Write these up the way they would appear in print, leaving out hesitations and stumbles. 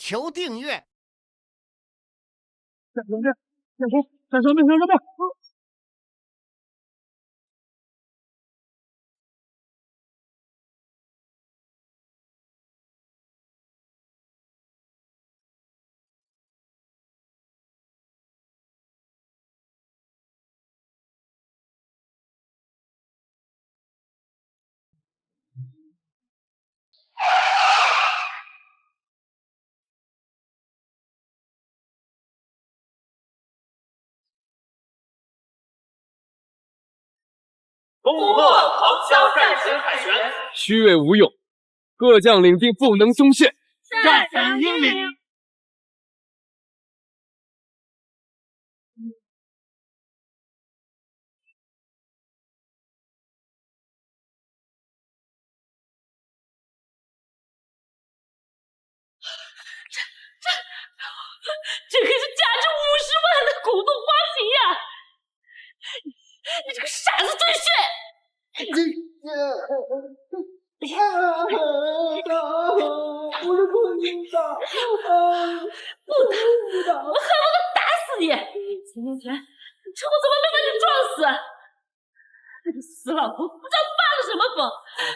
求订阅。站上面，站上面！恭贺狂萧战神凯旋！虚伪无用，各将领兵不能松懈。战神英明！这可是价值50万的古董花瓶呀！你这个傻子赘婿！我是故意的，不打，我恨不得打死你！3年前，车祸怎么没把你撞死？那个死老婆不知道发了什么疯，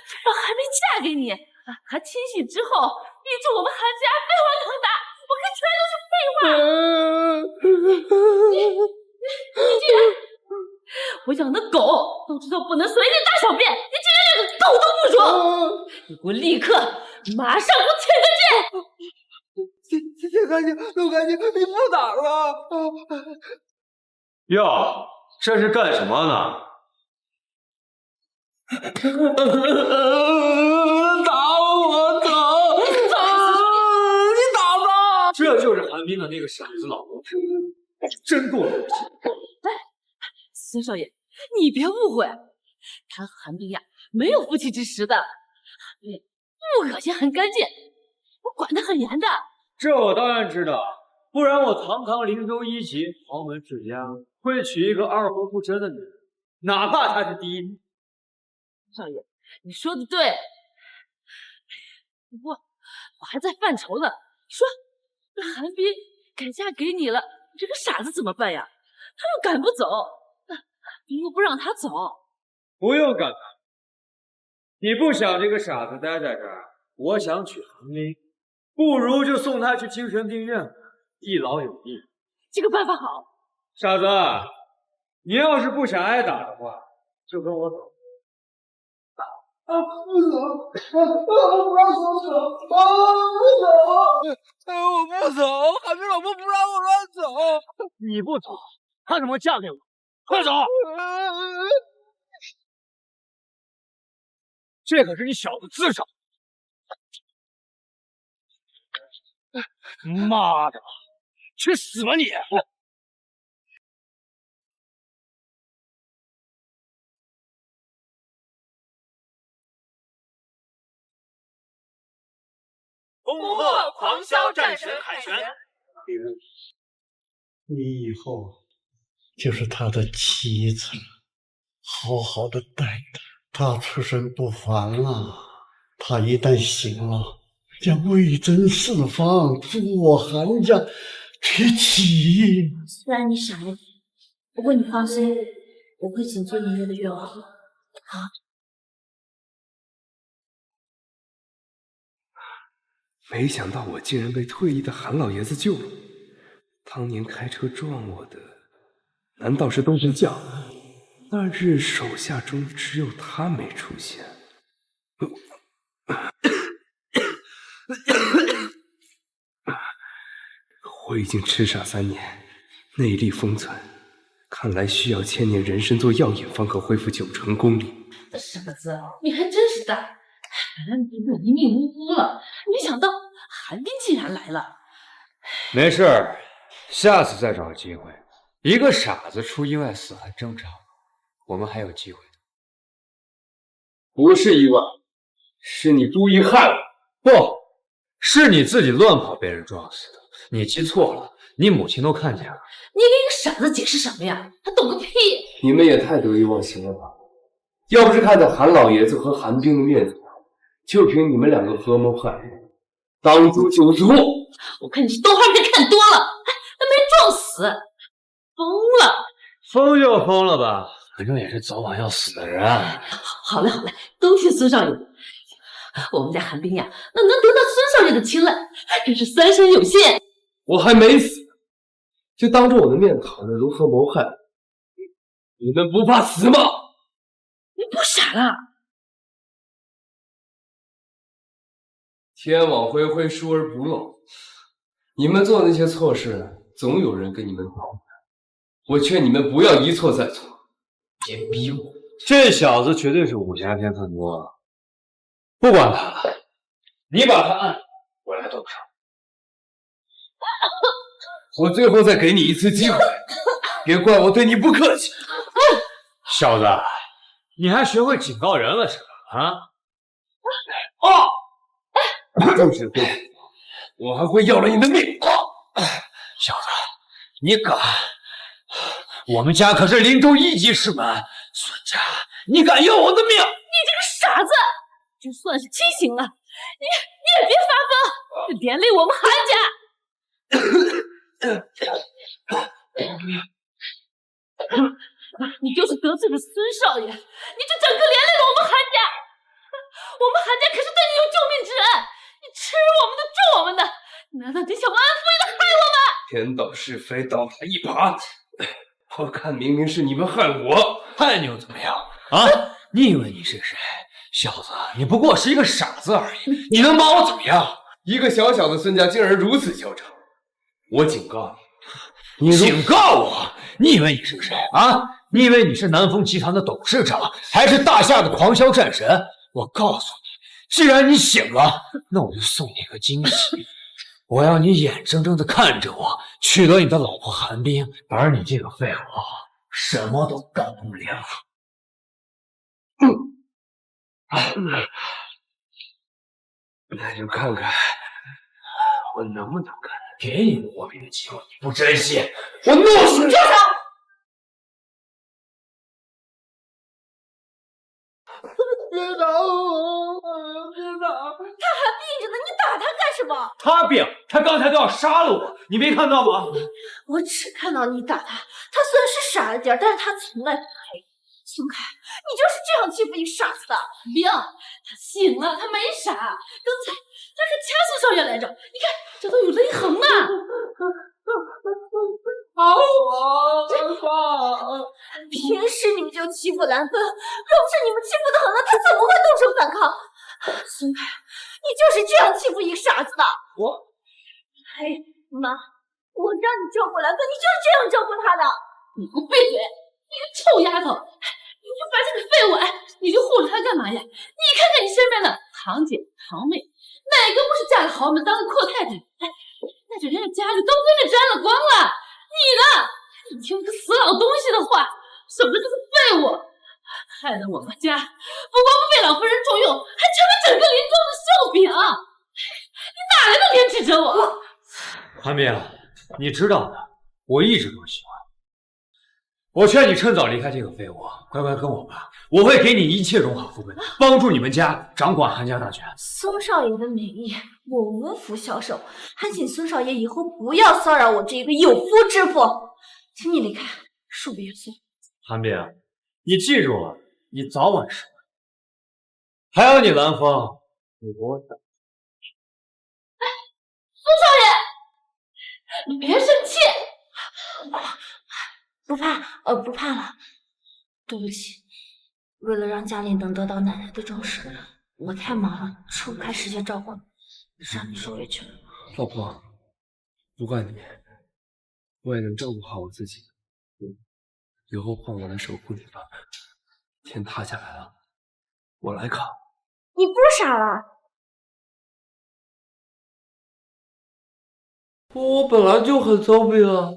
非要还没嫁给你，还清醒之后逼着我们韩家飞黄腾达，我看全都是废话。你竟然！我养的狗都知道不能随地大小便，你竟然连个狗都不如！你给我立刻马上给我请铁干净，陆干净，你不打了？哟，这是干什么呢？打我疼！你打吧！这就是韩冰的那个傻子老婆，真够恶心！孙少爷，你别误会，他和韩冰呀没有夫妻之实的，不恶心很干净，我管得很严的。这我当然知道，不然我堂堂灵州1级豪门世家会娶一个二婚不贞的女人，哪怕她是第一名。少爷，你说的对，不过我还在犯愁呢。你说，那韩冰改嫁给你了，你这个傻子怎么办呀？他又赶不走。你又不让他走，不用赶他。你不想这个傻子待在这儿，我想娶韩冰，不如就送他去精神病院，一劳永逸。这个办法好。傻子，你要是不想挨打的话，就跟我走。不走！我不让我走！我不走！韩冰老婆不让我乱走。你不走，她怎么嫁给我？快走！这可是你小子自找。妈的，去死吧你！恭贺狂萧战神凯旋！你以后就是他的妻子了，好好的待他。他出身不凡啊，他一旦醒了，将威震四方，助我韩家崛起。虽然你傻一点，不过你放心，我会谨遵爷爷的愿望。好。没想到我竟然被退役的韩老爷子救了。当年开车撞我的，难道是东神将？那日手下中只有他没出现。我已经痴傻3年，内力封存，看来需要1000年人参做药引方可恢复90%功力。傻子，你还真是的，本来你就一命呜呼了，没想到韩冰竟然来了。没事儿，下次再找机会。一个傻子出意外死很正常，我们还有机会的。不是意外，是你故意害我。不是你自己乱跑被人撞死的，你记错了，你母亲都看见了。你给一个傻子解释什么呀？他懂个屁！你们也太得意忘形了吧！要不是看在韩老爷子和韩冰的面子上，就凭你们2个合谋害我，当诛九族。我看你是动画片看多了，还没撞死，疯了！疯就疯了吧，反正也是早晚要死的人。好嘞好嘞，都听孙少爷的。我们家寒冰呀，那能得到孙少爷的青睐，真是三生有幸。我还没死，就当着我的面讨论如何谋害我，你们不怕死吗？你不傻了？天网恢恢，疏而不漏。你们做的那些错事，总有人给你们讨回。我劝你们不要一错再错，别逼我。这小子绝对是武侠片看多了，不管他了，你把他按，我来动手。我最后再给你一次机会，别怪我对你不客气。小子，你还学会警告人了是吧？啊？就是对，我还会要了你的命。小子，你敢！我们家可是林州一级师门，孙家，你敢要我的命？你这个傻子，就算是清醒了，你也别发疯，连累我们韩家。你就是得罪了孙少爷，你就整个连累了我们韩家。我们韩家可是对你有救命之恩，你吃我们的住我们的，难道你想忘恩负义的害我们？天道是非，倒他一耙。我看明明是你们害我，害你又怎么样啊？你以为你是谁？小子，你不过是一个傻子而已，你能把我怎么样？一个小小的孙家竟然如此嚣张，我警告你，警告我？你以为你是谁啊？你以为你是南风集团的董事长，还是大夏的狂销战神？我告诉你，既然你醒了，那我就送你个惊喜。我要你眼睁睁的看着我取得你的老婆寒冰，而你这个废物什么都干不了。那就看看我能不能干。给你磨平的机会，你不珍惜，我弄死你！住手！别打我！别打！他还病着呢，你打他干什么？他病，他刚才都要杀了我，你没看到吗？我只看到你打他，他虽然是傻了点，但是他从来不黑。孙凯，你就是这样欺负一个傻子的。冰，他醒了，他没傻，刚才他是掐孙少爷来着，你看这都有勒痕呢。打我！平时你们就欺负兰芬，若不是你们欺负的很了，他怎么会动手反抗？孙凯，你就是这样欺负一个傻子的。嘿，妈，我让你照顾兰芬，你就是这样照顾她的。你给我闭嘴！你个臭丫头！你就把这个废物，你就护着她干嘛呀？你看看你身边的堂姐、堂妹，哪个不是嫁了豪门当个阔太太？那这人家家里都跟着沾了光了。你呢？你听个死老东西的话，省着这个废物，害得我们家不光不被老夫人重用，还成了整个林中的笑柄。你哪来的脸指着我？韩冰，你知道的，我一直都喜欢。我劝你趁早离开这个废物，乖乖跟我吧，我会给你一切荣华富贵，帮助你们家掌管韩家大权。孙少爷的美意，我无福消受，还请孙少爷以后不要骚扰我这个有夫之妇，请你离开，恕不远送。韩冰，你记住了，你早晚是我。还有你兰芳，我等。孙少爷，你别生气。不怕，不怕了。对不起，为了让家里能得到奶奶的重视，我太忙了，抽不开时间照顾你，让你受委屈了。老婆，不怪你，我也能照顾好我自己。以后换我来守护你吧。天塌下来了，我来扛。你不是傻了？我本来就很聪明啊。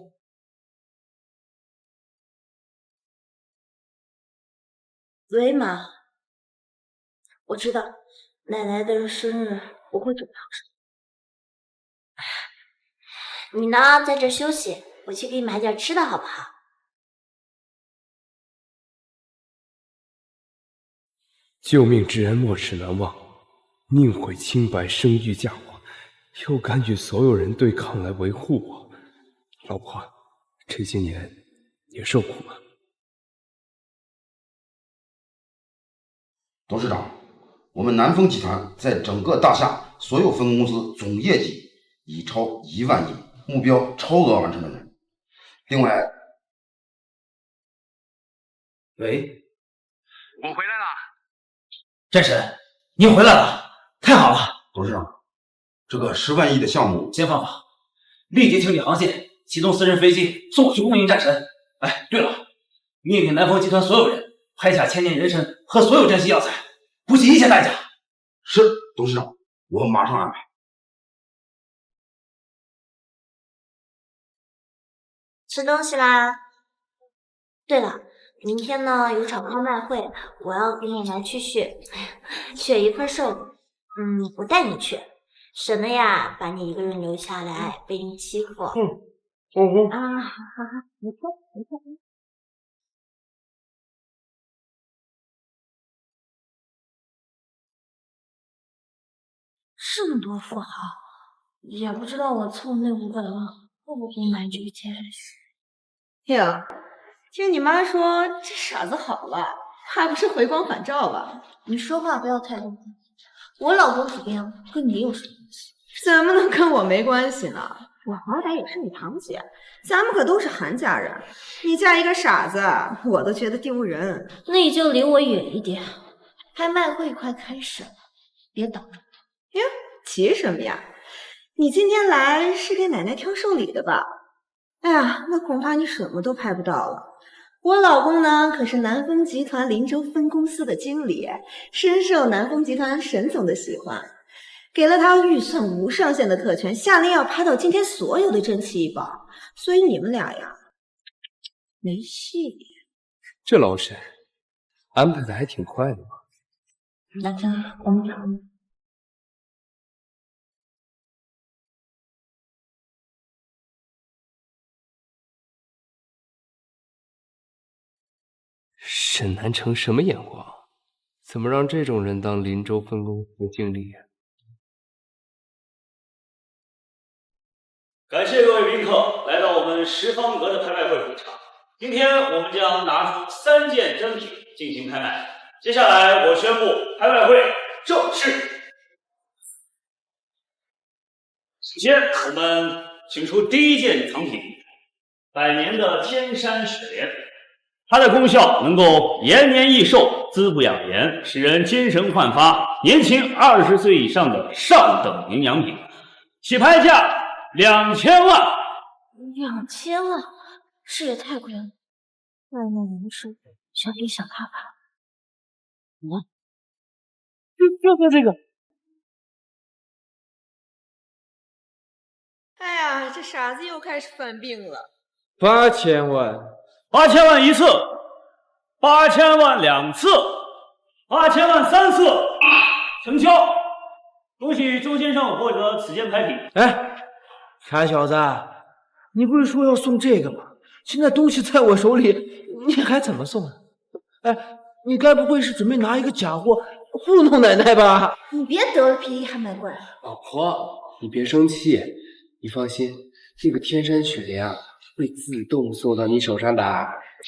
喂，妈，我知道奶奶的生日不会准备好什么。你呢，在这休息，我去给你买点吃的好不好？救命之恩莫齿难忘，宁毁清白生育嫁祸。又敢与所有人对抗来维护我。老婆，这些年也受苦了。董事长，我们南丰集团在整个大厦所有分公司总业绩已超1万亿，目标超额完成的人。另外，喂，我回来了。战神，你回来了，太好了！董事长，这个10万亿的项目，先放放，立即清理航线，启动私人飞机送我去供应战神。哎，对了，命令南丰集团所有人拍下千年人参和所有珍稀药材，不计一切代价。是，董事长，我马上安排。吃东西啦！对了，明天呢有场拍卖会，我要跟你来去选一份寿礼。我带你去，省得呀把你一个人留下来被人欺负。好，你看。这么多富豪，也不知道我凑那500万会不会买这个健身室。哟，听你妈说这傻子好了，怕不是回光返照吧？你说话不要太过分，我老公怎么样跟你有什么关系？怎么能跟我没关系呢？我好歹也是你堂姐，咱们可都是韩家人，你嫁一个傻子，我都觉得丢人。那你就离我远一点，拍卖会快开始了，别挡着我。哟，急什么呀？你今天来是给奶奶挑寿礼的吧？哎呀，那恐怕你什么都拍不到了。我老公呢，可是南丰集团林州分公司的经理，深受南丰集团沈总的喜欢，给了他预算无上限的特权，下令要拍到今天所有的珍奇异宝，所以你们俩呀，没戏。这老沈安排的还挺快的嘛。南风，我们走。沈南城什么眼光？怎么让这种人当林州分公司的经理？感谢各位宾客来到我们十方阁的拍卖会会场。今天我们将拿出3件珍品进行拍卖。接下来我宣布拍卖会正式。首先，我们请出第1件藏品，100年的天山雪莲。它的功效能够延年益寿、滋补养颜，使人精神焕发，年轻20岁以上的上等营养品，起拍价2000万。2000万，这也太贵了。外面人士想也想看看。就这个。哎呀，这傻子又开始犯病了。8000万，8000万1次，8000万2次，8000万3次，成交！恭喜周先生获得此件拍品。哎，傻小子，你不是说要送这个吗？现在东西在我手里，你还怎么送啊？哎，你该不会是准备拿一个假货糊弄奶奶吧？你别得了便宜还卖乖。老婆，你别生气，你放心，这个天山雪莲啊，会自动送到你手上的。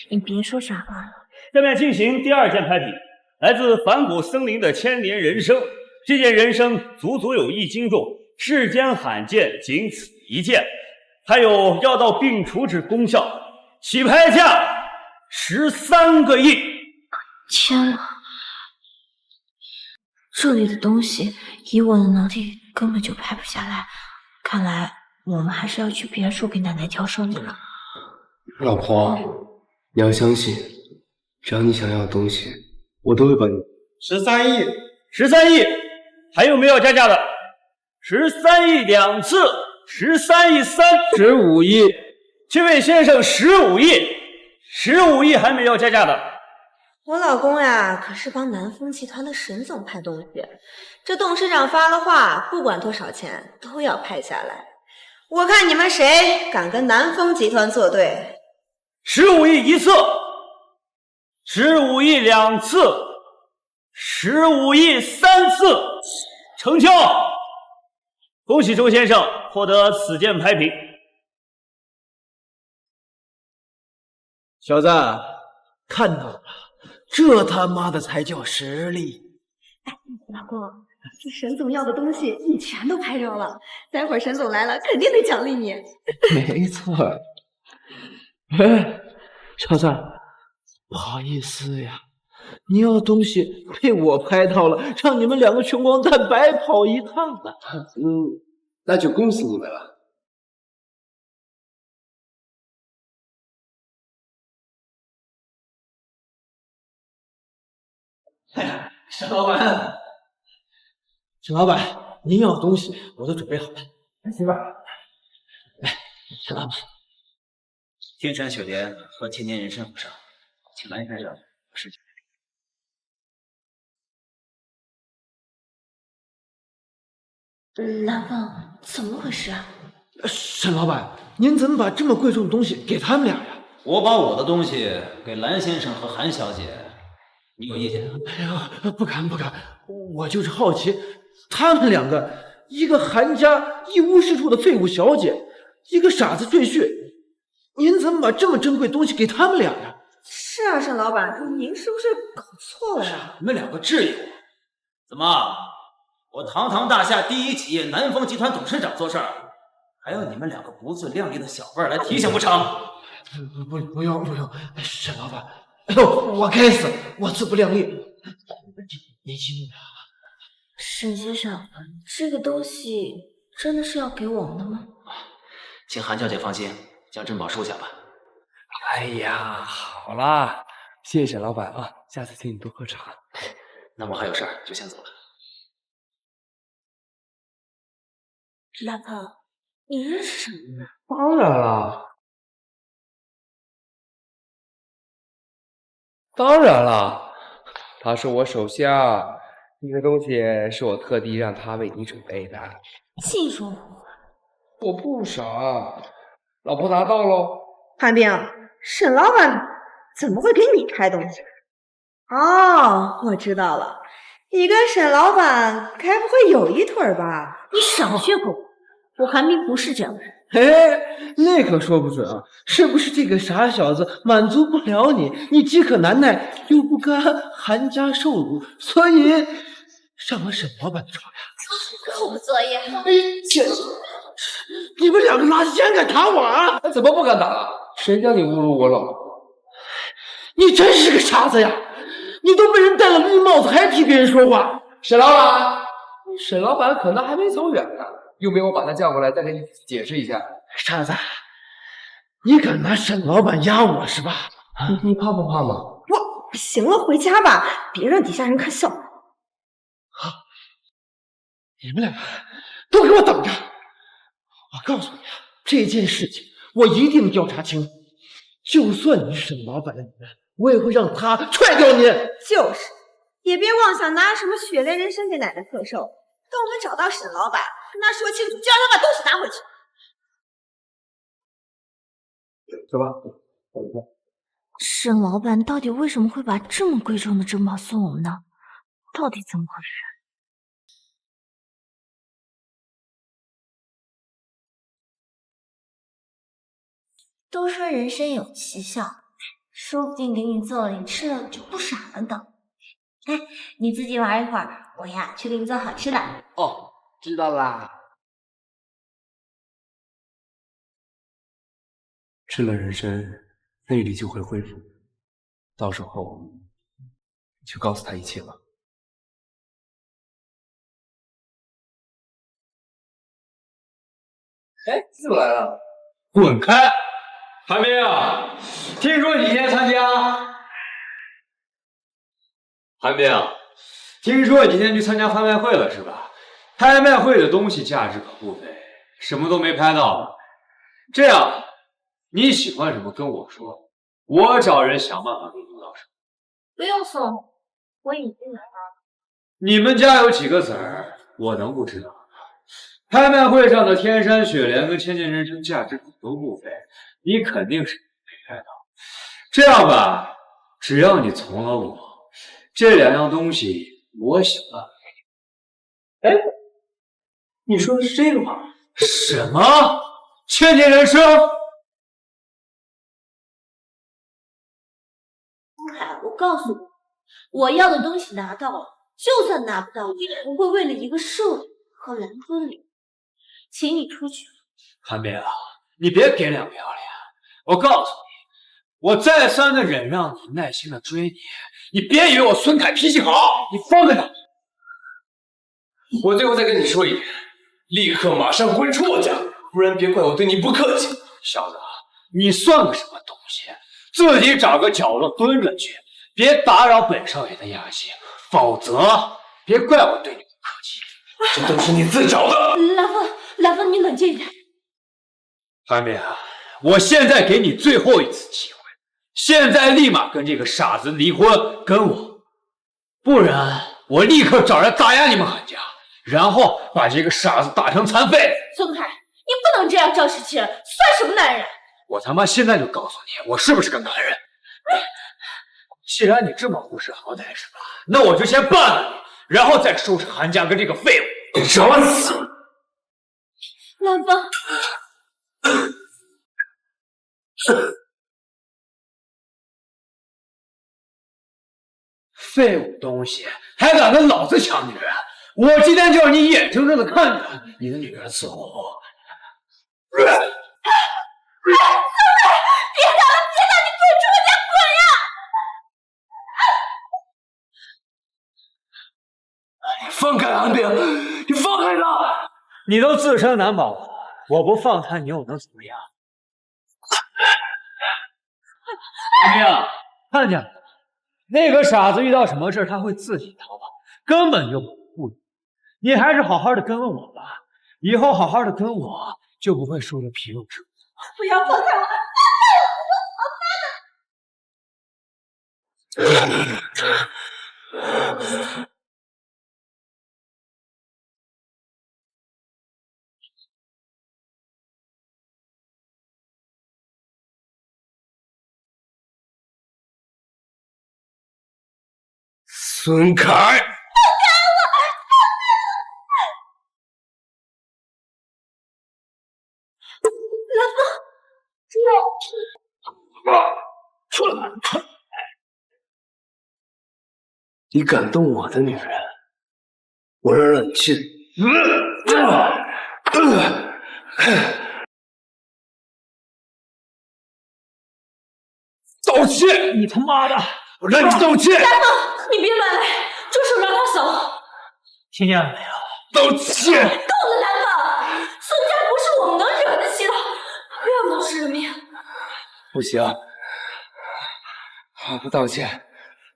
你别说傻话了。下面进行第2件拍品，来自梵谷森林的千年人参。这件人参足足有1斤重，世间罕见，仅此一件，还有药到病除之功效，起拍价13个亿。天啊！这里的东西以我的能力根本就拍不下来，看来我们还是要去别墅给奶奶挑寿礼了。老婆，你要相信，只要你想要的东西，我都会帮你。13亿，13亿，还有没有加价的？13亿2次，13亿3 15亿。这位先生15亿，15亿还没有加价的。我老公呀，可是帮南丰集团的沈总拍东西，这董事长发了话，不管多少钱都要拍下来。我看你们谁敢跟南丰集团作对？15亿1次，15亿2次，15亿3次，成交！恭喜周先生获得此件牌品。小子，看到了，这他妈的才叫实力！老公，这沈总要的东西你全都拍着了，待会儿沈总来了肯定得奖励你。没错。哎，小子，不好意思呀，你要东西被我拍到了，让你们两个穷光蛋白跑一趟了。那就恭喜你们了。沈老板，沈老板，您要的东西我都准备好了，行吧？来，沈老板，天山雪莲和千年人参补上，请蓝先生试酒。蓝凤，怎么回事啊？沈老板，您怎么把这么贵重的东西给他们俩呀？我把我的东西给蓝先生和韩小姐，你有意见？哎呀，不敢，我就是好奇，他们两个，一个韩家一无是处的废物小姐，一个傻子赘婿，您怎么把这么珍贵的东西给他们俩呀？是啊，沈老板，您是不是搞错了呀？你们两个质疑我？怎么？我堂堂大夏第一企业南风集团董事长做事儿，还要你们两个不自量力的小辈儿来提醒不成？不用，沈老板，哎呦，我该死，我自不量力。您息怒了。沈先生，这个东西真的是要给我们的吗？请韩小姐放心，将珍宝收下吧。哎呀，好啦，谢谢沈老板啊，下次请你多喝茶。那我还有事儿，就先走了。蓝鹏，你认识沈呢？当然了，他是我手下，这个东西是我特地让他为你准备的。净说胡话！我不傻，老婆拿到喽。韩冰，沈老板怎么会给你开东西？哦，我知道了，你跟沈老板该不会有一腿吧？你少血口，我韩冰不是这样的人。哎，那可说不准啊，是不是这个傻小子满足不了你，你饥渴难耐，又不甘韩家受辱，所以上了沈老板的床呀？扣个作业。你们两个垃圾竟敢打我啊！怎么不敢打？谁叫你侮辱我老婆？你真是个傻子呀！你都被人戴了绿帽子，还替别人说话。沈老板可能还没走远呢，用不用我把他叫过来再给你解释一下？傻子，你敢拿沈老板压我是吧？你怕不怕吗？行了，回家吧，别让底下人看笑话。好，你们两个都给我等着！我告诉你啊，这件事情我一定调查清楚。就算你是沈老板的女人，我也会让他踹掉你。就是，也别妄想拿什么雪莲人参给奶奶贺寿。等我们找到沈老板，跟他说清楚，就让他把东西拿回去。走吧。沈老板到底为什么会把这么贵重的珍宝送我们呢？到底怎么回事？都说人参有奇效，说不定给你做了，你吃了就不傻了呢。哎，你自己玩一会儿，我呀去给你做好吃的。哦，知道啦。吃了人参，内力就会恢复，到时候就告诉他一切吧。哎，又来了，滚开！韩冰，听说你今天参加？韩冰，听说你今天去参加拍卖会了是吧？拍卖会的东西价值可不菲，什么都没拍到。这样，你喜欢什么跟我说，我找人想办法给你弄到手。不用送，我已经拿到了。你们家有几个子儿，我能不知道吗？拍卖会上的天山雪莲跟千年人参价值都不菲，你肯定是没拍到。这样吧，只要你从了我，这两样东西我想办法给你。哎，你说的是这个吗？什么？千年人生？东海，我告诉你，我要的东西拿到了，就算拿不到，我也不会为了一个寿礼和蓝风礼，请你出去。韩冰啊，你别给脸不要脸！我告诉你，我再三的忍让你，耐心的追你，你别以为我孙凯脾气好，你放开他！我最后再跟你说一遍，立刻马上滚出我家，不然别怪我对你不客气。小子，你算个什么东西？自己找个角落蹲着去，别打扰本少爷的雅兴，否则别怪我对你不客气。这都是你自找的。蓝风，你冷静一点。韩冰啊，我现在给你最后一次机会，现在立马跟这个傻子离婚，跟我，不然我立刻找人打压你们韩家，然后把这个傻子打成残废。孙凯，你不能这样仗势欺人，算什么男人？我他妈现在就告诉你，我是不是个男人？既然你这么不识好歹是吧？那我就先办了你，然后再收拾韩家跟这个废物。你找死！蓝风。废物东西，还敢跟老子抢女人！我今天就让你眼睁睁的看着你的女人伺候我！别打了，别打！你滚出我家，滚呀！你放开韩冰，你放开他！你都自身难保了，我不放他，你又能怎么样？韩冰，看见了，那个傻子遇到什么事他会自己逃跑，根本就不顾你。你还是好好的跟了我吧，以后好好的跟我，就不会受这皮肉之苦。不要放开我！孙凯，出来！你敢动我的女人，我让你去！道歉！你他妈的！我让你道歉！蓝风，你别乱来，住手，让他走！听见了没有？道歉！够了，蓝风，孙家不是我们能惹得起的，不要冒失人命！不行，我不道歉，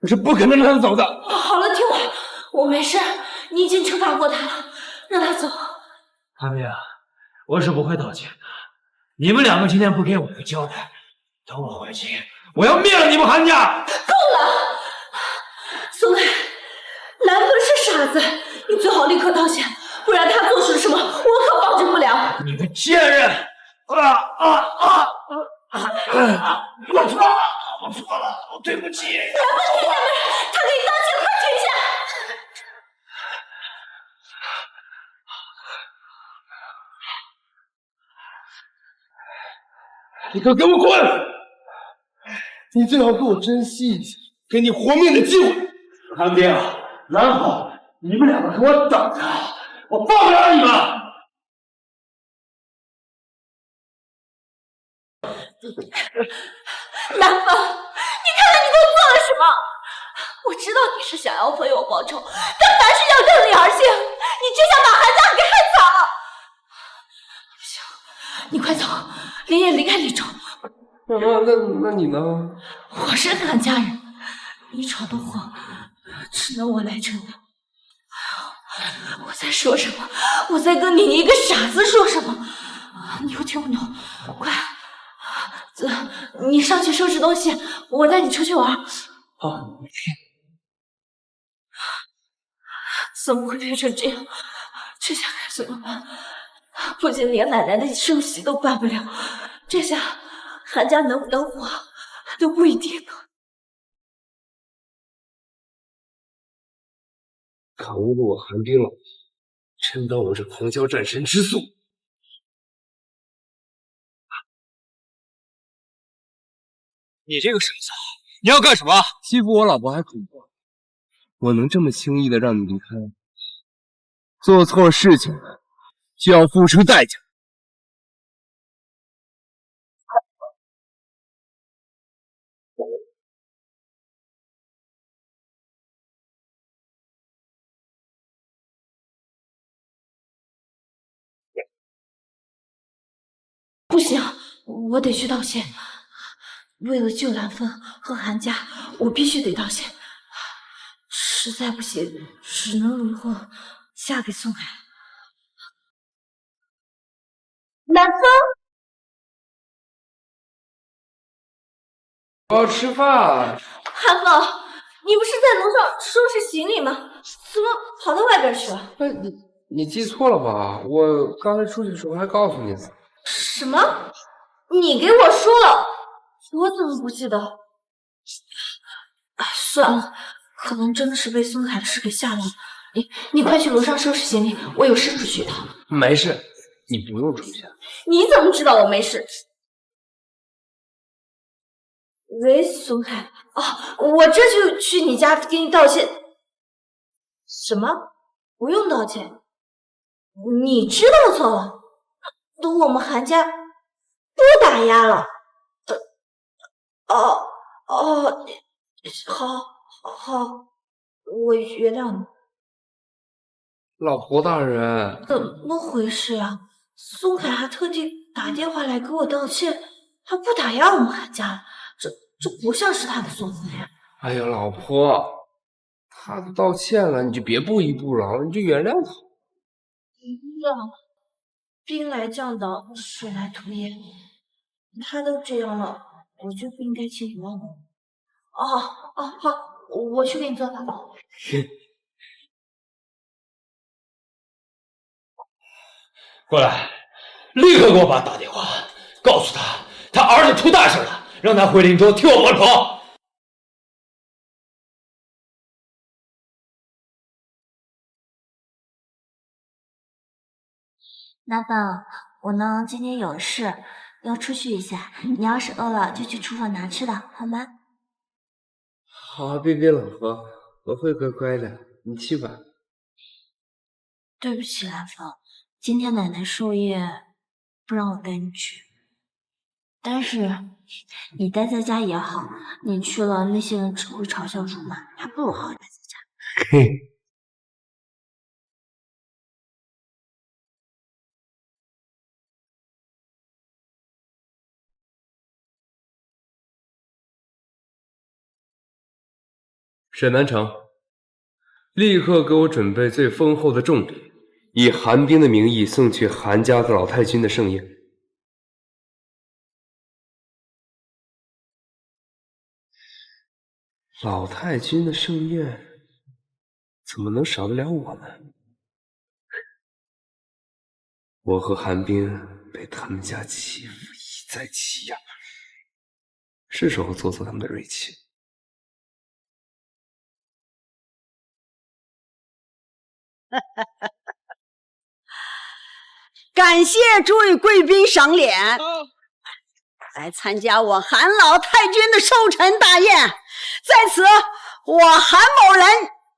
我是不可能让他走的。好了，听我没事，你已经惩罚过他了，让他走。韩冰，我是不会道歉的。你们两个今天不给我个交代，等我回去，我要灭了你们韩家！够了，孙凯，蓝风是傻子，你最好立刻道歉，不然他做出了什么，我可保证不了。你个贱人！我错了，我错了，我对不起。蓝风，停下来，他给你道歉，快停下！你可给我滚！你最好给我珍惜一下，给你活命的机会。韩冰、蓝风，你们两个给我等着，我放不了你们！蓝风，你看看你给我做了什么！我知道你是想要为我报仇，但凡是要任你而行，你只想把韩家给害惨了。不行，你快走，连夜离开李州。那你呢？我是韩家人，你闯的祸只能我来承担。我在说什么？我在跟你一个傻子说什么？你又听不懂？快！走，你上去收拾东西，我带你出去玩。好。怎么会变成这样？这下该怎么办？不仅连奶奶的寿喜都办不了，这下韩家能不能活都不一定呢。可恶我韩冰老爷，承担我这狂骄战神之速。你这个傻子，你要干什么？欺负我老婆还主动，我能这么轻易的让你离开？做错事情就要付出代价。不行，我得去道歉。为了救兰芬和韩家，我必须得道歉。实在不行，只能如后嫁给宋海。兰芬，我要吃饭。韩总，你不是在楼上收拾行李吗？怎么跑到外边去了？哎，你记错了吧？我刚才出去的时候还告诉你呢。什么？你给我说了，我怎么不记得？算了，可能真的是被孙凯的事给吓到了。你快去楼上收拾行李，我有事出去一趟。没事，你不用出现。你怎么知道我没事？喂，孙凯，我这就去你家给你道歉。什么？不用道歉？你知道错了？等我们韩家不打压了。好，我原谅你。老婆大人，怎么回事呀？宋凯还特地打电话来给我道歉，他不打压我们韩家了，这不像是他的作风呀。哎呀，老婆，他都道歉了，你就别不依不饶，你就原谅他。让兵来将挡，水来土掩。他都这样了，我就不应该轻易忘了。好，我去给你做饭。过来，立刻给我爸打电话，告诉他，他儿子出大事了，让他回林州替我报仇。南风，我呢今天有事要出去一下，你要是饿了就去厨房拿吃的，好吗？好，别老婆，我会乖乖的，你去吧。对不起，兰芳，今天奶奶寿夜不让我带你去，但是你待在家也好，你去了那些人只会嘲笑辱骂，还不如好好待在家。嘿。沈南城，立刻给我准备最丰厚的重礼，以韩冰的名义送去韩家的老太君的盛宴。老太君的盛宴怎么能少得了我呢？我和韩冰被他们家欺负一再欺压，是时候挫挫他们的锐气。感谢诸位贵宾赏脸，来参加我韩老太君的寿辰大宴。在此，我韩某人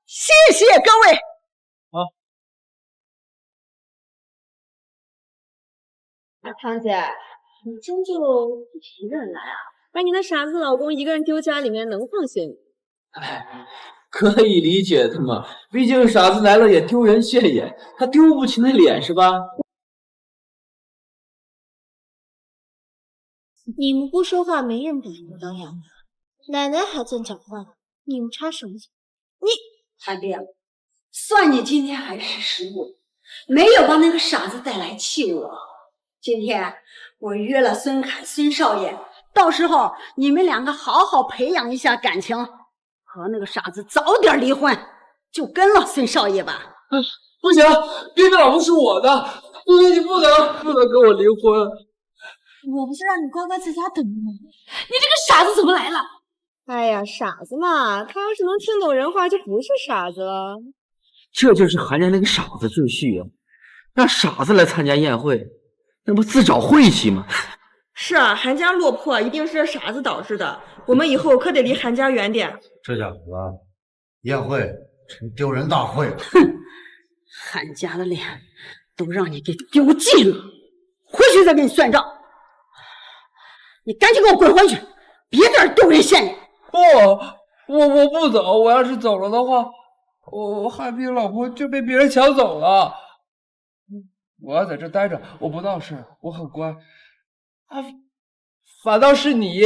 谢谢各位。堂姐，你终究不提一个人来啊？把你那傻子老公一个人丢家里面，能放心？可以理解的嘛，毕竟傻子来了也丢人现眼，他丢不起那脸是吧？你们不说话，没人把你们当哑巴。奶奶还在讲话呢，你们插什么嘴？韩冰，算你今天还识时务，没有把那个傻子带来气我。今天我约了孙凯、孙少爷，到时候你们两个好好培养一下感情，和那个傻子早点离婚，就跟了孙少爷吧。不行，冰冰老婆是我的，冰冰你不能跟我离婚。我不是让你乖乖在家等你吗？你这个傻子怎么来了？哎呀，傻子嘛，他要是能听懂人话，就不是傻子了。这就是韩家那个傻子赘婿啊！让傻子来参加宴会，那不自找晦气吗？是啊，韩家落魄一定是这傻子导致的，我们以后可得离韩家远点。这家伙宴会成丢人大会了。韩家的脸都让你给丢尽了，回去再给你算账。你赶紧给我滚回去，别在这丢人现眼！不，我不走，我要是走了的话，我汉斌老婆就被别人抢走了。我要在这待着，我不闹事，我很乖。反倒是你，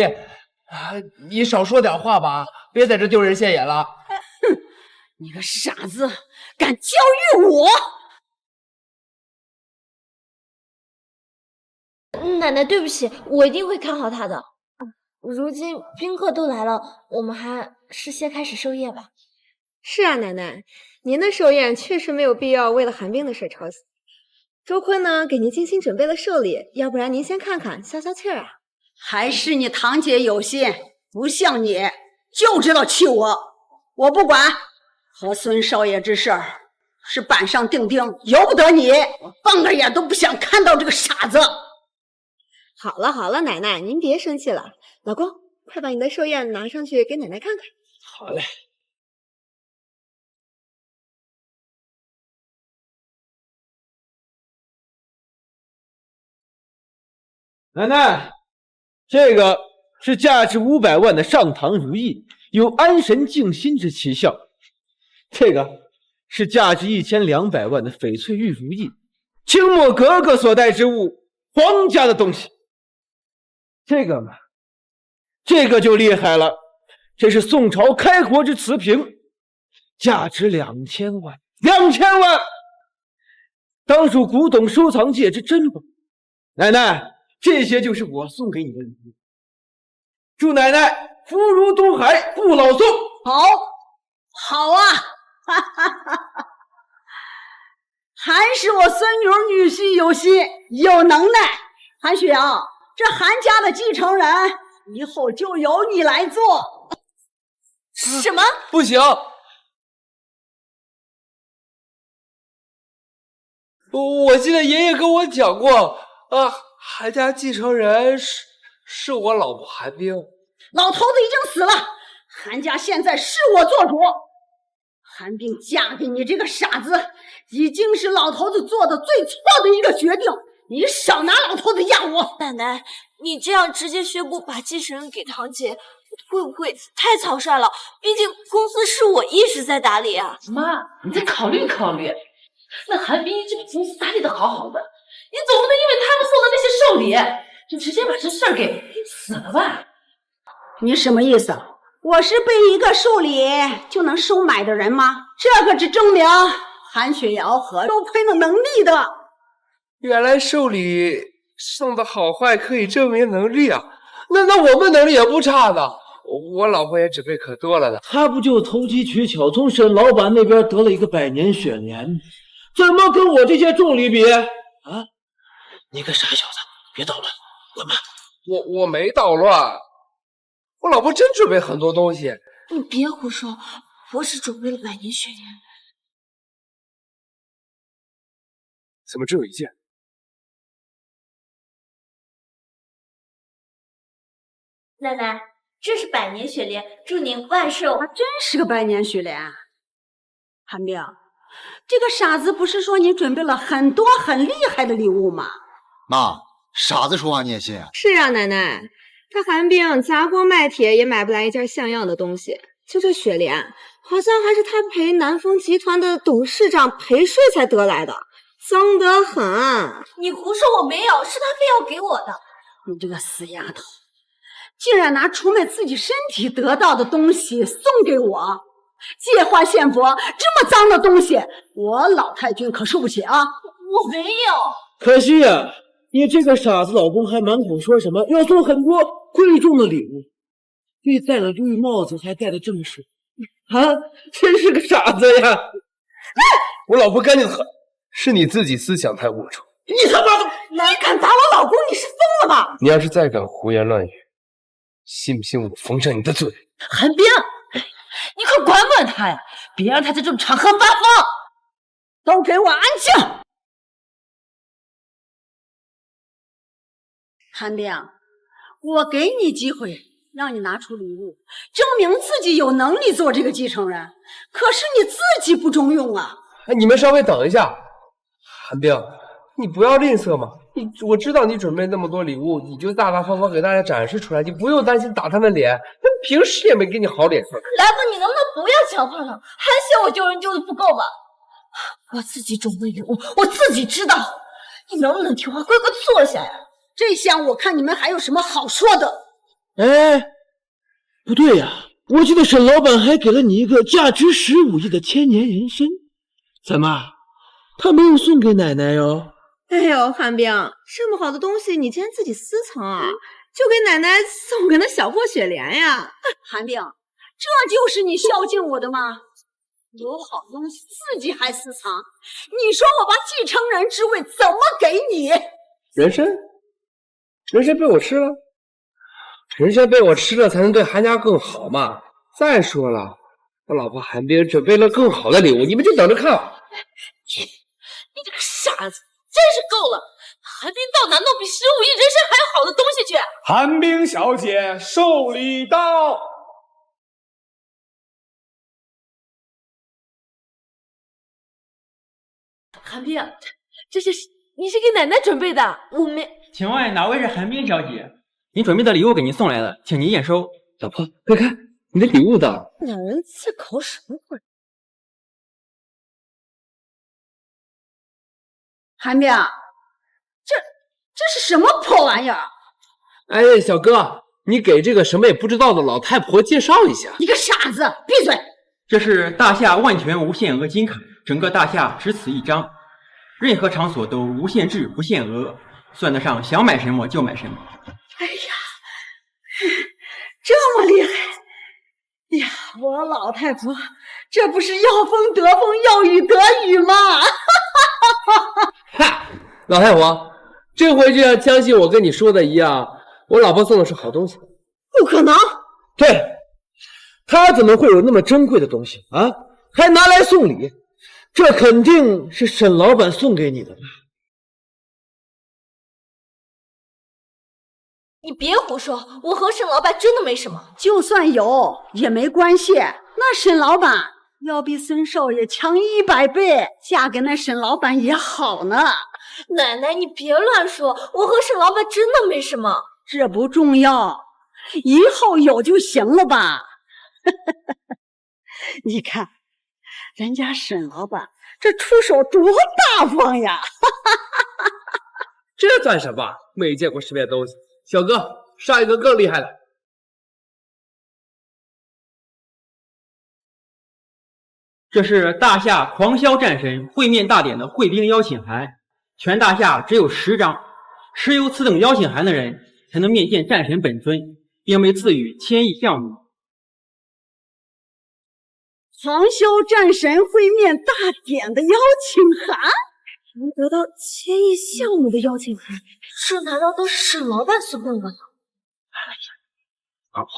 你少说点话吧，别在这丢人现眼了。哼，你个傻子，敢教育我！奶奶，对不起，我一定会看好他的。如今宾客都来了，我们还是先开始寿宴吧。是啊，奶奶，您的寿宴确实没有必要为了寒冰的事吵死。周坤呢，给您精心准备了寿礼，要不然您先看看，消消气儿啊。还是你堂姐有心，不像你，就知道气我。我不管，和孙少爷这事儿是板上钉钉，由不得你，我半个眼都不想看到这个傻子。好了好了，奶奶，您别生气了。老公，快把你的寿宴拿上去给奶奶看看。好嘞。奶奶，这个是价值500万的上堂如意，有安神静心之奇效。这个是价值1200万的翡翠玉如意，清末格格所戴之物，皇家的东西。这个嘛，这个就厉害了，这是宋朝开国之瓷瓶，价值2000万，2000万，当属古董收藏界之珍宝。奶奶，这些就是我送给你的礼物，祝奶奶福如东海，不老松。好啊，哈哈哈哈！还是我孙女女婿有心有能耐。韩雪啊，这韩家的继承人以后就由你来做。什么？不行！我记得爷爷跟我讲过，韩家继承人是我老婆韩冰。老头子已经死了，韩家现在是我做主。韩冰嫁给你这个傻子，已经是老头子做的最错的一个决定。你少拿老头子压我！奶奶，你这样直接宣布把继承人给堂姐，会不会太草率了？毕竟公司是我一直在打理啊。妈，你再考虑考虑。那韩冰一直把公司打理的好好的，你总不能因为他们送的那些寿礼，就直接把这事儿给死了吧？你什么意思？我是被一个寿礼就能收买的人吗？这个只证明韩雪瑶和周坤的能力的。原来寿礼送的好坏可以证明能力啊！那我们能力也不差呢，我老婆也准备可多了呢。他不就投机取巧，从沈老板那边得了一个百年雪莲，怎么跟我这些重礼比啊？你个傻小子，别捣乱，滚吧！我没捣乱，我老婆真准备很多东西。你别胡说，我只准备了百年雪莲。怎么只有一件？奶奶，这是百年雪莲，祝您万寿。还真是个百年雪莲。韩冰，这个傻子不是说你准备了很多很厉害的礼物吗？妈，傻子说话你也信啊？是啊，奶奶，这韩冰砸锅卖铁也买不来一件像样的东西，就这雪莲，好像还是他陪南丰集团的董事长陪睡才得来的，脏得很。你胡说，我没有，是他非要给我的。你这个死丫头，竟然拿出卖自己身体得到的东西送给我，借花献佛，这么脏的东西，我老太君可受不起啊！我没有。可惜呀，你这个傻子老公还满口说什么要送很多贵重的礼物，对，戴了绿帽子还戴得这么帅啊，真是个傻子呀！我老婆干净得很，是你自己思想太龌龊。你他妈的，你敢打我老公，你是疯了吧？你要是再敢胡言乱语，信不信我缝上你的嘴？韩冰，你可管管他呀，别让他在这种场合发疯。都给我安静！韩冰，我给你机会，让你拿出礼物，证明自己有能力做这个继承人。可是你自己不中用啊！哎，你们稍微等一下，韩冰，你不要吝啬嘛。我知道你准备那么多礼物，你就大大方方给大家展示出来，你不用担心打他们脸。他们平时也没给你好脸色。来吧，你能不能不要强迫了？还嫌我丢人丢的不够吧？我自己准备礼物，我自己知道。你能不能听话，乖乖坐下呀？这下我看你们还有什么好说的？哎，不对呀，我记得沈老板还给了你一个价值15亿的千年人参，怎么，他没有送给奶奶哟？哎呦，韩冰，这么好的东西你竟然自己私藏啊？就给奶奶送给那小破雪莲呀？韩冰，这就是你孝敬我的吗？有好东西自己还私藏，你说我把继承人之位怎么给你？人参？人参被我吃了？人参被我吃了才能对韩家更好嘛。再说了，我老婆韩冰准备了更好的礼物，你们就等着看吧。你这个傻子，真是够了！韩冰到哪弄比15亿人参还要好的东西去？韩冰小姐受礼到。韩冰，你是给奶奶准备的？我没。请问哪位是韩冰小姐？你准备的礼物给您送来了，请您验收。老婆，快看，你的礼物呢？两人在搞什么鬼？韩冰，这是什么破玩意儿？哎，小哥，你给这个什么也不知道的老太婆介绍一下。你个傻子，闭嘴！这是大夏万全无限额金卡，整个大夏只此一张，任何场所都无限制不限额，算得上想买什么就买什么。哎呀，这么厉害！呀，我老太婆，这不是要风得风，要雨得雨吗？哈，老太婆，这回就像相信我跟你说的一样，我老婆送的是好东西。不可能！对，她怎么会有那么珍贵的东西啊？还拿来送礼？这肯定是沈老板送给你的吧？你别胡说，我和沈老板真的没什么。就算有也没关系，那沈老板要比孙少爷强100倍，嫁给那沈老板也好呢。奶奶，你别乱说，我和沈老板真的没什么。这不重要，以后有就行了吧？你看，人家沈老板这出手多大方呀！这算什么？没见过世面东西。小哥，上一个更厉害的。这是大夏狂销战神会面大典的会宾邀请函，全大夏只有10张，持有此等邀请函的人才能面见战神本尊，并被赐予1000亿项目。狂销战神会面大典的邀请函，能得到1000亿项目的邀请函，这难道都是沈老板送的吗？老婆，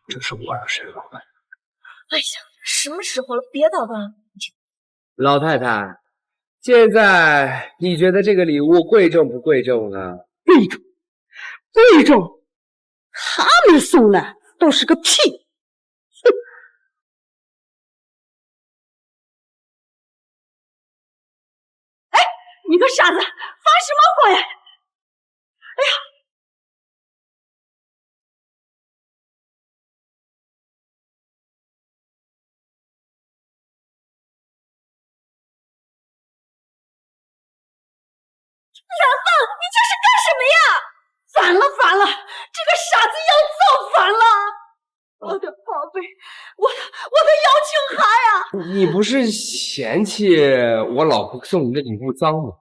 这是我让沈老板。哎呀，什么时候了，别捣乱了。老太太，现在你觉得这个礼物贵重不贵重呢？贵重，贵重，他们送的都是个屁！哼！哎，你个傻子，发什么火呀？哎呀！然放，你这是干什么呀？反了，反了！这个傻子要造反了！我的宝贝，我的邀请函呀！你不是嫌弃我老婆送你的礼物脏吗？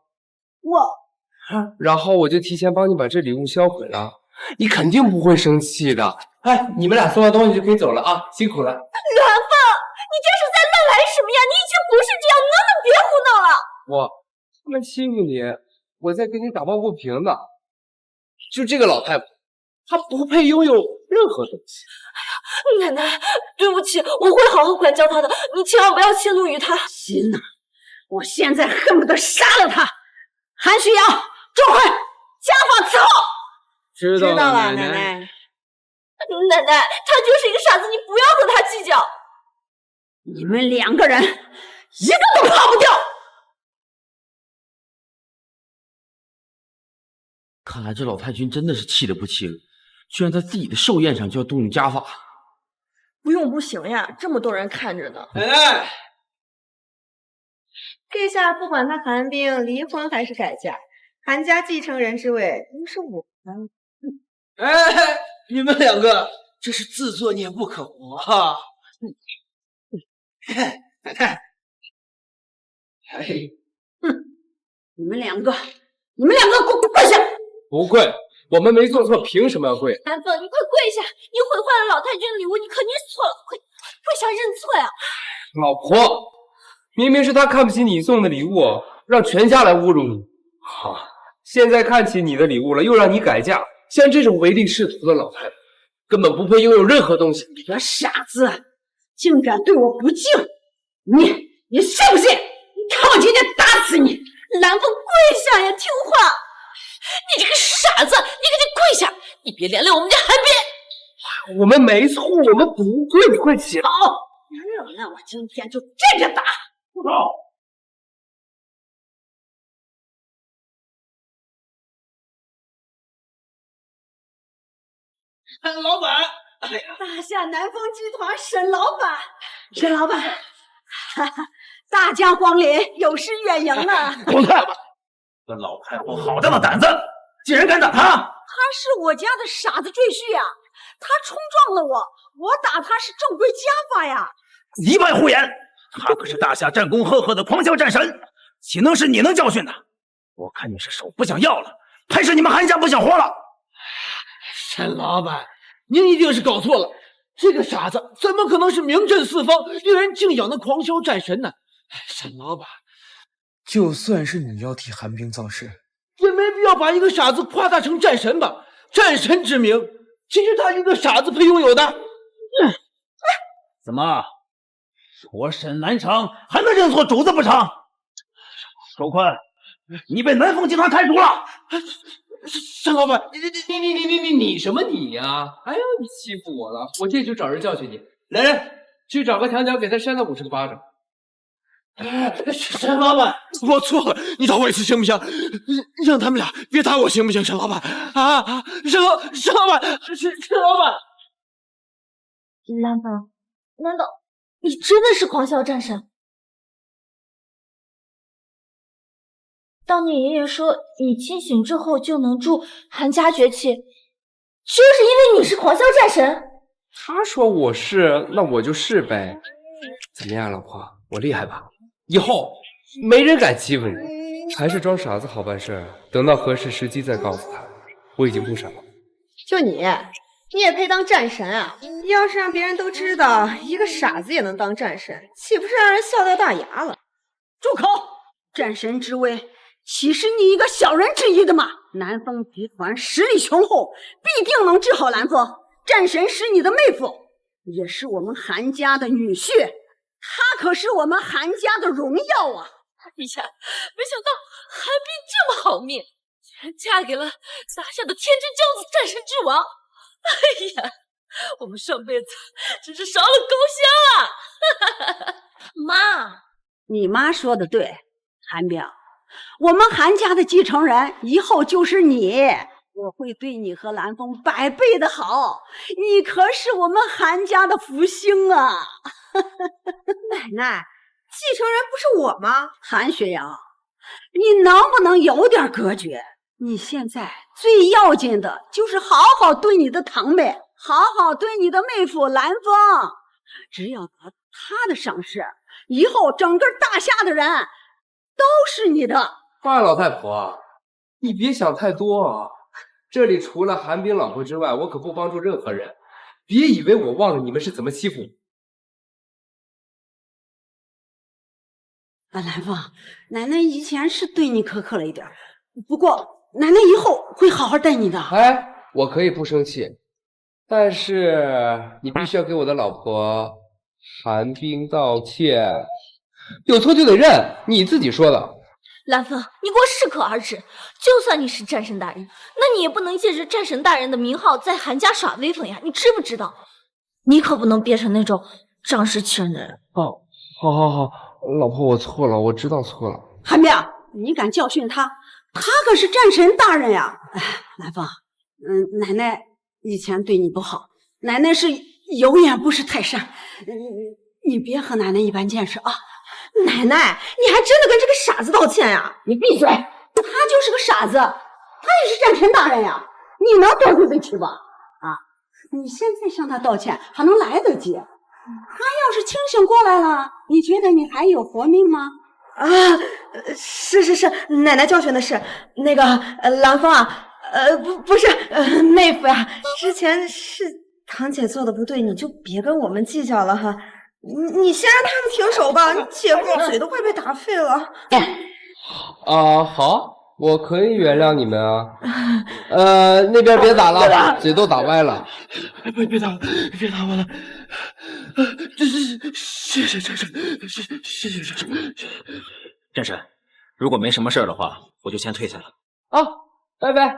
然后我就提前帮你把这礼物销毁了，你肯定不会生气的。哎，你们俩送完东西就可以走了啊，辛苦了。然放，你这是在乱来什么呀？你已经不是这样，能不能别胡闹了？他们欺负你，我在跟你打抱不平呢。就这个老太婆，她不配拥有任何东西。奶奶，对不起，我会好好管教她的，你千万不要迁怒于她。行呐，我现在恨不得杀了她！韩旭阳，钟会，家法伺候，知道了，奶奶。奶奶，他就是一个傻子，你不要和他计较。你们2个人一个都跑不掉。看来这老太君真的是气得不轻，居然在自己的寿宴上就要动用家法。不用不行呀，这么多人看着呢。奶奶，陛下不管他韩冰离婚还是改嫁，韩家继承人之位都是我的。哎，你们2个这是自作孽不可活啊！奶奶，你们两个给我跪下！不跪，我们没做错，凭什么要跪？南风，你快跪下！你毁坏了老太君的礼物，你肯定是错了，跪下认错呀！老婆，明明是他看不起你送的礼物，让全家来侮辱你。好，现在看起你的礼物了，又让你改嫁，像这种唯利是图的老太太，根本不配拥有任何东西。你个傻子，竟敢对我不敬！你信不信？你看我今天打死你！南风，跪下呀，听话！你这个傻子，你赶紧跪下！你别连累我们家韩冰！我们没错，我们不跪，你快起来！好，那我今天就这着打！好。老板，哎呀，大夏南风集团沈老板，沈老板，哈哈，大驾光临，有失远迎啊！滚开！这老太婆好大的胆子，竟然敢打他！他是我家的傻子赘婿呀，他冲撞了我，我打他是正规家法呀！一派胡言！他可是大夏战功赫赫的狂骁战神，岂能是你能教训的？我看你是手不想要了，还是你们韩家不想活了？沈老板，您一定是搞错了，这个傻子怎么可能是名震四方、令人敬仰的狂骁战神呢？沈老板，就算是你要替韩冰造势，也没必要把一个傻子夸大成战神吧？战神之名，岂是他一个傻子配拥有的？怎么，我沈南城还能认错主子不成？周坤，你被南风集团开除了。沈老板，你什么你呀？还要你欺负我了？我这就找人教训你。来人，去找个墙角给他扇了50个巴掌。沈老板，我错了，你饶我一次行不行？让他们俩别打我行不行？沈老板啊，沈老板，沈老板，蓝风，难道你真的是狂骁战神？当你爷爷说你清醒之后就能助韩家崛起，就是因为你是狂骁战神。他说我是，那我就是呗。怎么样，老婆，我厉害吧？以后没人敢欺负你。还是装傻子好办事，等到合适时机再告诉他。我已经不傻了。就你也配当战神啊？要是让别人都知道一个傻子也能当战神，岂不是让人笑掉大牙了？住口！战神之位，岂是你一个小人之一的吗？南风集团实力雄厚，必定能治好蓝风。战神是你的妹夫，也是我们韩家的女婿，他可是我们韩家的荣耀啊！陛下，没想到韩冰这么好命，居然嫁给了大夏的天之骄子战神之王。哎呀，我们上辈子真是烧了高香啊！妈，你妈说的对，韩冰，我们韩家的继承人以后就是你，我会对你和蓝风100倍的好，你可是我们韩家的福星啊！奶奶，继承人不是我吗？韩雪阳，你能不能有点格局？你现在最要紧的就是好好对你的堂妹，好好对你的妹夫蓝风，只要得到他的赏识，以后整个大夏的人都是你的。坏老太婆，你别想太多啊！这里除了韩冰老婆之外，我可不帮助任何人。别以为我忘了你们是怎么欺负我。蓝风，奶奶以前是对你苛刻了一点，不过奶奶以后会好好待你的。哎，我可以不生气，但是你必须要给我的老婆韩冰道歉，有错就得认，你自己说的。兰峰，你给我适可而止。就算你是战神大人，那你也不能借着战神大人的名号在韩家耍威风呀！你知不知道？你可不能变成那种仗势欺人的人。哦，好，老婆，我错了，我知道错了。韩冰，你敢教训他？他可是战神大人呀！哎，兰峰，奶奶以前对你不好，奶奶是有眼不识泰山，你别和奶奶一般见识啊！奶奶，你还真的跟这个傻子道歉呀？你闭嘴！他就是个傻子，他也是战神大人呀！你能得罪得起吧？啊，你现在向他道歉还能来得及，他要是清醒过来了，你觉得你还有活命吗？啊，是，奶奶教训的是那个兰芳啊，不是妹夫呀，之前是堂姐做的不对，你就别跟我们计较了哈。你先让他们停手吧，姐夫嘴都快被打废了。好，我可以原谅你们啊。那边别打了，嘴都打歪了。别打我了。谢谢战神，谢谢战神。战神，如果没什么事的话，我就先退下了。啊，拜拜。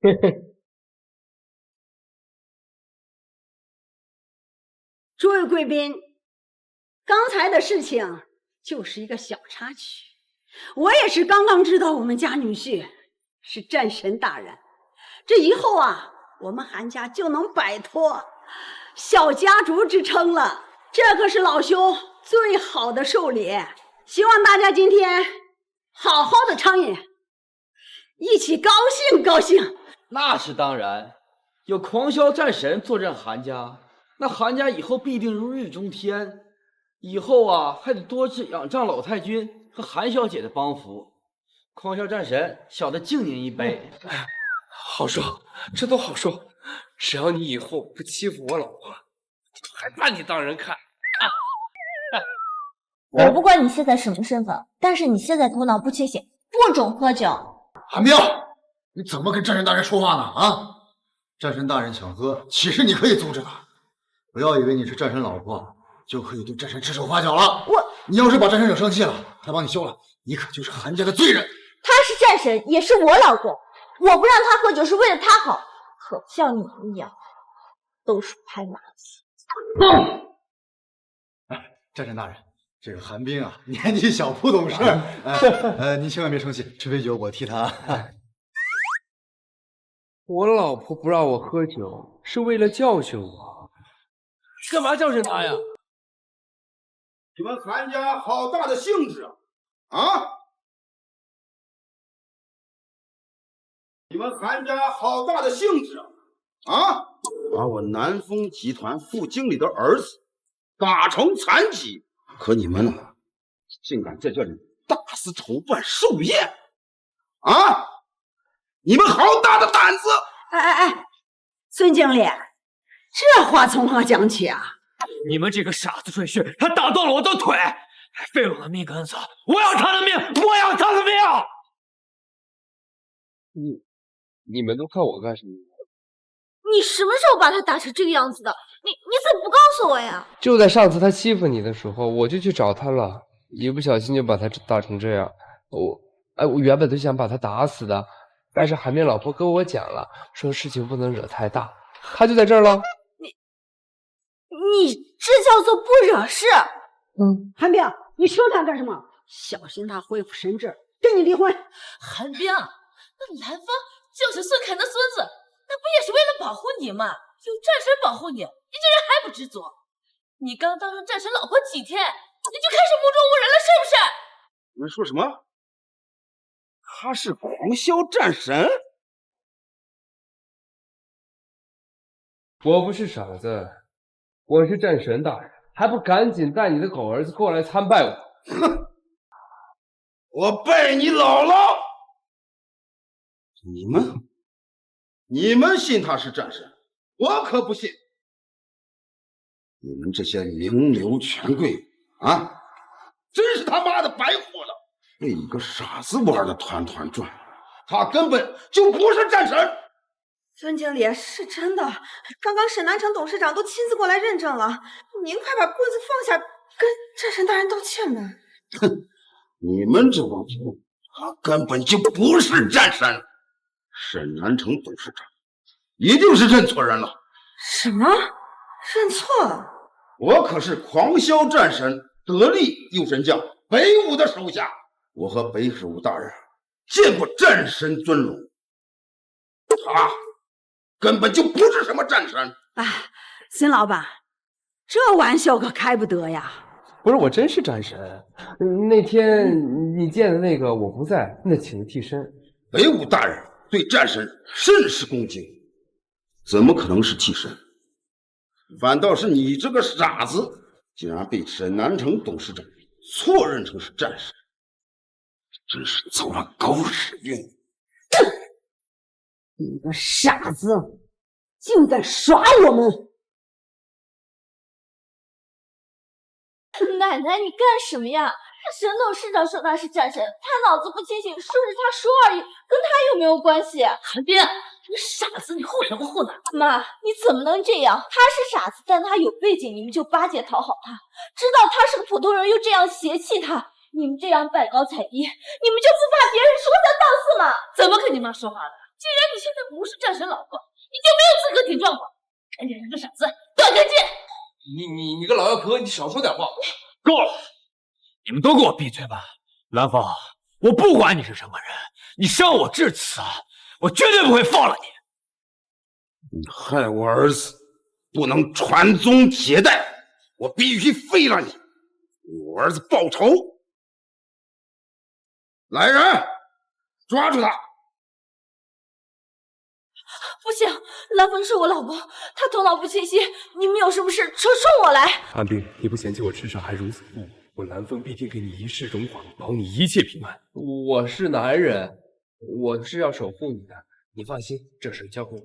嘿嘿。诸位贵宾，刚才的事情就是一个小插曲。我也是刚刚知道我们家女婿是战神大人，这以后啊，我们韩家就能摆脱小家族之称了。这可是老兄最好的寿礼，希望大家今天好好的畅饮，一起高兴高兴。那是当然，有狂霄战神坐镇韩家，那韩家以后必定如日中天。以后啊，还得多治仰仗老太君和韩小姐的帮扶。狂霄战神，小的敬您一杯。好说，这都好说。只要你以后不欺负我老婆，还把你当人看。我不管你现在什么身份，但是你现在头脑不清醒，不准喝酒。韩冰，你怎么跟战神大人说话呢？啊，战神大人想喝，其实你可以阻止他。不要以为你是战神老婆就可以对战神指手画脚了。你要是把战神惹生气了，他把你休了，你可就是韩家的罪人。他是战神，也是我老公，我不让他喝酒是为了他好，可不像你们一样，都是拍马屁。战神大人，这个韩冰啊，年纪小不懂事，您千万别生气，这杯酒我替他。我老婆不让我喝酒，是为了教训我。干嘛教训他呀？你们韩家好大的兴致啊！你们韩家好大的兴致啊！把我南丰集团副经理的儿子打成残疾，可你们呢，竟敢在这里大肆筹办寿宴啊！你们好大的胆子！哎，孙经理，这话从何讲起啊？你们这个傻子赘婿，他打断了我的腿，还废了我的命根子！我要他的命！我要他的命！你们都看我干什么？你什么时候把他打成这个样子的？你怎么不告诉我呀？就在上次他欺负你的时候，我就去找他了，一不小心就把他打成这样。我原本都想把他打死的，但是韩冰老婆跟我讲了，说事情不能惹太大，他就在这儿了。你这叫做不惹事。韩冰，你说他干什么？小心他恢复神智，跟你离婚。韩冰，那兰芳就是孙凯的孙子，那不也是为了保护你吗？有战神保护你，你这人还不知足。你刚当上战神老婆几天，你就开始目中无人了，是不是？你们说什么？他是狂霄战神？我不是傻子，我是战神大人，还不赶紧带你的狗儿子过来参拜我？哼！我拜你姥姥！你们信他是战神，我可不信。你们这些名流权贵啊，真是他妈的白活了，被一个傻子玩的团团转。他根本就不是战神。孙经理，是真的，刚刚沈南城董事长都亲自过来认证了，您快把棍子放下，跟战神大人道歉吧。哼，你们这帮人，他根本就不是战神，沈南城董事长一定是认错人了。什么？认错了？我可是狂萧战神得力右神将北武的手下，我和北史武大人见过战神尊容，他根本就不是什么战神。哎，孙老板，这玩笑可开不得呀！不是，我真是战神。那天你见的那个我不在，那请替身。北武大人对战神甚是恭敬，怎么可能是替身？反倒是你这个傻子，竟然被沈南城董事长错认成是战神，真是走了狗屎运！你个傻子，竟敢耍我们！奶奶，你干什么呀？沈董事长说他是战神，他脑子不清醒，说是他说而已，跟他有没有关系？韩冰，你傻子，你护什么护呢？妈，你怎么能这样？他是傻子，但他有背景，你们就巴结讨好他；知道他是个普通人，又这样嫌弃他，你们这样摆高踩低，你们就不怕别人说三道四吗？怎么跟你妈说话的？既然你现在不是战神老婆，你就没有资格顶撞我。赶紧让这傻子断干净！你个老妖婆，你少说点话。够了！你们都给我闭嘴吧！蓝风，我不管你是什么人，你伤我至此，我绝对不会放了你。你害我儿子不能传宗接代，我必须废了你，为我儿子报仇！来人，抓住他！不行，蓝风是我老公，他头脑不清晰，你们有什么事冲我来。韩冰，你不嫌弃我世上还如此不武，我蓝风必定给你一世荣华，保你一切平安。我是男人，我是要守护你的，你放心，这事交给我。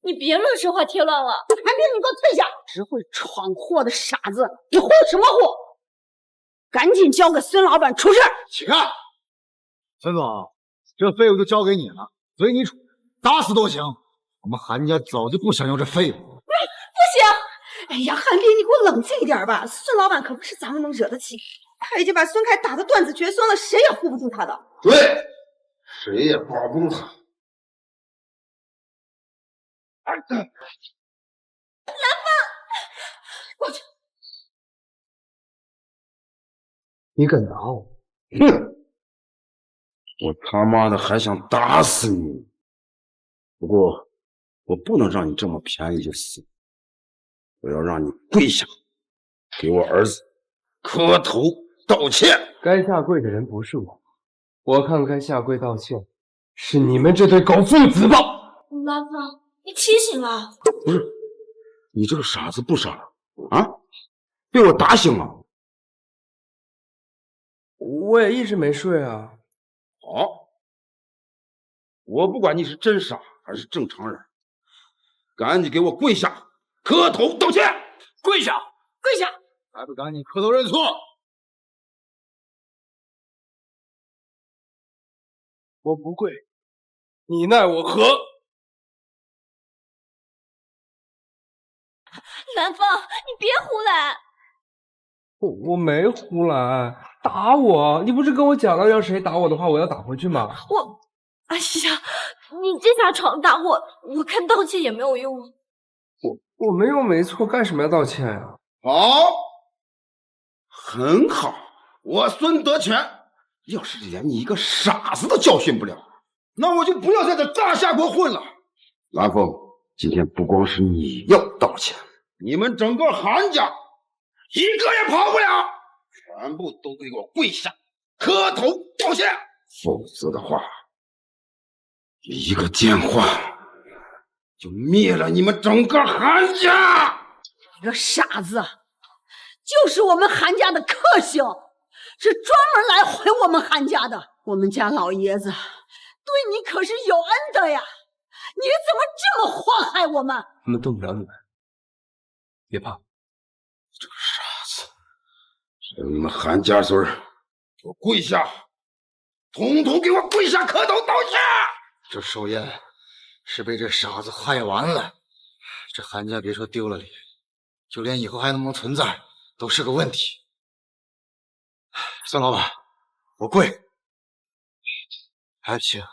你别乱说话添乱了！韩冰，你给我退下！只会闯祸的傻子，你祸什么祸？赶紧交给孙老板出事！起开！孙总，这废物就交给你了，随你处，打死都行。我们韩家早就不想要这废物。不行！哎呀，韩冰，你给我冷静一点吧。孙老板可不是咱们能惹得起，他已经把孙开打得断子绝孙了，谁也护不住他的。对，谁也保不住他。蓝风，过去！你敢打我？哼！我他妈的还想打死你！不过我不能让你这么便宜就死，我要让你跪下，给我儿子磕头道歉。该下跪的人不是我，我看该下跪道歉是你们这对狗父子吧！蓝风，你清醒了？不是，你这个傻子不傻了啊？被我打醒了。我也一直没睡啊。好，我不管你是真傻还是正常人，赶紧给我跪下，磕头道歉！跪下！跪下！还不赶紧磕头认错！我不跪，你奈我何？蓝风，你别胡来！我没胡来，打我！你不是跟我讲了，要谁打我的话，我要打回去吗？哎呀，你这下闯大祸，我看道歉也没有用。我没有没错，干什么要道歉呀？好，很好，我孙德全要是连你一个傻子都教训不了，那我就不要在这大夏国混了。蓝风，今天不光是你要道歉，你们整个韩家一个也跑不了，全部都给我跪下磕头道歉，否则的话，一个电话就灭了你们整个韩家！你个傻子，就是我们韩家的克星，是专门来毁我们韩家的。我们家老爷子对你可是有恩的呀，你怎么这么祸害我们？他们动不了你们，别怕。这个傻子，让你们韩家孙儿给我跪下，统统给我跪下磕头道歉！这寿宴是被这傻子害完了，这韩家别说丢了脸，就连以后还能不能存在都是个问题。孙老板，我跪，还不行，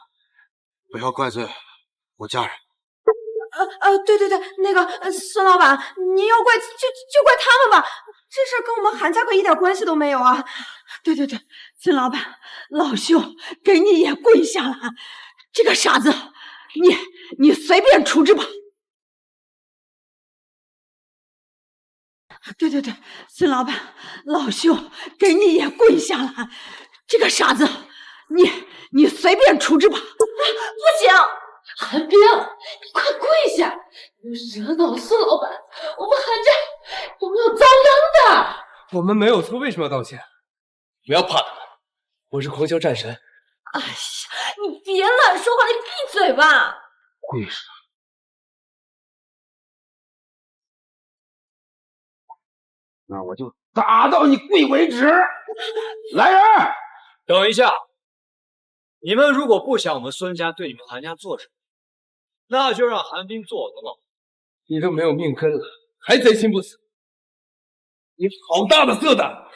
不要怪罪我家人。对，那个孙老板，您要怪就怪他们吧，这事儿跟我们韩家可一点关系都没有啊。对，孙老板，老兄给你也跪下了啊，这个傻子，你随便处置吧。对，孙老板，老兄给你也跪下了啊，这个傻子，你随便处置吧。不行，韩冰，你快跪下！你惹恼孙老板，我们韩家有没有遭殃的？我们没有错，为什么要道歉？不要怕他们，我是狂霄战神。哎呀，你别乱说话，你闭嘴吧！跪下！那我就打到你跪为止！来人，等一下，你们如果不想我们孙家对你们韩家做什么，那就让韩冰做我的老婆。你都没有命根了，还贼心不死！你好大的色胆！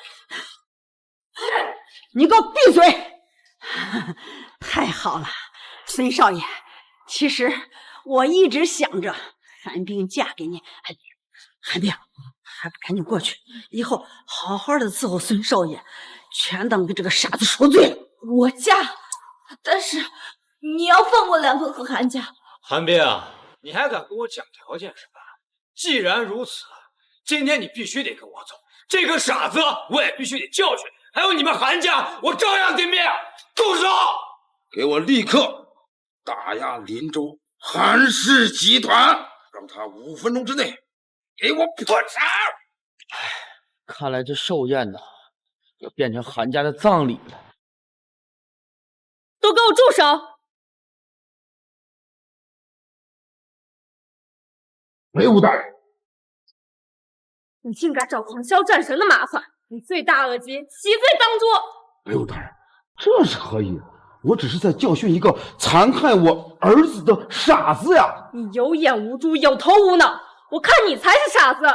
你给我闭嘴！太好了，孙少爷，其实我一直想着韩冰嫁给你。韩冰，还不赶紧过去，以后好好的伺候孙少爷，全当给这个傻子说罪了。我嫁，但是你要放过蓝风和韩家。韩冰，你还敢跟我讲条件是吧？既然如此，今天你必须得跟我走。这个傻子我也必须得教训，还有你们韩家，我照样点灭。住手！给我立刻打压林州韩氏集团，让他5分钟之内给我破产！看来这寿宴呢，要变成韩家的葬礼了。都给我住手！雷武大人，你竟敢找狂霄战神的麻烦，你罪大恶极，其罪当诛！雷武大人，这是何意？我只是在教训一个残害我儿子的傻子呀！你有眼无珠，有头无脑，我看你才是傻子。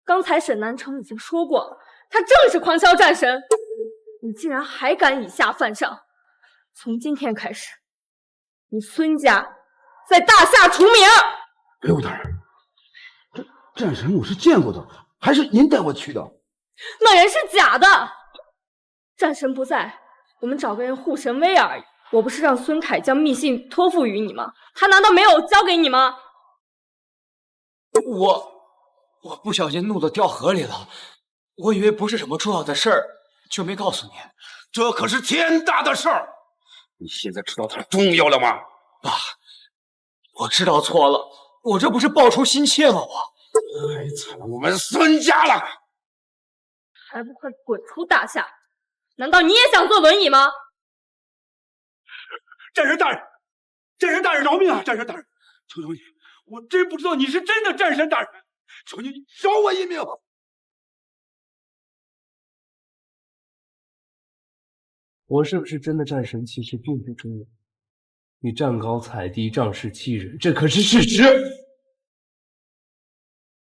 刚才沈南城已经说过了，他正是狂霄战神，你竟然还敢以下犯上！从今天开始，你孙家在大夏除名！雷武大人，这战神我是见过的，还是您带我去的？那人是假的，战神不在，我们找个人护神威而已。我不是让孙凯将密信托付于你吗？他难道没有交给你吗？我不小心弄到掉河里了，我以为不是什么重要的事儿，就没告诉你。这可是天大的事儿！你现在知道它重要了吗？爸，我知道错了，我这不是报仇心切吗？害惨了我们孙家了！还不快滚出大夏！难道你也想坐轮椅吗？战神大人，战神大人饶命啊！战神大人，求求你，我真不知道你是真的战神大人，求你饶我一命！我是不是真的战神，其实并不重要。你站高踩低，仗势欺人，这可是事实。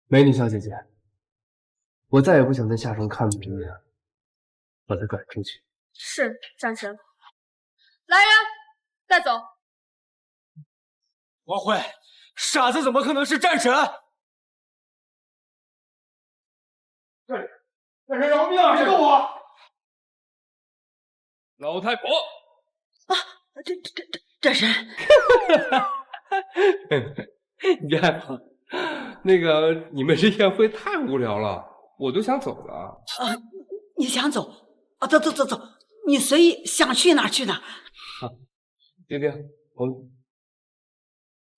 美女小姐姐，我再也不想在夏城看到你了，把她赶出去。是战神，来人，带走。王辉，傻子怎么可能是战神？战神饶命啊！救我！老太婆啊，战神，你别害怕。那个，你们这宴会太无聊了，我都想走了。你想走啊？走，你随意想去哪儿去哪儿。好，冰冰，我们。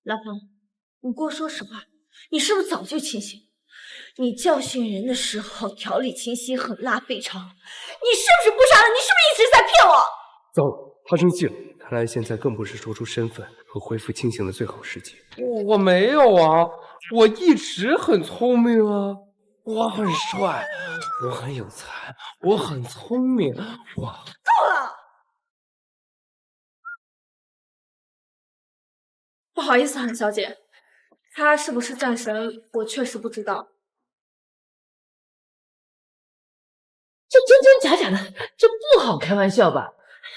老冯，你给我说实话，你是不是早就清醒？你教训人的时候条理清晰，狠辣非常。你是不是不傻了？你是不是一直在骗我？糟了，他生气了。看来现在更不是说出身份和恢复清醒的最好时机。我没有啊，我一直很聪明啊，我很帅，我很有才，我很聪明，我够了！不好意思，韩小姐，他是不是战神，我确实不知道。这真真假假的，这不好开玩笑吧？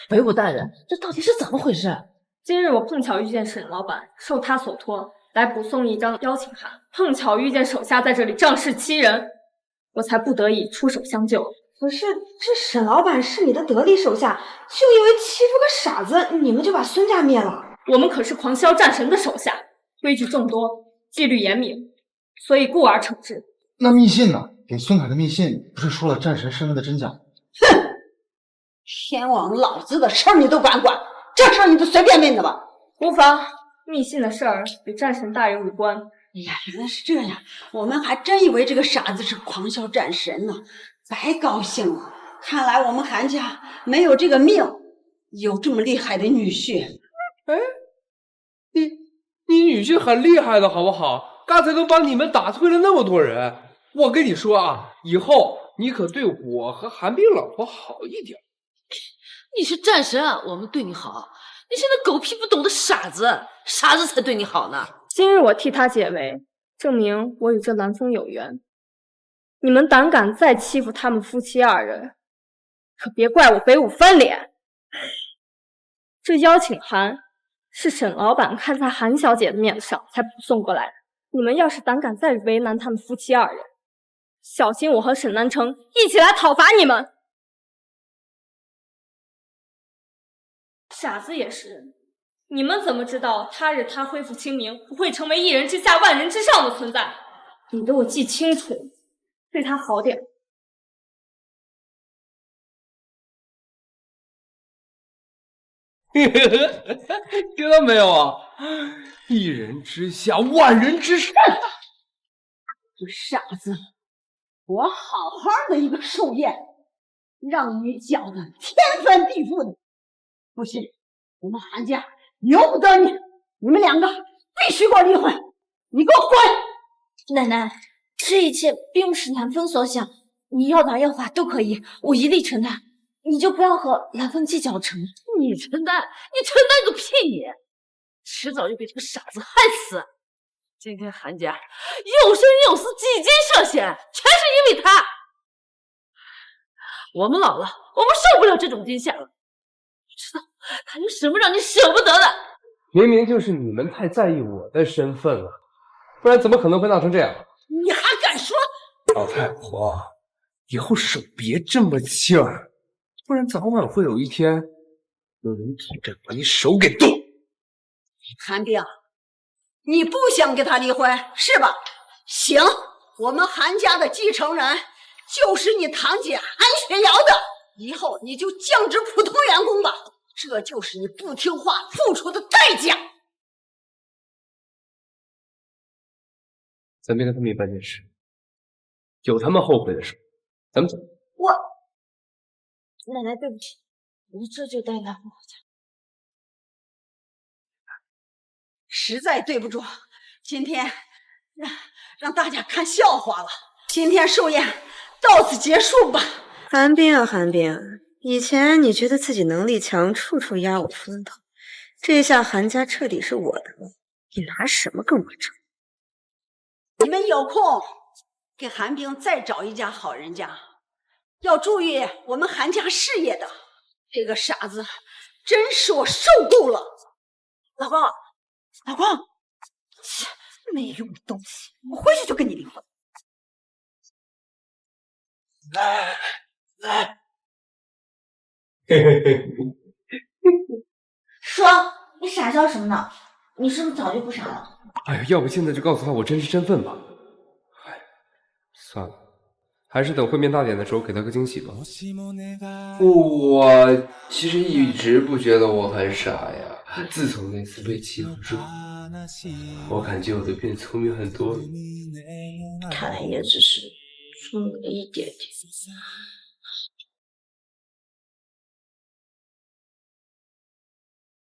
北武大人，这到底是怎么回事？今日我碰巧遇见沈老板，受他所托来补送一张邀请函，碰巧遇见手下在这里仗势欺人，我才不得已出手相救。可是这沈老板是你的得力手下，就因为欺负个傻子，你们就把孙家灭了？我们可是狂萧战神的手下，规矩众多，纪律严明，所以故而惩治。那密信呢？给孙凯的密信不是说了战神身份的真假？哼！天王老子的事儿你都敢管，这事儿你就随便问的吧。无妨，密信的事儿与战神大人无关。哎呀，原来是这样，我们还真以为这个傻子是狂萧战神呢，白高兴了。看来我们韩家没有这个命，有这么厉害的女婿。哎，你女婿很厉害的好不好？刚才都帮你们打退了那么多人。我跟你说啊，以后你可对我和韩冰老婆好一点。你是战神啊，我们对你好。你是那狗屁不懂的傻子，傻子才对你好呢。今日我替他解围，证明我与这蓝风有缘。你们胆敢再欺负他们夫妻二人，可别怪我北武翻脸。这邀请函是沈老板看在韩小姐的面子上才补送过来的。你们要是胆敢再为难他们夫妻二人，小心我和沈南城一起来讨伐你们。傻子也是人，你们怎么知道他日他恢复清明，不会成为一人之下万人之上的存在？你给我记清楚，对他好点。听到没有啊？一人之下，万人之上。这傻子，我好好的一个寿宴，让你搅得天翻地覆的。不信，我们韩家由不得你，你们两个必须给我离婚！你给我滚！奶奶，这一切并不是蓝风所想，你要打要罚都可以，我一力承担。你就不要和蓝风计较成。你承担？你承担个屁你！迟早就被这个傻子害死。今天韩家有生有死，几经涉险，全是因为他。我们老了，我们受不了这种惊吓了。不知道他有什么让你舍不得的？明明就是你们太在意我的身份了，不然怎么可能会闹成这样？你还敢说？老太婆，以后手别这么劲儿，不然早晚会有一天有人挑战把你手给剁。韩冰，你不想跟他离婚是吧？行，我们韩家的继承人就是你堂姐韩雪瑶的，以后你就降职普通员工吧，这就是你不听话付出的代价。咱别跟他们一般见识，有他们后悔的时候，咱们走。奶奶，对不起，我这就带蓝风回家。实在对不住，今天让大家看笑话了。今天寿宴到此结束吧。韩冰啊，韩冰，以前你觉得自己能力强，处处压我夫人头，这一下韩家彻底是我的了，你拿什么跟我争？你们有空给韩冰再找一家好人家，要注意我们韩家事业的。这个傻子真是我受够了。老公，老公，没用的东西，我回去就跟你离婚。来，说，你傻笑什么呢？你是不是早就不傻了？哎呀，要不现在就告诉他我真实身份吧。哎，算了，还是等会面大典的时候给他个惊喜吧。我其实一直不觉得我很傻呀，自从那次被欺负之后，我感觉我都变聪明很多了。看来也只是聪明了一点点。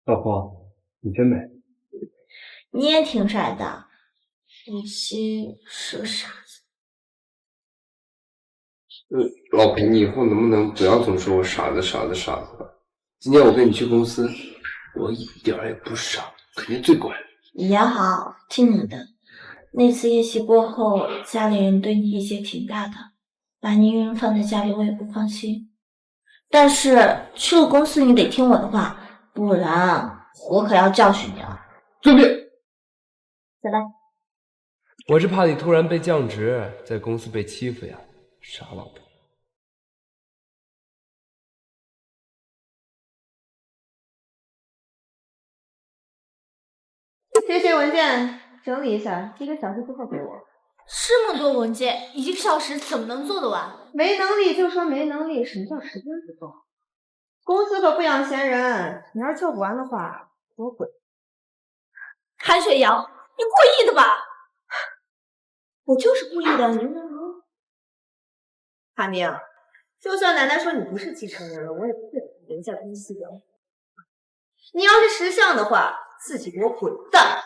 老婆，你真美。你也挺帅的，可惜是个傻子。老婆，你以后能不能不要总说我傻子傻子傻子了？今天我跟你去公司，我一点也不傻，肯定最乖。也好，听你的。那次宴席过后，家里人对你意见挺大的，把你一个人放在家里我也不放心。但是去了公司你得听我的话，不然我可要教训你了。遵命。再来。我是怕你突然被降职，在公司被欺负呀，傻老婆。这些文件整理一下，1个小时之后给我。这么多文件，1个小时怎么能做得完？没能力就说没能力，什么叫时间不够？公司可不养闲人，你要是做不完的话，给我滚！韩雪瑶，你故意的吧？我就是故意的，你能韩明，就算奶奶说你不是继承人了，我也不会把你留在公司的。你要是识相的话，自己给我滚蛋！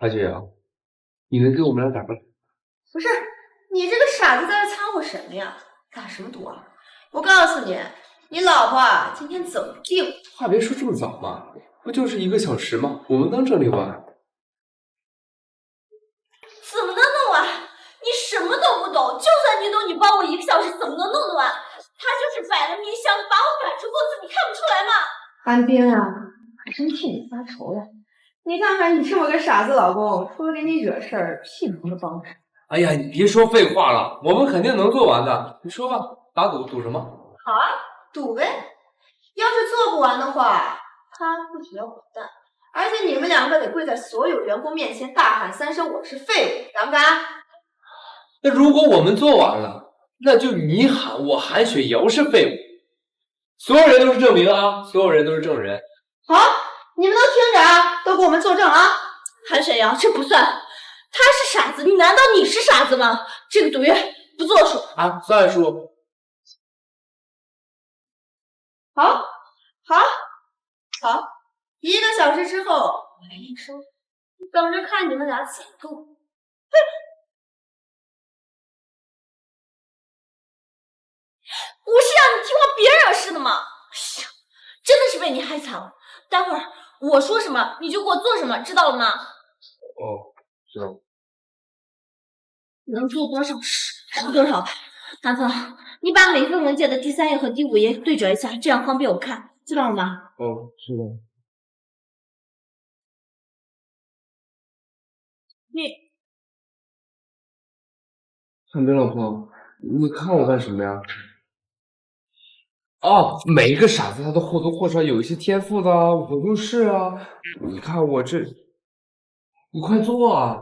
韩雪瑶，你能给我们俩打个？不是，你这个傻子在这掺和什么呀？打什么赌啊？我告诉你，你老婆啊，今天怎么定？话别说这么早嘛，不就是1个小时吗？我们能整理完。怎么能弄完？你什么都不懂，就算你懂，你帮我1个小时怎么能弄得完？他就是摆了明箱把我赶出公司，你看不出来吗？韩冰啊，还真替你发愁了。你看看你这么个傻子老公，除了给你惹事儿，屁不会帮着。哎呀，你别说废话了，我们肯定能做完的。你说吧，打赌赌什么？好啊，赌呗。要是做不完的话，他不只要滚蛋，而且你们两个得跪在所有员工面前大喊3声我是废物，敢不敢？那如果我们做完了，那就你喊我韩雪瑶是废物，所有人都是证明啊，所有人都是证人。好，你们都听着啊，都给我们作证啊！韩雪瑶，这不算，他是傻子，难道你是傻子吗？这个赌约不作数啊，算数。好，好，好，1个小时之后我来验收，等着看你们俩怎么够。哼！不是让你听话别惹事的吗？哎呀，真的是被你害惨了。待会儿我说什么你就给我做什么，知道了吗？哦，知道了。能做多少是多少吧。南风，你把每份文件的第3页和第5页对折一下，这样方便我看，知道了吗？哦，知道了。韩冰老婆，你看我干什么呀？哦，每一个傻子他都或多或少有一些天赋的啊，我就是啊。你看我这，你快做啊！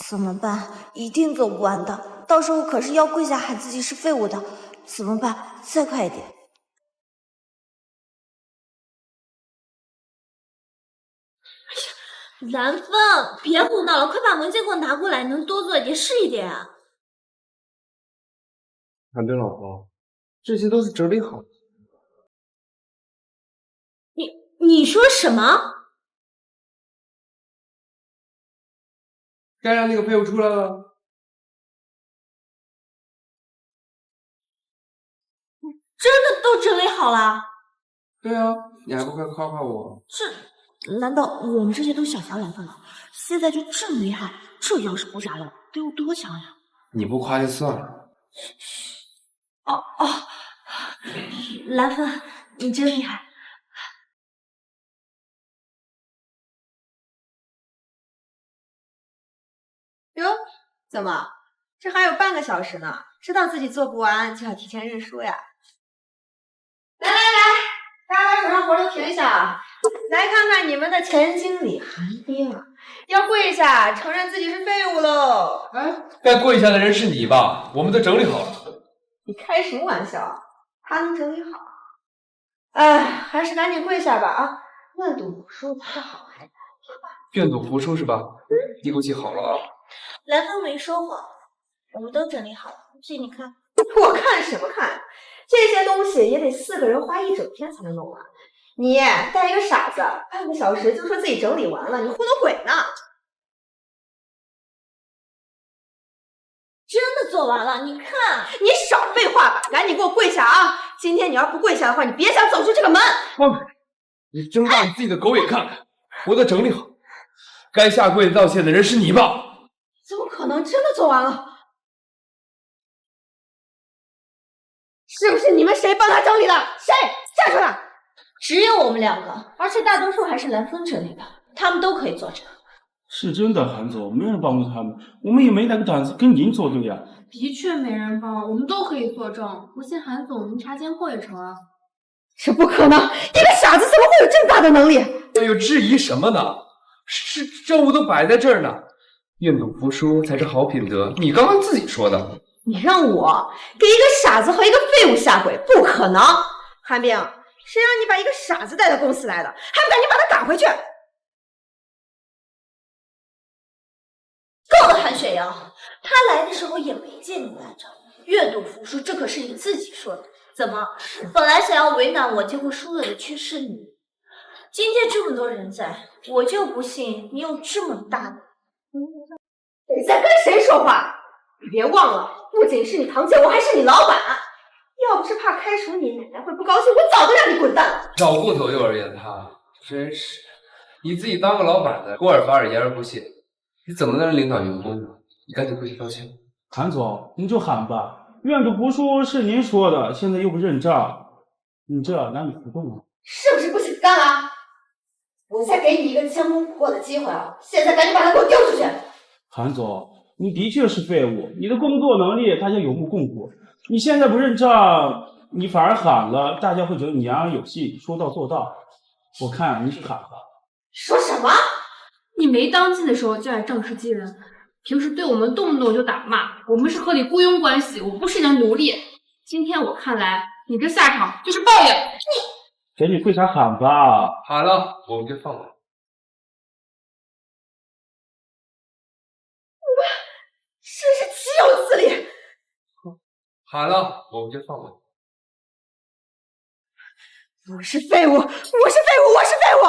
怎么办？一定做不完的，到时候可是要跪下喊自己是废物的。怎么办？再快一点！蓝风，别胡闹了，快把文件给我拿过来，能多做一点是一点啊！韩冰老婆，这些都是整理好的。你说什么？该让那个废物出来了。真的都整理好了？对啊，你还不快夸夸我？难道我们这些都小瞧蓝风了？现在就这么厉害，这要是不炸了，得有多强呀？你不夸就算了。哦，蓝风，你真厉害！哟，怎么？这还有半个小时呢？知道自己做不完就要提前认输呀？来，大家把手上活都停一下，来看看你们的前经理韩冰，要跪下承认自己是废物喽！哎，该跪下的人是你吧？我们都整理好了。你开什么玩笑？他能整理好？哎，还是赶紧跪下吧啊！愿赌服输才是好孩子。愿赌服输是吧？一口气好了啊！蓝风没说谎，我们都整理好了，这你看。我看什么看？这些东西也得4个人花1整天才能弄完。你带一个傻子，半个小时就说自己整理完了，你糊弄鬼呢？真的做完了，你看。你少废话吧，赶紧给我跪下啊！今天你要不跪下的话，你别想走出这个门。放开！你睁大你自己的狗眼看看，我都整理好，该下跪道歉的人是你吧？怎么可能真的做完了？是不是你们谁帮他整理的？谁？站出来！只有我们2个，而且大多数还是蓝风整理的，他们都可以作证。是真的，韩总，没人帮过他们，我们也没那个胆子跟您作对呀。的确没人帮，我们都可以作证。不信韩总，您查监控也成啊。这不可能，一个傻子怎么会有这么大的能力？哎呦，质疑什么呢？是证物都摆在这儿呢，愿赌服输才是好品德。你刚刚自己说的。你让我给一个傻子和一个废物下跪，不可能！韩冰，谁让你把一个傻子带到公司来的，还不赶紧把他赶回去！够了，韩雪瑶，他来的时候也没见你来着。愿赌服输，这可是你自己说的。怎么，本来想要为难我，结果输了的却是你。今天这么多人在，我就不信你有这么大的。你在跟谁说话？你别忘了，不仅是你堂姐，我还是你老板。要不是怕开除你，奶奶会不高兴，我早就让你滚蛋了。绕过头又而言他，真是你自己当个老板的，出尔反尔，言而不信，你怎么能领导员工呢？你赶紧跪下道歉。韩总，您就喊吧，愿赌服输是您说的，现在又不认账，你这难以服众啊！是不是不想干了？我再给你一个将功补过的机会啊！现在赶紧把他给我丢出去！韩总，你的确是废物，你的工作能力大家有目共睹。你现在不认账，你反而喊了，大家会觉得你言而有信，说到做到。我看你是喊吧。说什么？你没当劲的时候就爱仗势欺人，平时对我们动不动就打骂，我们是和你雇佣关系，我不是你的奴隶。今天我看来，你这下场就是报应。赶紧跪下喊吧。喊了，我们就放稳。真是岂有此理！喊了，我们就放稳。我是废物，我是废物，我是废物！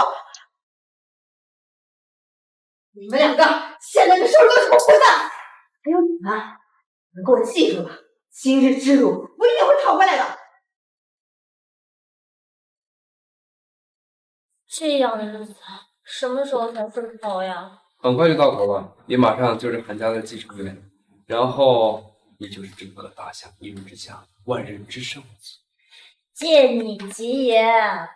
你们2个现在就收拾东西给我滚蛋！还有你们，你们给我记住了，今日之辱我一定会讨回来的。这样的日子什么时候才会到呀？很快就到头了，你马上就是韩家的继承人，然后你就是整个大夏一人之下，万人之上。借你吉言，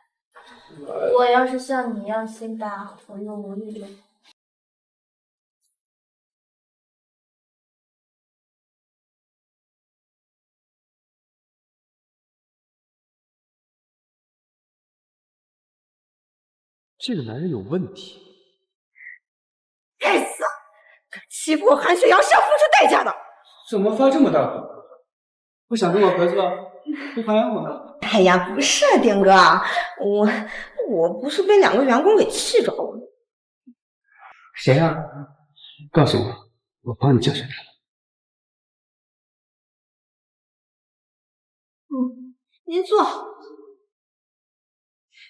我要是像你一样心大，我又无力了。这个男人有问题。该死！敢欺负我韩雪瑶是要付出代价的。怎么发这么大火？不想跟我合作，不还我呢？哎呀，不是丁哥，我不是被2个员工给气着了。谁呀？告诉我，我帮你教训他。您坐。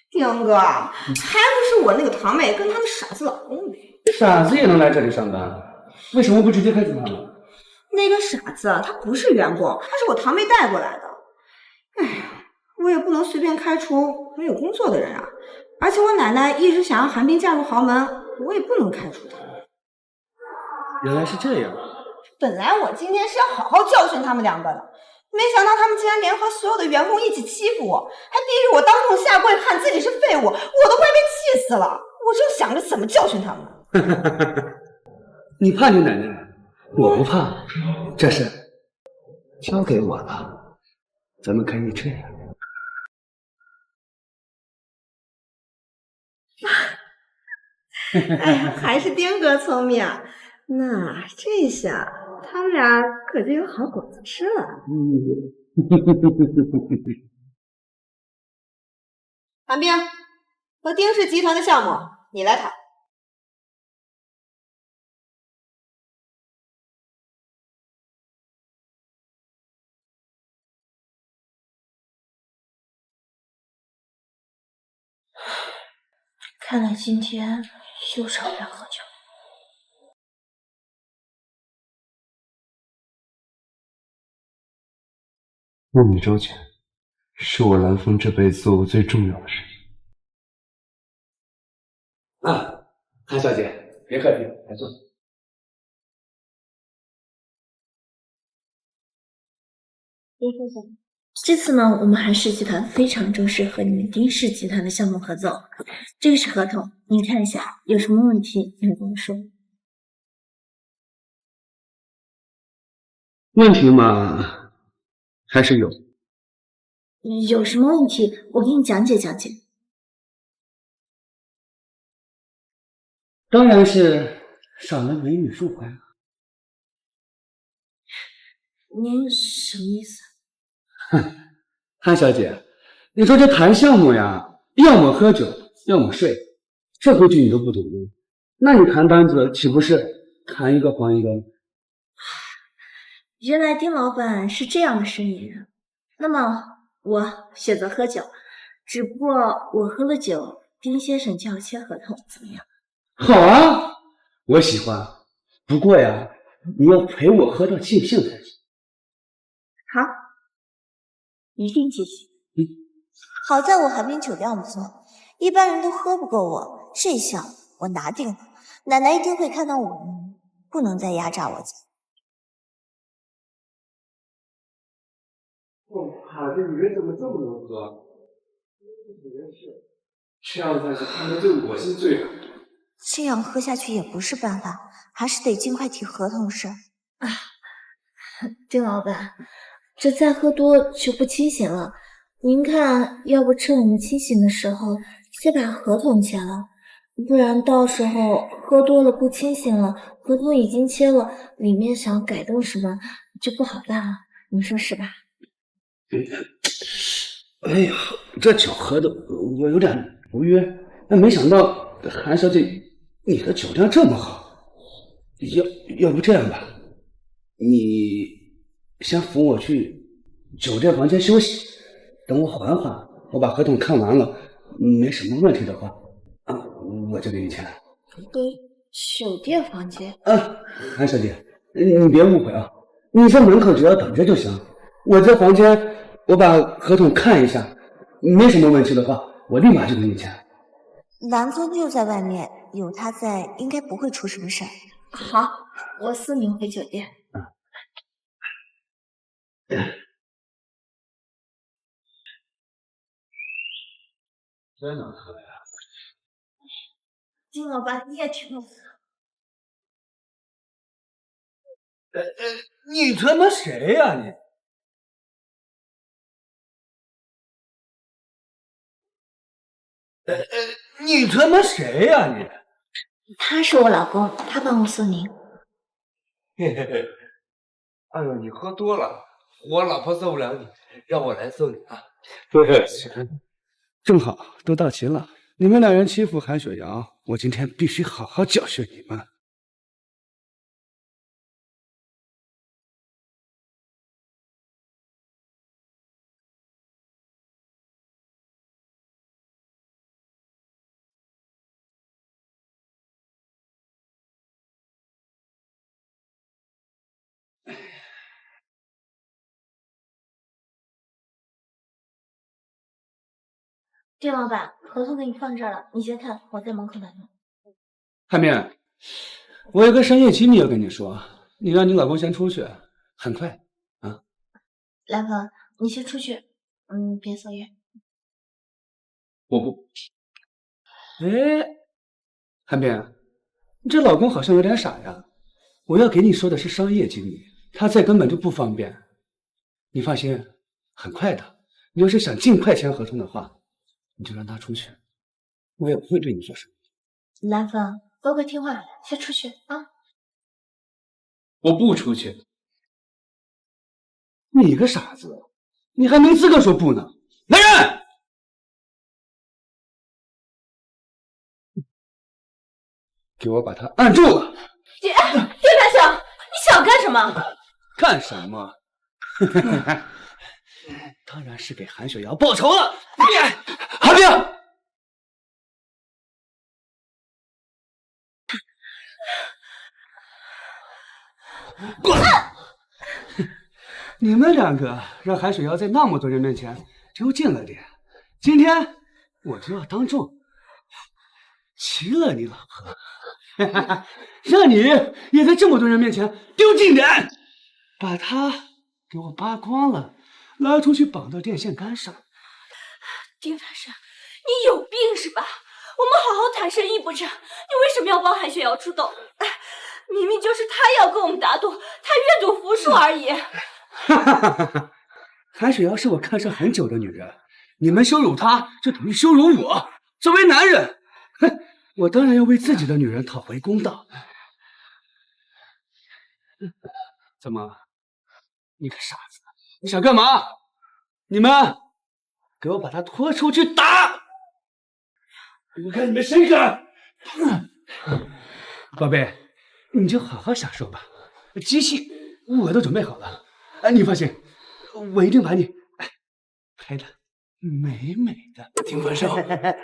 丁哥，还不是我那个堂妹跟她的傻子老公呗。傻子也能来这里上班，为什么不直接开除他呢？那个傻子他不是员工，他是我堂妹带过来的。哎呀，我也不能随便开除没有工作的人啊！而且我奶奶一直想让韩冰嫁入豪门，我也不能开除她。原来是这样。本来我今天是要好好教训他们2个的，没想到他们竟然联合所有的员工一起欺负我，还逼着我当众下跪，喊自己是废物，我都快被气死了！我正想着怎么教训他们。你怕你奶奶？我不怕，这事交给我了，咱们可以这样。哎呀，还是丁哥聪明，那这下他们俩可就有好果子吃了。韩冰，和丁氏集团的项目你来谈。看来今天又少不了喝酒。问你周全，是我蓝风这辈子做过最重要的事情。啊，韩小姐，别客气，来坐。别客气。这次呢，我们韩氏集团非常重视和你们丁氏集团的项目合作。这个是合同，您看一下，有什么问题您跟我说。问题嘛，还是有。有什么问题，我给你讲解讲解。当然是少了美女入怀啊。您什么意思？哼，韩小姐，你说这谈项目呀，要么喝酒，要么睡，这规矩你都不懂吗？那你谈单子岂不是谈一个还一个？原来丁老板是这样的生意人。那么我选择喝酒，只不过我喝了酒，丁先生就要签合同，怎么样？好啊，我喜欢。不过呀，你要陪我喝到尽兴才行。好，一定尽兴。好在我寒冰酒量不错，一般人都喝不过我。这项我拿定了，奶奶一定会看到我，不能再压榨我家。哇，这女人怎么这么能喝？真是，这样下去他们最恶心最了。这样喝下去也不是办法，还是得尽快提合同事。啊，丁老板，这再喝多就不清醒了。您看，要不趁我们清醒的时候，先把合同签了，不然到时候喝多了不清醒了，合同已经签了，里面想改动什么就不好办了。你说是吧？哎呀，这酒喝的我有点头晕，没想到韩小姐你的酒量这么好，要不这样吧，你先扶我去酒店房间休息，等我缓缓，我把合同看完了，没什么问题的话，我就给你钱。酒店房间？韩小姐，你别误会啊，你在门口只要等着就行。我在房间，我把合同看一下，没什么问题的话，我立马就给你钱。蓝风就在外面，有他在，应该不会出什么事儿。好，我送您回酒店。真能喝呀！金老板，你也挺能喝。你他妈谁呀你？你他妈谁呀你？他是我老公，他帮我送您。嘿嘿嘿，哎呦，你喝多了，我老婆受不了你，让我来送你啊。对，正好都到齐了，你们两人欺负韩雪瑶，我今天必须好好教训你们。丁老板，合同给你放这儿了，你先看，我在门口等你。汉明，我有个商业机密要跟你说，你让你老公先出去，很快啊。蓝风，你先出去，别送烟。我不。哎，汉明，你这老公好像有点傻呀。我要给你说的是商业机密，他在根本就不方便。你放心，很快的。你要是想尽快签合同的话，你就让他出去，我也不会对你做什么。蓝风，乖乖听话，先出去啊！我不出去。你个傻子，你还没资格说不呢！来人！给我把他按住了！丁大小，你想干什么？干什么？当然是给韩雪瑶报仇了！韩冰，滚！你们两个让韩水瑶在那么多人面前丢尽了脸，今天我就要当众齐了你老婆，让你也在这么多人面前丢尽脸，把她给我扒光了，拉出去绑到电线杆上。丁凡生，你有病是吧？我们好好谈生意不成？你为什么要帮韩雪瑶出头？明明就是他要跟我们打赌，他愿赌服输而已。韩雪瑶是我看上很久的女人，你们羞辱她，就等于羞辱我。作为男人，我当然要为自己的女人讨回公道。怎么，你个傻子，你想干嘛？你们给我把她拖出去打！我看你们谁敢！宝贝，你就好好享受吧，机器我都准备好了。你放心，我一定把你拍的美美的。丁凡生，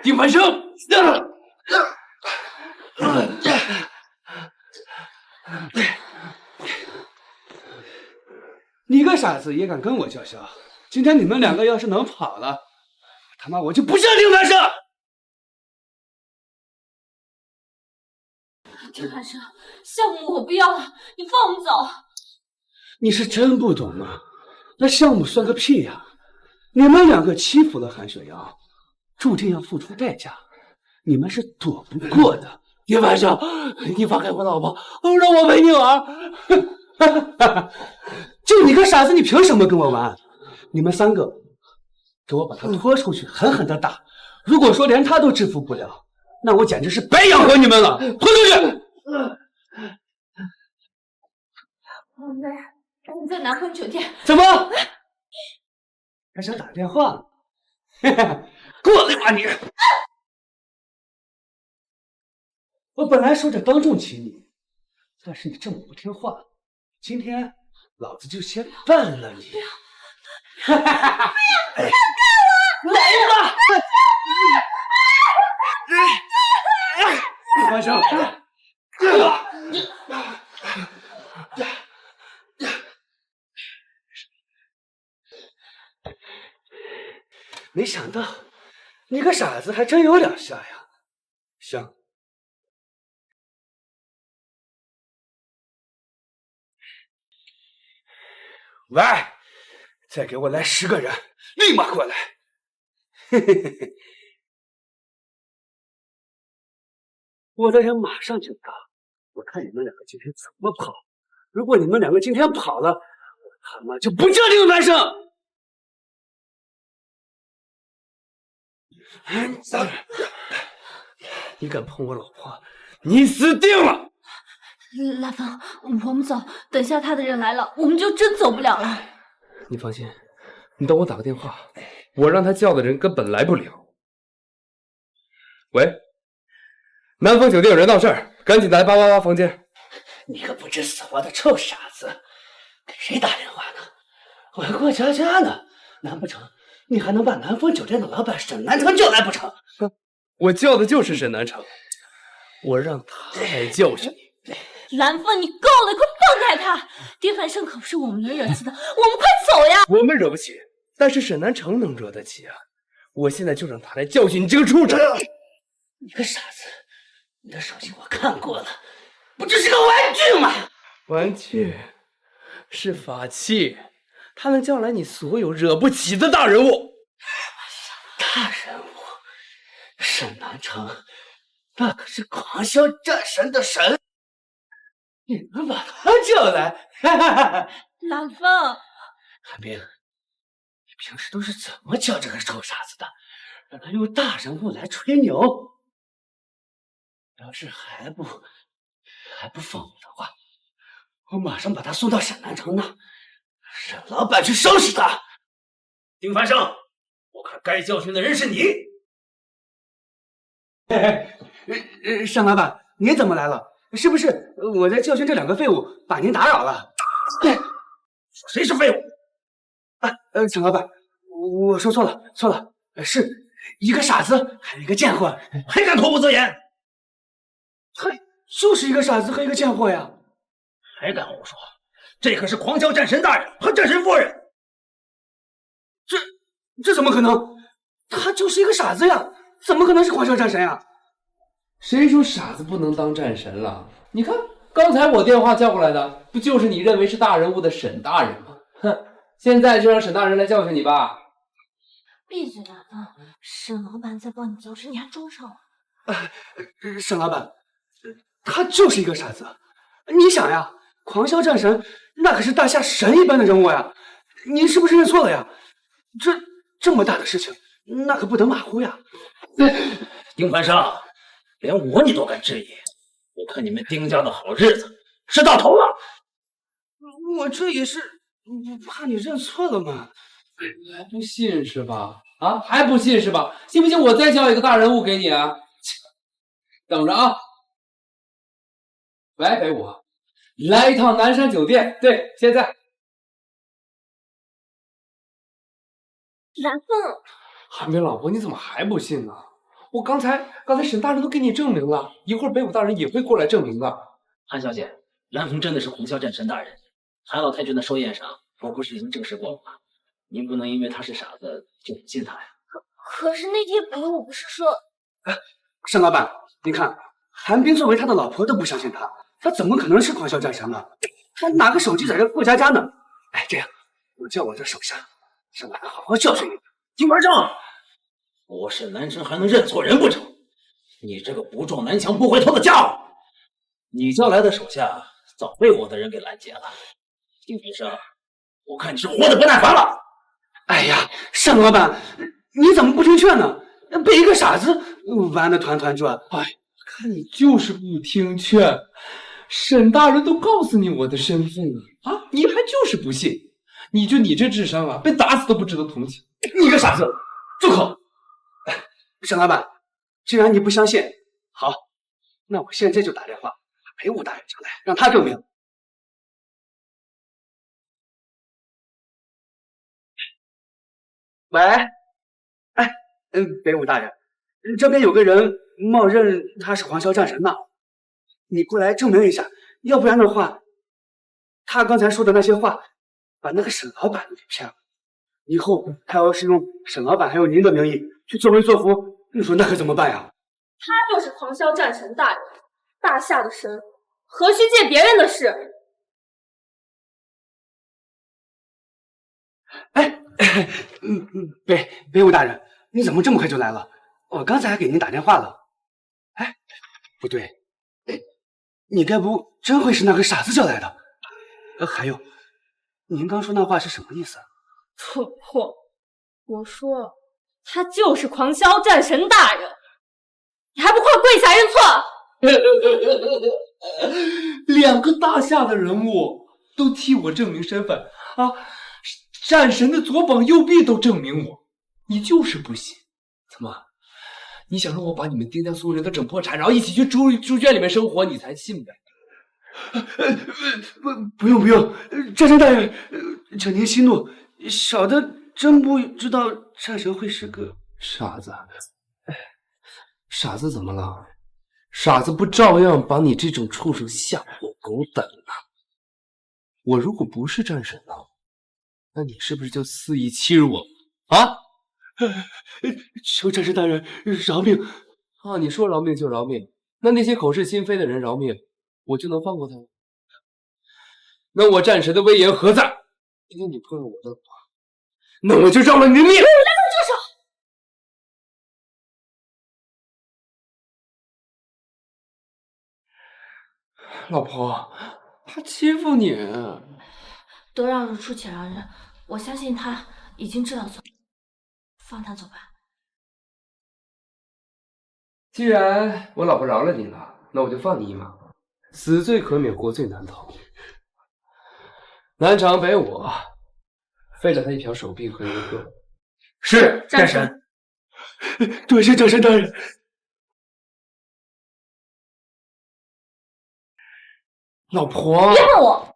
丁凡生，你个傻子也敢跟我叫嚣？今天你们两个要是能跑了，他妈我就不叫丁凡生。丁凡生，项目我不要了，你放我们走。你是真不懂啊，那项目算个屁呀！你们两个欺负了韩雪瑶，注定要付出代价，你们是躲不过的。丁凡生，你放开我老婆，让我陪你玩。就你个傻子，你凭什么跟我玩？你们三个给我把他拖出去，狠狠的打。如果说连他都制服不了，那我简直是白养活你们了。拖出去！我们在南丰酒店。怎么？还想打电话？过来吧你！我本来说着当众请你，但是你这么不听话，今天老子就先办了你！不要！不要！来吧！晚上。没想到你个傻子还真有两下呀！行，喂，再给我来10个人，立马过来！嘿嘿嘿嘿，我的人马上就到，我看你们两个今天怎么跑。如果你们两个今天跑了，我他妈就不叫丁凡生！你敢碰我老婆，你死定了！蓝风，我们走，等下他的人来了，我们就真走不了了。你放心，你等我打个电话，我让他叫的人根本来不了。喂，南丰酒店有人闹事儿，赶紧来888房间。你个不知死活的臭傻子，给谁打电话呢？我还过家家呢，难不成你还能把南丰酒店的老板沈南城叫来不成？我叫的就是沈南城，我让他来教训你。蓝凤，你够了，快放开他！丁凡生可不是我们能惹气的，我们快走呀！我们惹不起，但是沈南城能惹得起啊！我现在就让他来教训你这个畜生！你个傻子，你的手机我看过了，不就是个玩具吗？玩具是法器，它能叫来你所有惹不起的大人物。大人物，沈南城，那可是狂霄战神的神，你能把他叫来？蓝凤，韩冰，你平时都是怎么教这个臭傻子的？让他用大人物来吹牛？要是还不放我的话，我马上把他送到沈南城那，沈老板去收拾他。丁凡生，我看该教训的人是你。沈老板，您怎么来了？是不是我在教训这两个废物，把您打扰了？谁是废物？沈老板，我说错了，是一个傻子，还有一个贱货，还敢口不择言？嘿，就是一个傻子和一个贱货呀！还敢胡说？这可是狂萧战神大人和战神夫人。这怎么可能？他就是一个傻子呀，怎么可能是狂萧战神呀？谁说傻子不能当战神了？你看，刚才我电话叫过来的，不就是你认为是大人物的沈大人吗？哼，现在就让沈大人来教训你吧。闭嘴啊！沈老板在帮你做事，你还装上了？沈老板，他就是一个傻子。你想呀，狂萧战神那可是大夏神一般的人物呀，您是不是认错了呀？这么大的事情，那可不能马虎呀！丁凡生，连我你都敢质疑，我看你们丁家的好日子是到头了。我这也是怕你认错了嘛。还不信是吧？啊，还不信是吧？信不信我再叫一个大人物给你啊？等着啊！喂，北武，来一趟南山酒店。对，现在。蓝凤，韩冰老婆，你怎么还不信呢？我刚才沈大人都给你证明了，一会儿北武大人也会过来证明的。韩小姐，蓝凤真的是狂萧战神大人。韩老太君的寿宴上，我不是已经证实过了吗？您不能因为他是傻子就不信他呀。可是那天北武不是说……沈老板，你看，韩冰作为他的老婆都不相信他怎么可能是狂萧战神呢？他拿个手机在这过家家呢。哎，这样，我叫我的手下上来好好教训你。丁玩正，我沈南生还能认错人不成？你这个不撞南墙不回头的家伙！你叫来的手下早被我的人给拦截了。丁医生，我看你是活得不耐烦了。哎呀，沈老板，你怎么不听劝呢？被一个傻子玩得团团转。哎，看你就是不听劝。沈大人都告诉你我的身份了啊，你还就是不信。你这智商啊，被打死都不值得同情。你个傻子，住口！沈老板，既然你不相信，好，那我现在就打电话把裴武大人叫来，让他证明。喂，哎，北武大人，这边有个人冒认他是狂萧战神呢，你过来证明一下，要不然的话，他刚才说的那些话，把那个沈老板都给骗了。以后他要是用沈老板还有您的名义去作威作福，你说那可怎么办呀？他就是狂萧战神大人，大夏的神，何须借别人的事？哎，北武大人，你怎么这么快就来了？我刚才还给您打电话了。哎，不对，你该不真会是那个傻子叫来的？还有，您刚说那话是什么意思？错破，我说他就是狂萧战神大人，你还不快跪下认错！两个大夏的人物都替我证明身份啊！战神的左膀右臂都证明我，你就是不信？怎么？你想让我把你们丁家所有人都整破产，然后一起去猪圈里面生活，你才信呗？不用，战神大人，请您息怒。小的真不知道战神会是个傻子。傻子怎么了？傻子不照样把你这种畜生下火狗等呢？我如果不是战神呢？那你是不是就肆意欺辱我啊？求战神大人饶命！啊，你说饶命就饶命，那些口是心非的人饶命，我就能放过他吗？那我战神的威严何在？今天你碰了我的，那我就饶了你的命！住手！老婆，他欺负你。得饶人处且饶人，我相信他已经知道错，放他走吧。既然我老婆饶了你了，那我就放你一马。死罪可免，活罪难逃。南厂北武废了他一条手臂和一个胳膊。是战神。多谢战神大人。老婆，别碰我！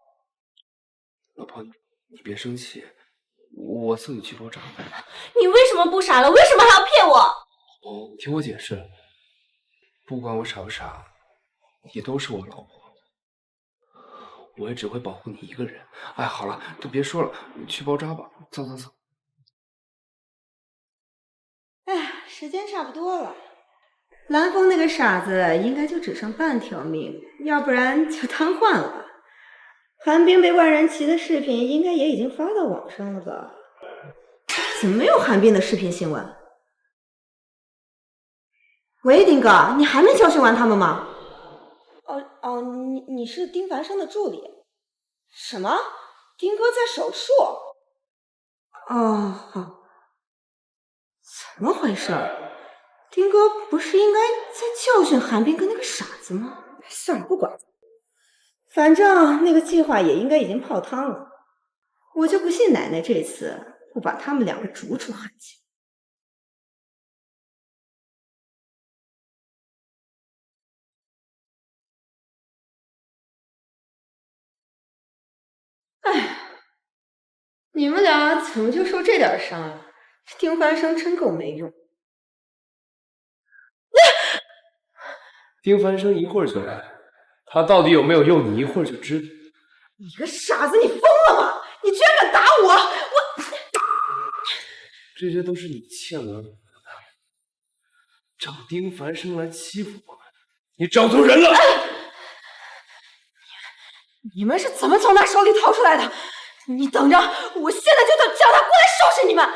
老婆，你别生气，我送你去包扎。你为什么不傻了？为什么还要骗我？你听我解释，不管我傻不傻，你都是我老婆。我也只会保护你一个人。哎，好了，都别说了，你去包扎吧。走走走。哎呀，时间差不多了。蓝风那个傻子应该就只剩半条命，要不然就瘫痪了。寒冰被万人骑的视频应该也已经发到网上了吧？怎么没有寒冰的视频新闻？喂，丁哥，你还没教训完他们吗？哦，你是丁凡生的助理？什么？丁哥在手术？哦，好。怎么回事？丁哥不是应该在教训寒冰跟那个傻子吗？算了，不管了，反正那个计划也应该已经泡汤了。我就不信奶奶这次不把他们两个逐出寒家。哎，你们俩怎么就受这点伤啊？丁凡生真够没用。丁凡生一会儿就来，他到底有没有用，你一会儿就知道。你个傻子，你疯了吗？你居然敢打我！这些都是你欠我的，找丁凡生来欺负我们，你找错人了。你们是怎么从他手里逃出来的？你等着，我现在就叫他过来收拾你们！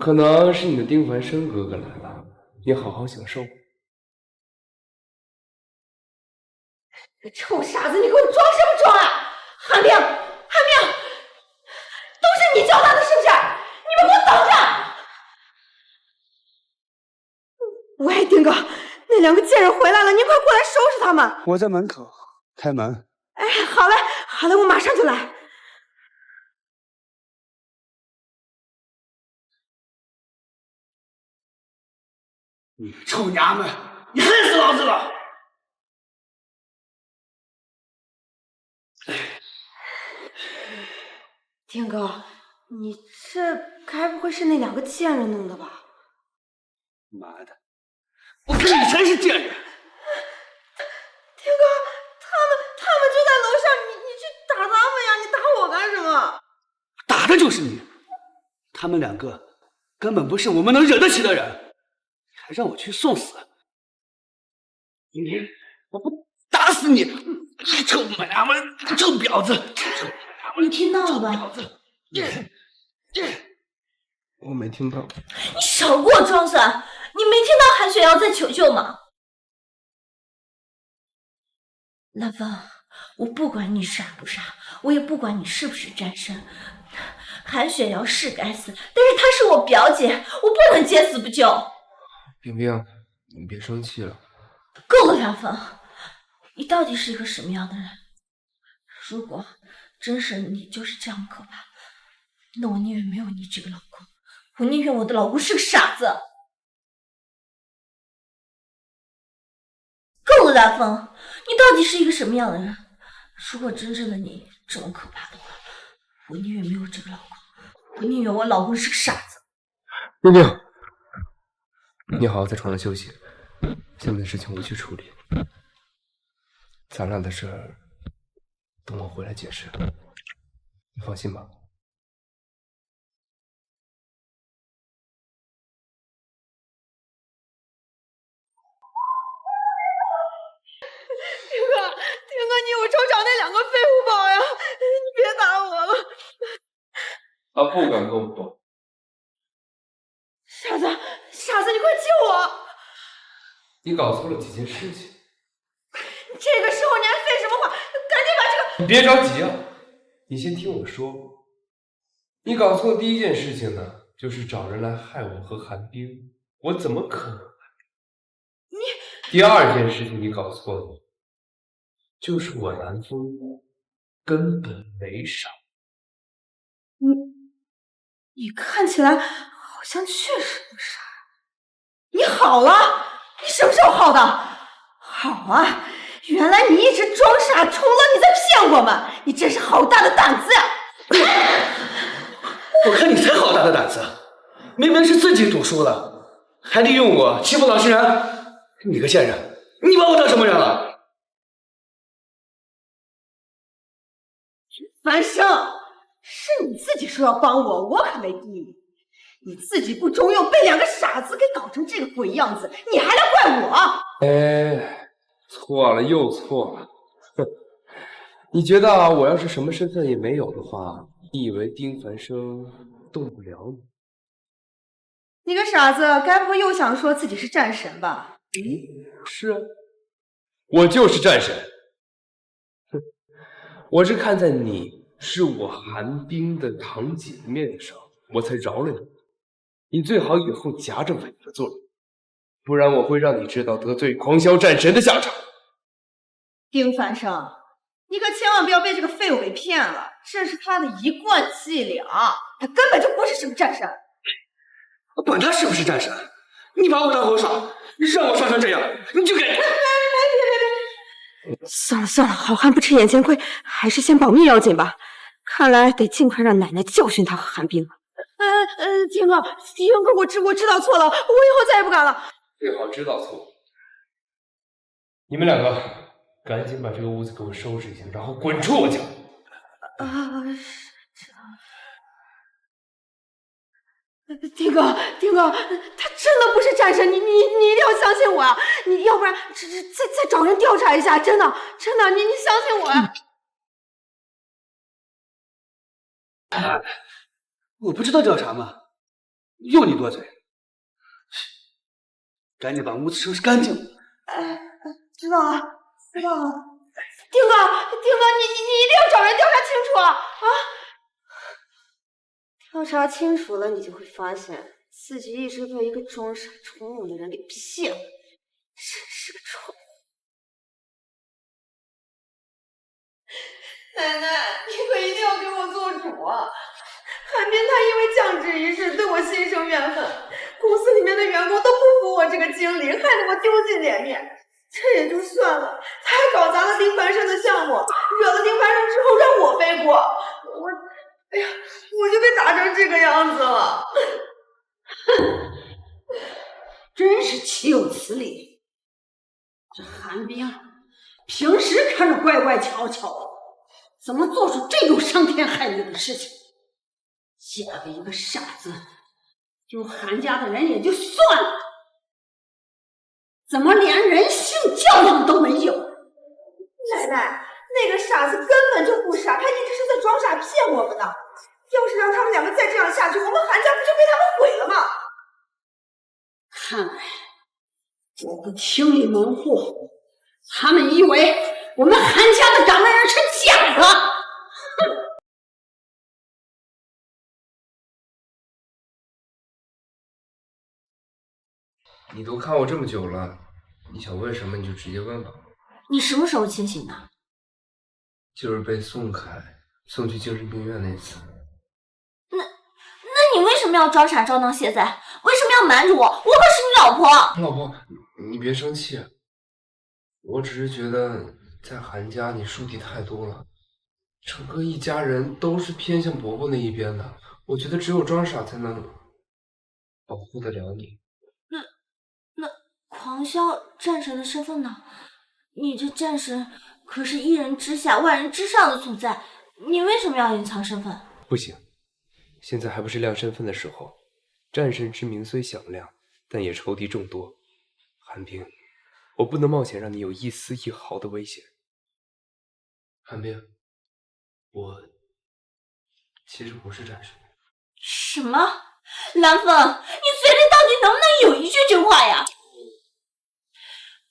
可能是你的丁凡生哥哥来了，你好好享受。个臭傻子，你给我装什么装啊？寒冰，都是你教他的，是不是？你们给我等着！喂，丁哥，那两个贱人回来了，您快过来收拾他们！我在门口，开门。哎，好嘞，我马上就来。你臭娘们，你恨死老子了！丁哥，你这该不会是那两个贱人弄的吧？妈的，我看你才是贱人！丁哥，他们就在楼上，你去打他们呀！你打我干什么？打的就是你！他们两个根本不是我们能惹得起的人。还让我去送死！我不打死你！臭娘们，臭婊子！你听到了吧？我没听到。你少给我装蒜！你没听到韩雪瑶在求救吗？蓝风，我不管你傻不傻，我也不管你是不是战神。韩雪瑶是该死，但是她是我表姐，我不能见死不救。冰冰，你别生气了。够了，蓝风，你到底是一个什么样的人？如果真是你就是这样可怕，那我宁愿没有你这个老公，我宁愿我的老公是个傻子。够了，蓝风，你到底是一个什么样的人？如果真正的你这么可怕的话，我宁愿没有这个老公，我宁愿我老公是个傻子。冰冰。你好好在床上休息，下面的事情我去处理。咱俩的事儿，等我回来解释。你放心吧。丁哥，你有仇找那两个废物报呀！你别打我了。他不敢跟我斗。傻子，你快救我！你搞错了几件事情。这个时候你还废什么话？赶紧把这个……你别着急啊，你先听我说。你搞错第一件事情呢，就是找人来害我和寒冰，我怎么可能？第二件事情你搞错了，就是我蓝风根本没傻。你看起来好像确实不傻。你好了？你什么时候好的？好啊，原来你一直装傻充愣，你在骗我们！你真是好大的胆子呀！我看你才好大的胆子，明明是自己读书了，还利用我欺负老实人。你个贱人，你把我当什么人了？繁生，是你自己说要帮我，我可没逼你。你自己不中用，被两个傻子给搞成这个鬼样子，你还来怪我？哎，错了又错了。哼，你觉得我要是什么身份也没有的话，你以为丁凡生动不了你？你个傻子，该不会又想说自己是战神吧？是啊，我就是战神。哼，我是看在你是我寒冰的堂姐的面子上，我才饶了你。你最好以后夹着尾巴做人，不然我会让你知道得罪狂霄战神的下场。丁凡生，你可千万不要被这个废物给骗了，这是他的一贯伎俩，他根本就不是什么战神。管他是不是战神，你把我当和尚，让我伤成这样，你就给……算了算了，好汉不吃眼前亏，还是先保密要紧吧。看来得尽快让奶奶教训他和寒冰了。丁哥，我知道错了，我以后再也不敢了。最好知道错。你们两个赶紧把这个屋子给我收拾一下，然后滚出我家。丁哥，他真的不是战神，你一定要相信我啊！你要不然再找人调查一下，真的，你相信我呀！我不知道调查吗？用你多嘴，赶紧把屋子收拾干净。知道了。丁哥，你一定要找人调查清楚啊！调查清楚了，你就会发现自己一直被一个装傻充愣的人给骗了，真是个蠢货。奶奶，你可一定要给我做主啊！寒冰他因为降职一事对我心生怨恨，公司里面的员工都不服我这个经理，害得我丢尽脸面。这也就算了，他还搞砸了丁凡生的项目，惹了丁凡生之后让我背锅，我就被打成这个样子了。真是岂有此理！这寒冰平时看着乖乖巧巧的，怎么做出这种伤天害理的事情？嫁给一个傻子，救韩家的人也就算了，怎么连人性教养都没有？奶奶，那个傻子根本就不傻，他一直是在装傻骗我们的。要是让他们两个再这样下去，我们韩家不就被他们毁了吗？看来我不听你蒙糊，他们以为我们韩家的掌门人是假的。哼！你都看我这么久了，你想问什么你就直接问吧。你什么时候清醒的？就是被宋凯送去精神病院那次。那你为什么要装傻装到现在？为什么要瞒着我？我可是你老婆。老婆，你别生气，我只是觉得在韩家你树敌太多了，整个一家人都是偏向伯伯那一边的，我觉得只有装傻才能保护得了你。那狂霄战神的身份呢？你这战神可是一人之下万人之上的存在，你为什么要隐藏身份？不行，现在还不是亮身份的时候。战神之名虽响亮，但也仇敌众多。寒冰，我不能冒险让你有一丝一毫的危险。寒冰，我其实不是战神。什么？蓝风，你嘴里到底能不能有一句真话呀？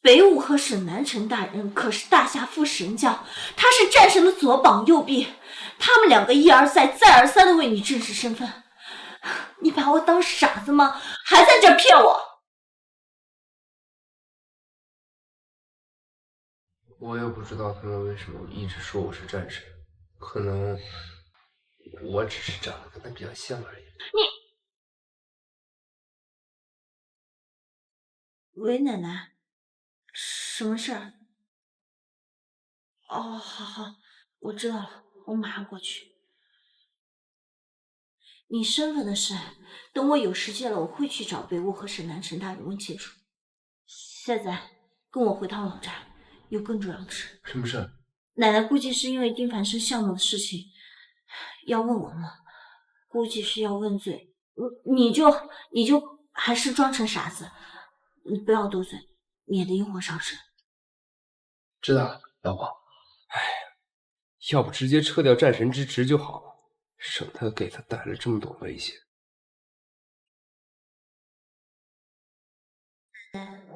北武和沈南辰大人可是大侠副神将，他是战神的左膀右臂，他们两个一而再再而三的为你证实身份，你把我当傻子吗？还在这骗我？我也不知道他们为什么一直说我是战神，可能我只是长得跟他比较像而已。喂，奶奶，什么事儿？哦，好，我知道了，我马上过去。你身份的事，等我有时间了，我会去找北武和沈南辰大人问清楚。现在跟我回趟老宅，有更重要的事。什么事？奶奶估计是因为丁凡生项目的事情，要问我吗？估计是要问罪。你就还是装成傻子，你不要多嘴，免得引火烧身。知道了，老婆。哎，要不直接撤掉战神之职就好了，省得给他带来这么多危险。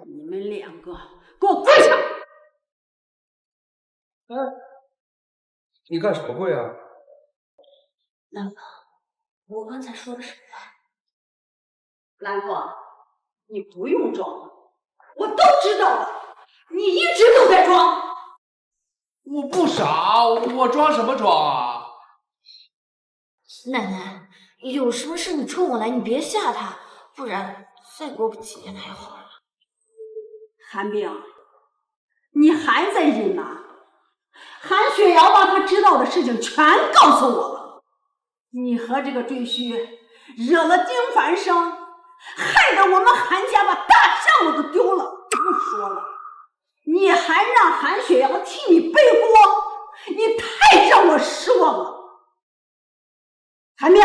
你们两个给我跪下！哎，你干什么跪啊？老婆，我刚才说的什么话？兰风，你不用装了，我都知道了，你一直都在装。我不傻，我装什么装啊？奶奶，有什么事你冲我来，你别吓他，不然再过个几年他就好了。韩冰，你还在隐瞒？韩雪瑶把她知道的事情全告诉我了。你和这个赘婿惹了丁凡生，害得我们韩家把大项目都丢了。不说了，你还让韩雪瑶替你背锅，你太让我失望了。韩冰，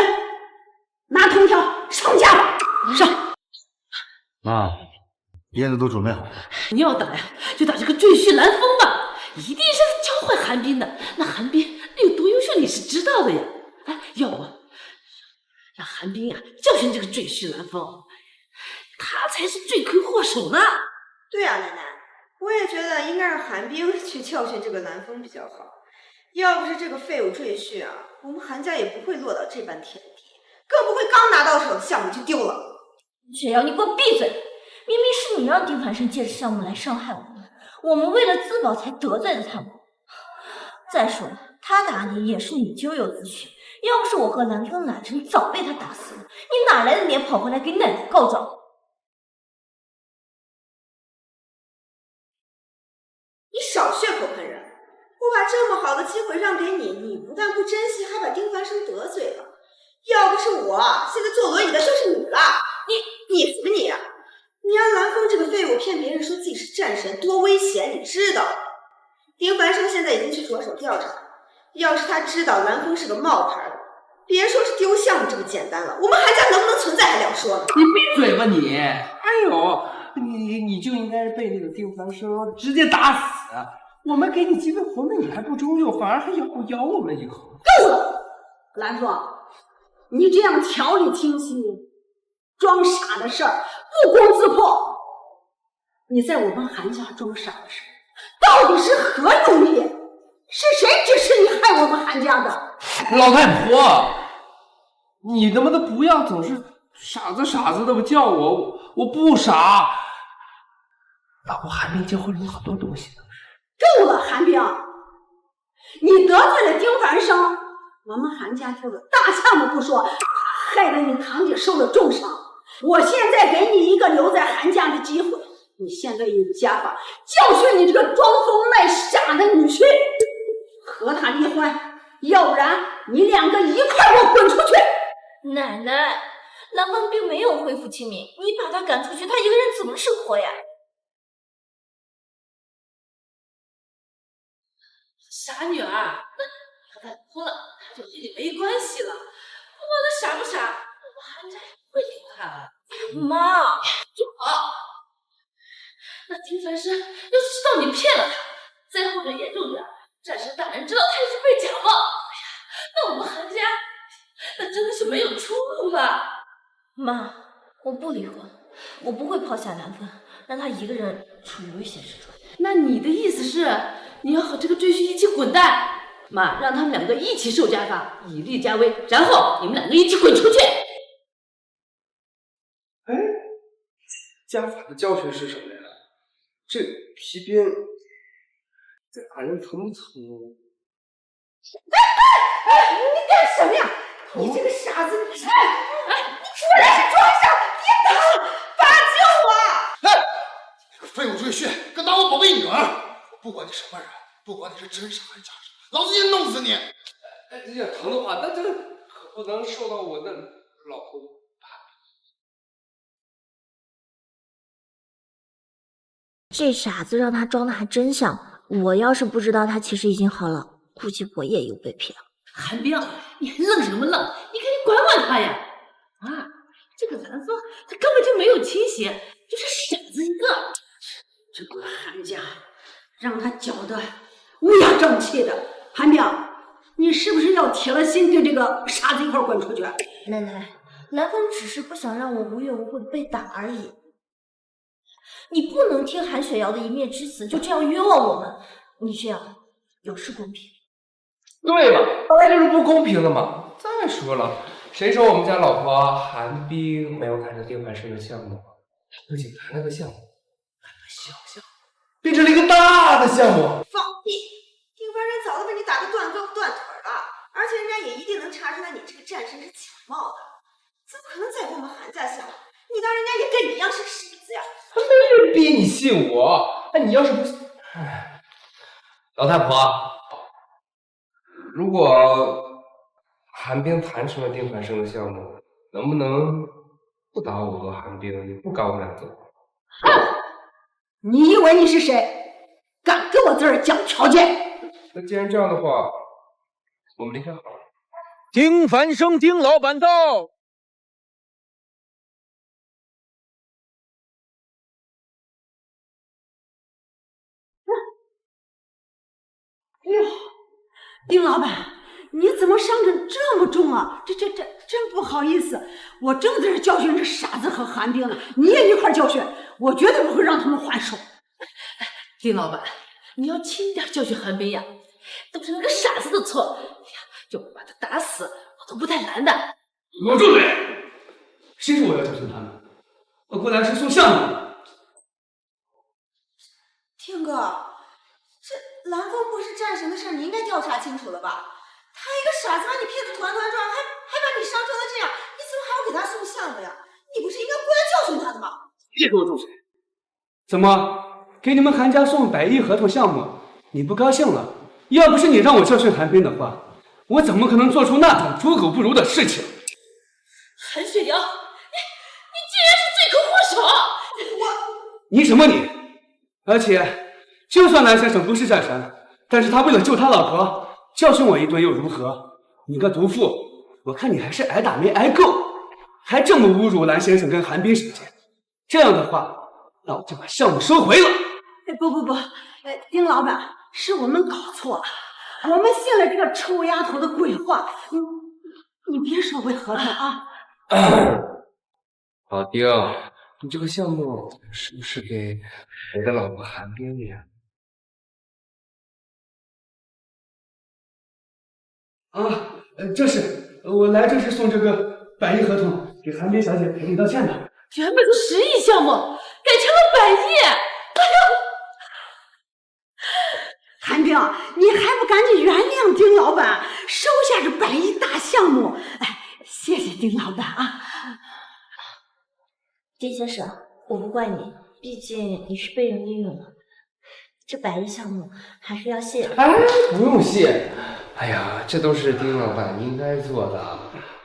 拿藤条上架吧，上！妈，燕子都准备好了。你要打呀，就打这个赘婿蓝风吧，一定是他教坏韩冰的。那韩冰有多优秀，你是知道的呀。哎，要不让韩冰啊教训这个赘婿蓝风，他才是罪魁祸首呢。对呀，奶奶，我也觉得应该让韩冰去教训这个蓝风比较好。要不是这个废物赘婿啊，我们韩家也不会落到这般田地，更不会刚拿到手的项目就丢了。雪瑶，你给我闭嘴！明明是你让丁凡生借着项目来伤害我们，我们为了自保才得罪了他们。再说了，他打你也是你咎由自取，要不是我和蓝风拦着，你早被他打死了。你哪来的脸跑回来给奶奶告状？你少血口喷人！我把这么好的机会让给你，你不但不珍惜，还把丁凡生得罪了。要不是我，现在坐轮椅的就是你了。你什么你啊？你让蓝风这个废物骗别人说自己是战神，多危险，你知道？丁凡生现在已经去着手调查，要是他知道蓝风是个冒牌的，别说是丢项目这么简单了，我们韩家能不能存在还了说呢。你闭嘴吧你！哎呦，你就应该被那个丁凡生直接打死。我们给你机会活命，你还不中用，反而还咬我们一口。够了，蓝风，你这样条理清晰、装傻的事儿不攻自破。你在我们韩家装傻的事到底是何用意？是谁指使你害我们韩家的？老太婆，你能不能不要总是傻子傻子的叫我不傻。老婆，韩冰教会了我好多东西呢。够了，韩冰，你得罪了丁凡生，我们韩家丢了大项目不说，害得你堂姐受了重伤。我现在给你一个留在韩家的机会，你现在有家法教训你这个装疯卖傻的女婿，和他离婚，要不然你两个一块给我滚出去！奶奶，蓝风并没有恢复清明，你把他赶出去，他一个人怎么生活呀？傻女儿，他再哭了，他就和你没关系了。不管他傻不傻，我们韩家也不会留他。妈，好，那丁凡生要是知道你骗了他，再或者严重点，战神大人知道他也是被假冒，哎呀，那我们韩家那真的是没有出路了。妈，我不离婚，我不会抛下蓝风，让他一个人处于危险之中。那你的意思是？你要和这个赘婿一起滚蛋，妈，让他们两个一起受家法，以力加威，然后你们两个一起滚出去。哎，家法的教训是什么呀？这皮鞭在打人疼不疼？哎，你干什么呀？你这个傻子！你出来是装傻，别打，爸救我！哎，废物赘婿，敢打我宝贝女儿！不管你什么人，不管你是真傻还是假傻，老子也弄死你！哎，这要疼的话，那这可不能受到我的老婆的这傻子让他装的还真像，我要是不知道他其实已经好了，估计我也有被骗了。韩冰，你还愣什么愣？你赶紧管管他呀！啊，这个蓝风他根本就没有清醒，就是傻子一个。这个韩家让他搅得乌鸦瘴气的。韩冰，你是不是要铁了心跟这个傻子一块滚出去？奶奶，蓝风只是不想让我无缘无故的被打而已。你不能听韩雪瑶的一面之词，就这样冤枉我们。你这样有失公平。对了，当然就是不公平的嘛。再说了，谁说我们家老婆韩冰没有谈着丁凡生的项目？不仅谈了个项目，还把小项目变成了一个大的项目。放屁！丁凡生早就被你打得断胳膊断腿了，而且人家也一定能查出来你这个战神是假冒的，怎么可能再给我们韩家项目？你当人家也跟你一样是傻子呀？他没人逼你信我。哎，你要是不信，哎，老太婆，如果韩冰谈成了丁凡生的项目，能不能不打我和韩冰，也不赶我们俩走？你以为你是谁？敢跟我这儿讲条件？那既然这样的话，我们离开好了。丁凡生，丁老板到。哎呦，丁老板，你怎么伤得这么重啊？这真不好意思，我正在这教训这傻子和韩冰呢，你也一块教训，我绝对不会让他们还手。丁老板，你要轻点教训韩冰呀，都是那个傻子的错。哎呀，就不把他打死，我都不带拦的。给我住嘴！谁说我要教训他们？我过来是送项目的。天哥。这蓝风不是战神的事，你应该调查清楚了吧？他一个傻子把你骗得团团转，还把你伤成了这样，你怎么还要给他送项目呀？你不是应该过来教训他的吗？别给我住嘴！怎么给你们韩家送100亿合同项目，你不高兴了？要不是你让我教训韩冰的话，我怎么可能做出那种猪狗不如的事情？韩雪瑶，你竟然是罪魁祸首！你什么你？而且。就算蓝先生不是战神，但是他为了救他老婆，教训我一顿又如何？你个毒妇，我看你还是挨打没挨够，还这么侮辱蓝先生跟韩冰小姐。这样的话，那我就把项目收回了。不，丁老板，是我们搞错了，我们信了这个臭丫头的鬼话。你别收回合同啊！老丁，你这个项目是不是给我的老婆韩冰的呀？这是我来，这是送这个100亿合同给韩冰小姐赔礼道歉的。原本的10亿项目改成了100亿，哎呦！韩冰，你还不赶紧原谅丁老板，收下这100亿大项目？哎，谢谢丁老板啊！丁先生，我不怪你，毕竟你是被人利用了。这100亿项目还是要谢。哎，不用谢。哎呀，这都是丁老板应该做的。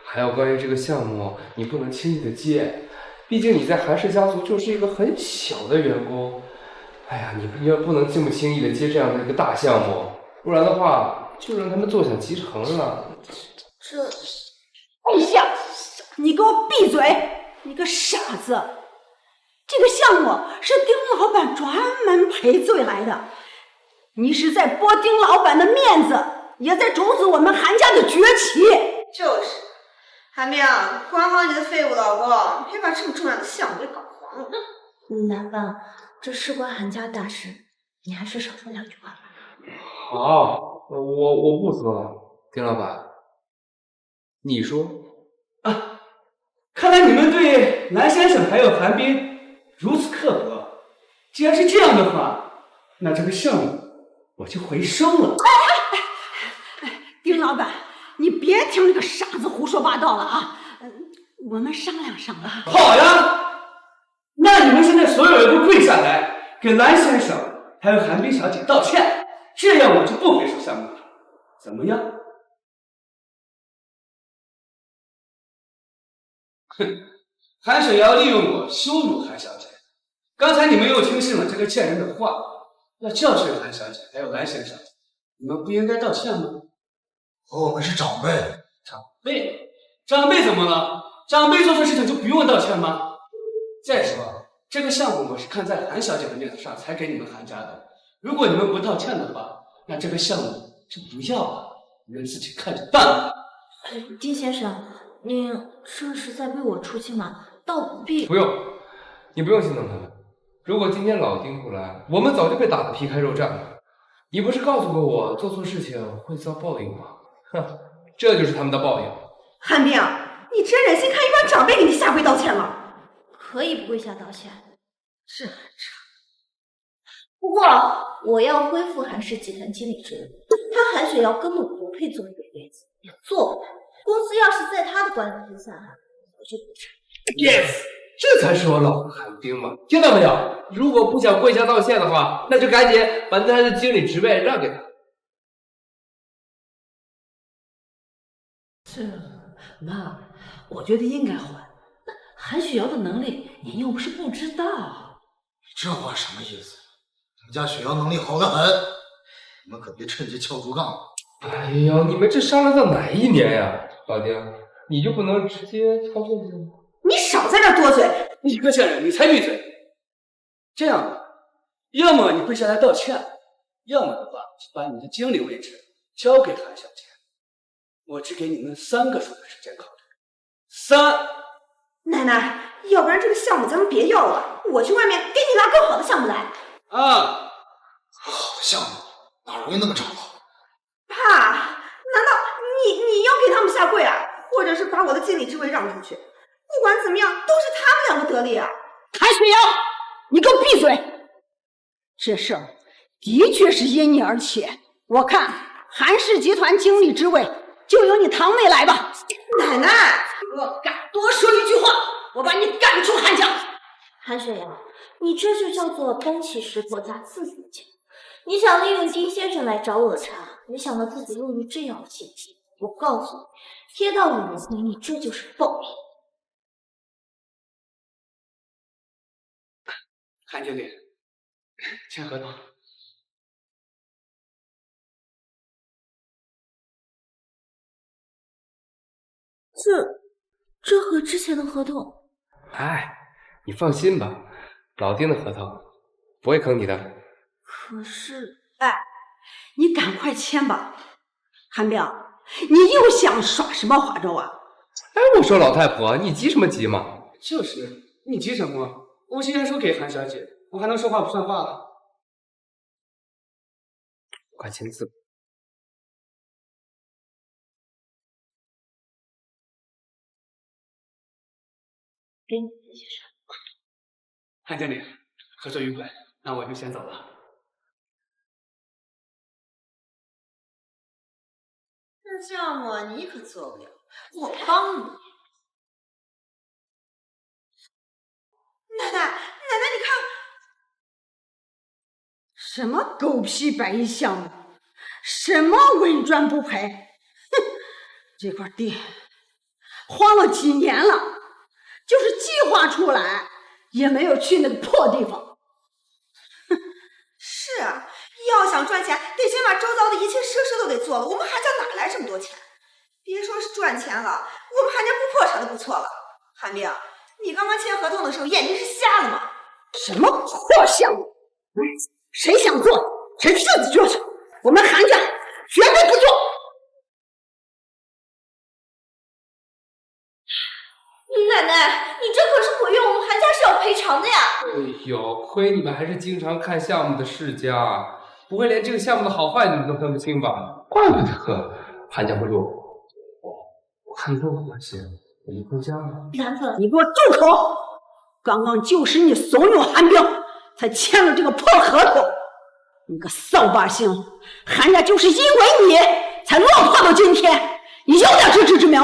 还有关于这个项目，你不能轻易的接，毕竟你在韩氏家族就是一个很小的员工。哎呀，你要不能这么轻易的接这样的一个大项目，不然的话就让他们坐享其成了。哎呀，你给我闭嘴！你个傻子！这个项目是丁老板专门赔罪来的，你是在剥丁老板的面子，也在阻止我们韩家的崛起。就是，韩冰，管好你的废物老公，别把这么重要的项目给搞黄了。蓝风，这事关韩家大事，你还是少说2句话吧。好，我不说了。丁老板，你说啊？看来你们对蓝先生还有韩冰如此刻薄。既然是这样的话，那这个项目我就回收了。丁老板，你别听这个傻子胡说八道了啊！我们商量商量。好呀，那你们现在所有人都跪下来，给蓝先生还有韩冰小姐道歉，这样我就不回收项目了，怎么样？哼，韩雪瑶利用我羞辱韩小姐，刚才你们又听信了这个贱人的话，要教训韩小姐还有蓝先生，你们不应该道歉吗？我们是长辈，长辈怎么了？长辈做错事情就不用道歉吗？再说这个项目我是看在韩小姐的面子上才给你们韩家的，如果你们不道歉的话，那这个项目就不要了，你们自己看着办吧。丁先生，您这是在逼我出气吗？倒必不用，你不用心疼他们。如果今天老丁不来，我们早就被打得皮开肉绽了。你不是告诉过我做错事情会遭报应吗？哼，这就是他们的报应。韩冰，你真忍心看一帮长辈给你下跪道歉吗？可以不跪下道歉，这很差。不过我要恢复韩氏集团经理职位，他韩雪瑶根本不配坐这个位子，也做不到。公司要是在他的管理之下，我就不成。Yes， 这才是我老婆韩冰嘛，听到没有？如果不想跪下道歉的话，那就赶紧把他的经理职位让给他。妈，我觉得应该换。韩雪瑶的能力，您又不是不知道。这话什么意思？我们家雪瑶能力好得很，你们可别趁机敲竹杠了。哎呦，你们这商量到哪一年呀？老丁，你就不能直接操作一下吗？你少在这多嘴！你个贱人，你才闭嘴！这样吧，要么你跪下来道歉，要么的话，把你的经理位置交给韩小姐。我只给你们3个数的时间考虑。3。奶奶，要不然这个项目咱们别要了，我去外面给你拉更好的项目来。2。好的项目哪容易那么找到？爸，难道你要给他们下跪啊？或者是把我的经理职位让出去？不管怎么样，都是他们2个得利啊！韩雪瑶，你给我闭嘴！这事儿的确是因你而起，我看韩氏集团经理职位就由你堂妹来吧。奶奶，若敢多说一句话，我把你赶出韩家。韩雪瑶，你这就叫做搬起石头砸自己的脚。你想利用丁先生来找我茬，没想到自己落入这样的陷阱。我告诉你，天道有轮回，你这就是报应。韩经理，签合同。这和之前的合同……哎，你放心吧，老丁的合同不会坑你的。可是，你赶快签吧，韩冰，你又想耍什么花招啊？哎，我说老太婆，你急什么急嘛？就是，你急什么？我既然说给韩小姐，我还能说话不算话了？快签字吧。给你，先生。韩经理，合作愉快，那我就先走了。这项目你可做不了，我帮你。奶奶，你看，什么狗屁白银项目，什么稳赚不赔，哼，这块地荒了几年了，就是计划出来也没有去那个破地方。是啊，要想赚钱，得先把周遭的一切设施都给做了。我们韩家哪来这么多钱？别说是赚钱了，我们韩家不破产都不错了。韩冰，你刚刚签合同的时候眼睛是瞎了吗？什么破项目？谁想做，谁自己做去，我们韩家绝对不做。奶奶，你这可是毁约，我们韩家是要赔偿的呀！哎呦，亏你们还是经常看项目的世家，不会连这个项目的好坏你们都分不清吧？怪不得韩家会落我看你跟我关系，我就回家了。兰粉，你给我住口！刚刚就是你怂恿韩冰才签了这个破合同，你个扫把星，韩家就是因为你才落魄到今天，你有点自知之明。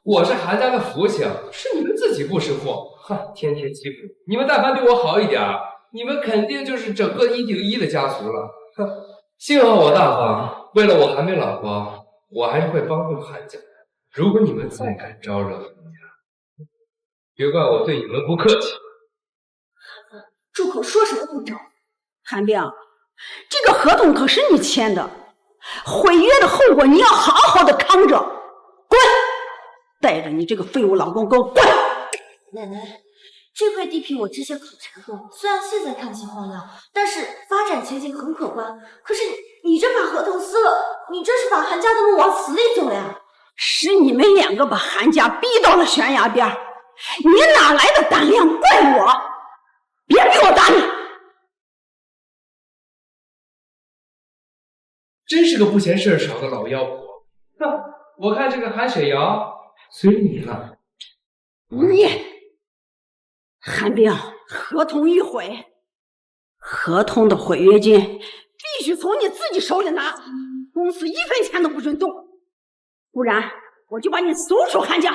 我是韩家的福星，是你们自己不识货，哼，天天欺负你们。但凡对我好一点，你们肯定就是整个1顶1的家族了。哼，幸好我大方，为了我韩冰老婆，我还是会帮助韩家。如果你们再敢招惹韩家，别怪我对你们不客气。住口！说什么不招？韩冰，这个合同可是你签的，毁约的后果你要好好的扛着。滚！带着你这个废物老公给我滚！奶奶，这块地皮我之前考察过，虽然现在看似荒凉，但是发展前景很可观。可是你这把合同撕了，你这是把韩家的路往死里走呀！是你们两个把韩家逼到了悬崖边，你哪来的胆量怪我？别逼我打你！真是个不嫌事儿少的老妖婆。哼，我看这个韩雪瑶随你了。你，韩冰，合同一毁，合同的毁约金必须从你自己手里拿，公司1分钱都不准动，不然我就把你逐出韩家。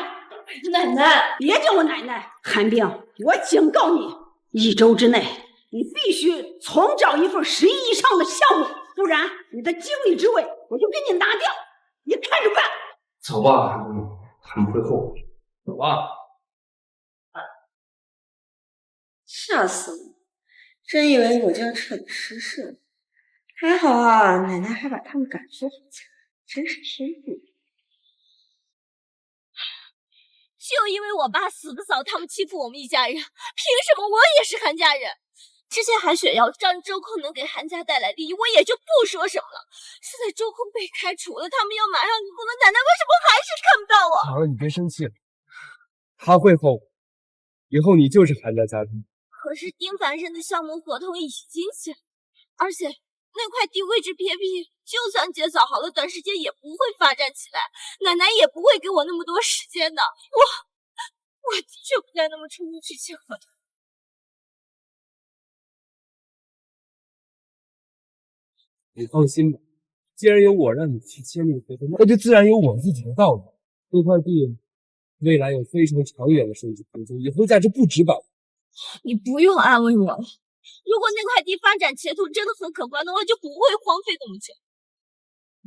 奶奶，别叫我奶奶。韩冰，我警告你，1周之内你必须重找一份10亿以上的项目，不然你的经理职位我就给你拿掉，你看着办。走吧，他们会后悔。走吧。吓死我！真以为我就要彻底失势了。还好啊，奶奶还把他们赶出韩家，真是天意。就因为我爸死不早，他们欺负我们一家人，凭什么我也是韩家人？之前韩雪瑶让周空能给韩家带来利益，我也就不说什么了。现在周空被开除了，他们又马上离婚了，奶奶为什么还是看不到我？好了，你别生气了，他会后悔，以后你就是韩家家主。可是丁凡生的项目合同已经签，而且那块地位置偏僻，就算姐嫂好了，短时间也不会发展起来，奶奶也不会给我那么多时间的。我的确不该那么冲动去签合同。你放心吧，既然有我让你去签订合同，那就自然有我自己的道理。这块地未来有非常长远的升值空间，以后价值不止100万。你不用安慰我了，如果那块地发展前途真的很可观的话，就不会荒废那么久。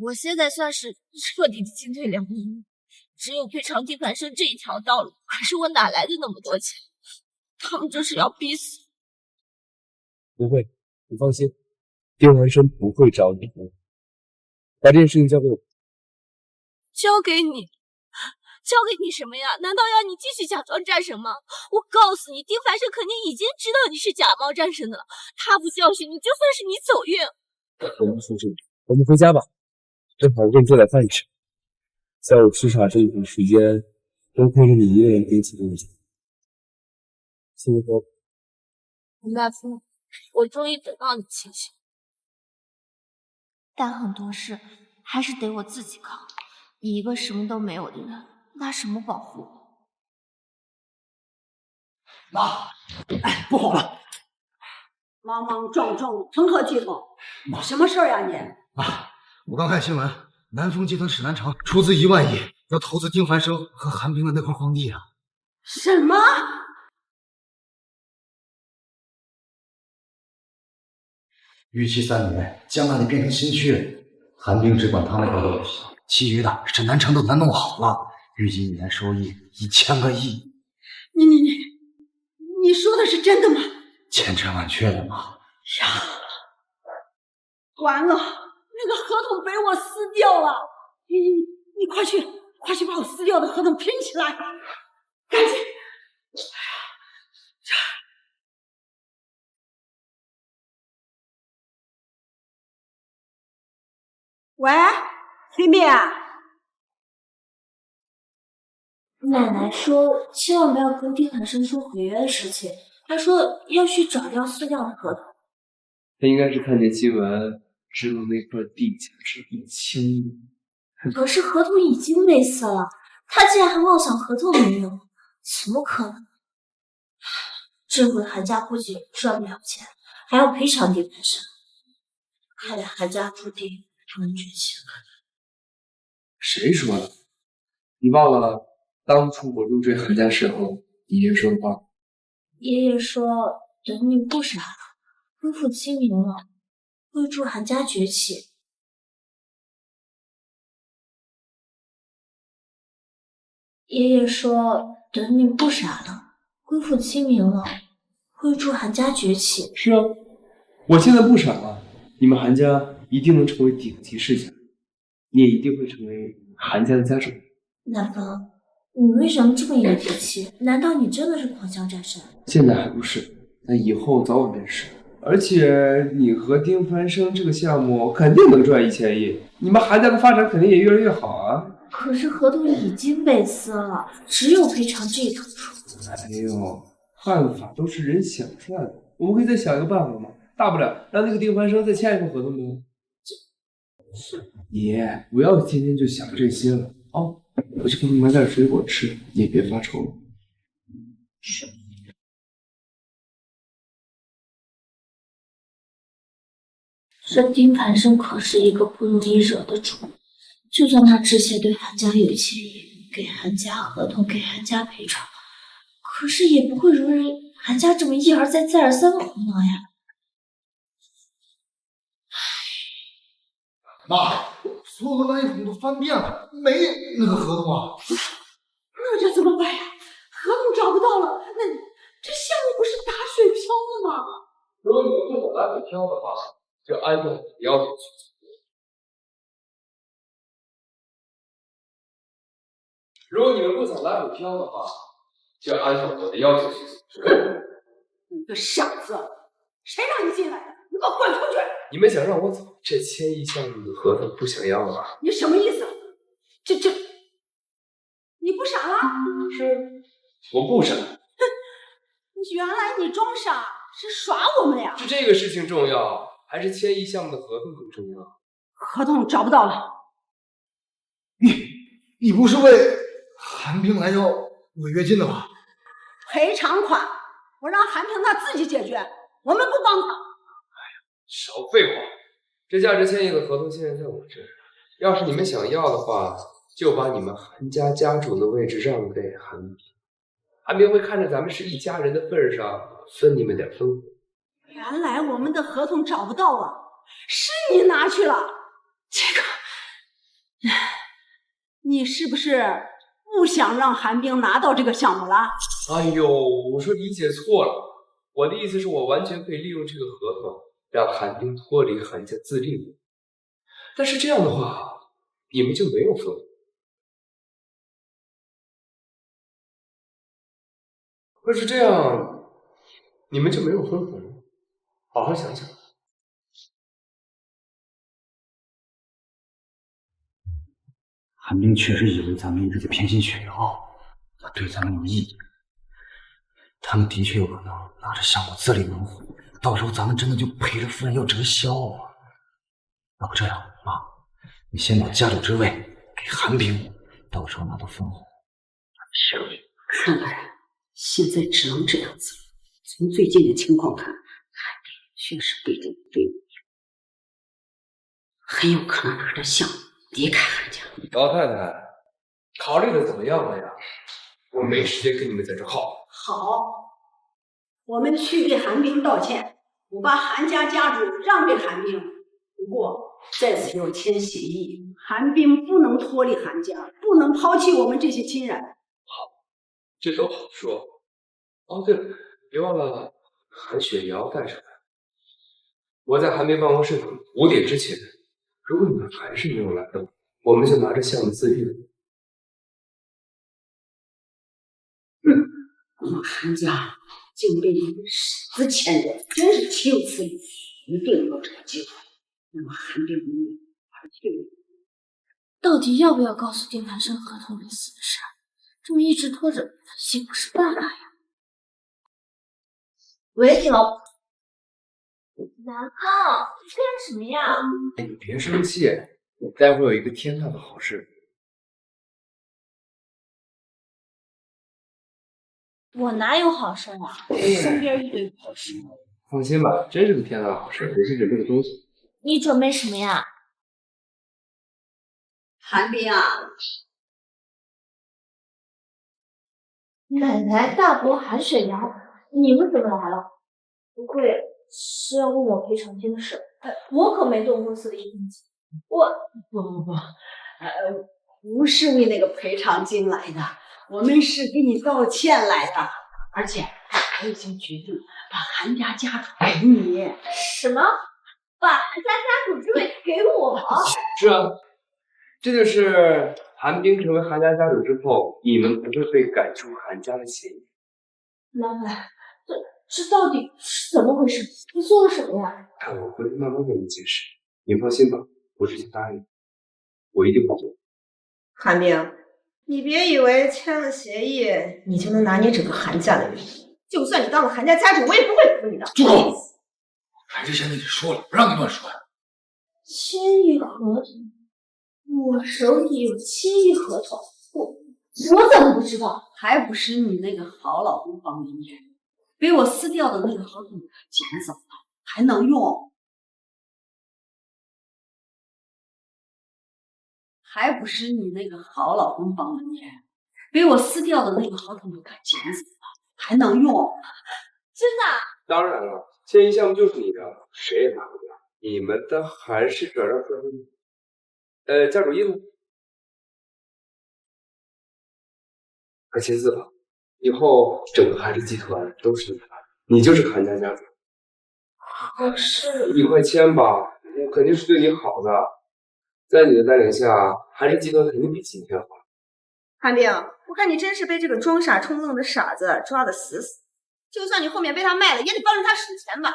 我现在算是彻底的进退两难，只有赔偿丁凡生这一条道路。可是我哪来的那么多钱？他们这是要逼死。不会，你放心，丁凡生不会找你的。把这件事情交给我。交给你？交给你什么呀？难道要你继续假装战神吗？我告诉你，丁凡生肯定已经知道你是假冒战神的了。他不教训你，就算是你走运。我们说这个，我们回家吧。正好我给你做点饭吃。在我吃茶这一段时间，都亏着你一个人顶起东西。谢谢哥。林大夫，我终于等到你清醒，但很多事还是得我自己扛。你一个什么都没有的人，拿什么保护我？妈，不好了！莽莽撞撞，成何体统？什么事儿呀你？妈，我刚看新闻，南丰集团史南成出资1万亿，要投资丁凡生和韩冰的那块荒地啊！什么？预期3年将那里变成新区，韩冰只管他那块地，其余的沈南城都给他弄好了，预计1年收益1000个亿。你说的是真的吗？千真万确的嘛。呀，完了，那个合同被我撕掉了！你快去把我撕掉的合同拼起来，赶紧！喂，黑面啊！奶奶说千万不要跟丁凡生说毁约的事情，她说要去找掉撕掉的合同。他应该是看见新闻，知道那块地价值1000亿。可是合同已经被撕了，他竟然还妄想合同没有，怎么可能？这回韩家不仅赚不了钱，还要赔偿丁凡生。看来韩家注定不能崛起了。谁说的？你忘了当初我入赘韩家时候，爷爷说的话？爷爷说，等你不傻了，恢复清明了，会助韩家崛起。爷爷说，等你不傻了，恢复清明了，会助韩家崛起。是啊，我现在不傻了，你们韩家一定能成为顶级世家，你也一定会成为韩家的家主。南风，你为什么这么有底气？难道你真的是狂笑战神？现在还不是，但以后早晚便是。而且你和丁凡生这个项目肯定能赚1000亿，你们韩家的发展肯定也越来越好啊。可是合同已经被撕了，只有赔偿这一条出。哎呦，办法都是人想出来的，我们可以再想一个办法嘛。大不了让那个丁凡生再签一份合同呗。你不要天天就想这些了哦。我去给你买点水果吃，你也别发愁了。是。这丁凡生可是一个不容易惹的主，就算他之前对韩家有歉意，给韩家合同，给韩家赔偿，可是也不会容忍韩家这么一而再、再而三的胡闹呀。妈，所有的垃圾桶都翻遍了，没那个合同啊。那这怎么办呀？合同找不到了，那这项目不是打水漂了吗？如果你们不想打水漂的话，就按照我的要求去做。如果你们不想打水漂的话，就按照我的要求去做。你个小子，谁让你进来的？你给我滚出去！你们想让我走，这1000亿项目的合同不想要了？你什么意思？这，你不傻了？是，我不傻。原来你装傻是耍我们呀？是这个事情重要，还是1000亿项目的合同更重要？合同找不到了。你不是为韩冰来要违约金的吧？赔偿款，我让韩冰他自己解决，我们不帮他。少废话！这价值1000亿的合同现在在我这儿，要是你们想要的话，就把你们韩家家主的位置让给韩冰，韩冰会看着咱们是一家人的份上分你们点分红。原来我们的合同找不到啊，是你拿去了。这个，你是不是不想让韩冰拿到这个项目了？哎呦，我说理解错了，我的意思是我完全可以利用这个合同。让韩冰脱离韩家自立，但是这样的话，你们就没有分红。可是这样，你们就没有分红。好好想想。韩冰确实以为咱们一直在偏心雪瑶，他对咱们有意见。他们的确有可能拿着项目自立门户。到时候咱们真的就赔了夫人又折销啊！要不这样，妈，你先把家主之位给韩冰，到时候拿到分红，行。看来现在只能这样子了。从最近的情况看，韩冰确实被这个队伍，很有可能拿着项目离开韩家。老太太，考虑的怎么样了呀？我没时间跟你们在这耗。好，我们去给韩冰道歉。我把韩家家主让给韩冰，不过在此要签协议，韩冰不能脱离韩家，不能抛弃我们这些亲人。好，这都好说。哦，对了，别忘了韩雪瑶带上来。我在韩冰办公室等5点之前，如果你们还是没有来的话，我们就拿着项目自立了。我们韩家竟被你们傻子牵着，真是岂有此理！一定要这个机会，让韩冰明明而退。到底要不要告诉丁凡生合同被撕的事？这么一直拖着，行不是办法呀。喂，你老婆。南浩，你干什么呀？你别生气，待会儿有一个天大的好事。我哪有好事啊？身边一堆破事。放心吧，真是个天大的好事，我是准备了东西。你准备什么呀？韩冰啊，奶奶、大伯、韩雪瑶，你们怎么来了？不会是要问我赔偿金的事？我可没动公司的1分钱。我不，不是为那个赔偿金来的。我们是给你道歉来的，而且我已经决定把韩家家主给你。什么？把韩家家主之位给我？是啊，这就是韩冰成为韩家家主之后，你们不会被赶出韩家的嫌疑。老板，这到底是怎么回事？你做了什么呀？看我回去慢慢跟你解释。你放心吧，我之前答应，我一定不做。韩冰，你别以为签了协议，你就能拿捏整个韩家的人。就算你当了韩家家主，我也不会服你的。住口！还是现在你说了，不让你乱说呀。签议合同，我手里有签议合同，我怎么不知道？还不是你那个好老公方面被我撕掉的那个合同捡走了，还能用？还不是你那个好老公方面被我撕掉的那个合同给捡走了，还能用？真的？当然了，签议项目就是你的，谁也拿不掉。你们的韩氏转让合同，家主印了，快签字吧。以后整个韩氏集团都是你的，你就是韩家家主。可是你快签吧，我肯定是对你好的。在你的带领下，韩氏集团肯定比今天好。韩冰，我看你真是被这个装傻充愣的傻子抓得死死。就算你后面被他卖了，也得帮着他输钱吧。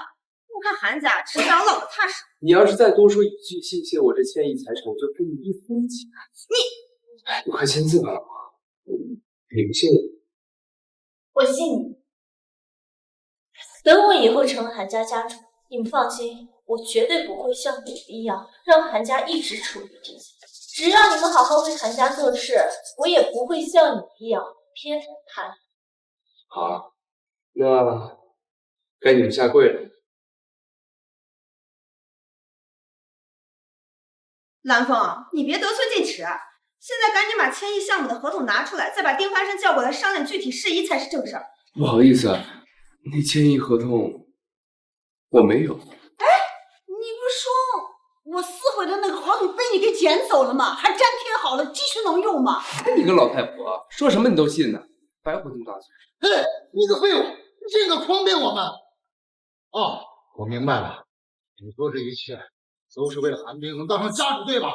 我看韩家吃香老踏实。你要是再多说一句谢谢我这千亿财产，我就分你一分钱。你快签字吧，老婆。你不信我？我信你。等我以后成了韩家家主，你们放心，我绝对不会像你们一样让韩家一直处于低级。只要你们好好为韩家做事，我也不会像你一样偏袒。好，那该你们下跪了。蓝风，你别得寸进尺，现在赶紧把签议项目的合同拿出来，再把丁凡生叫过来商量具体事宜才是正事儿。不好意思，那签议合同我没有。哎，你不是说我撕毁的那个合同被你给捡走了吗？还粘贴好了，继续能用吗？你个老太婆，说什么你都信呢，白活这么大嘴。嘿，你个废物，你这个诓骗我们！哦，我明白了，你说这一切都是为了韩冰能当上家主，对吧？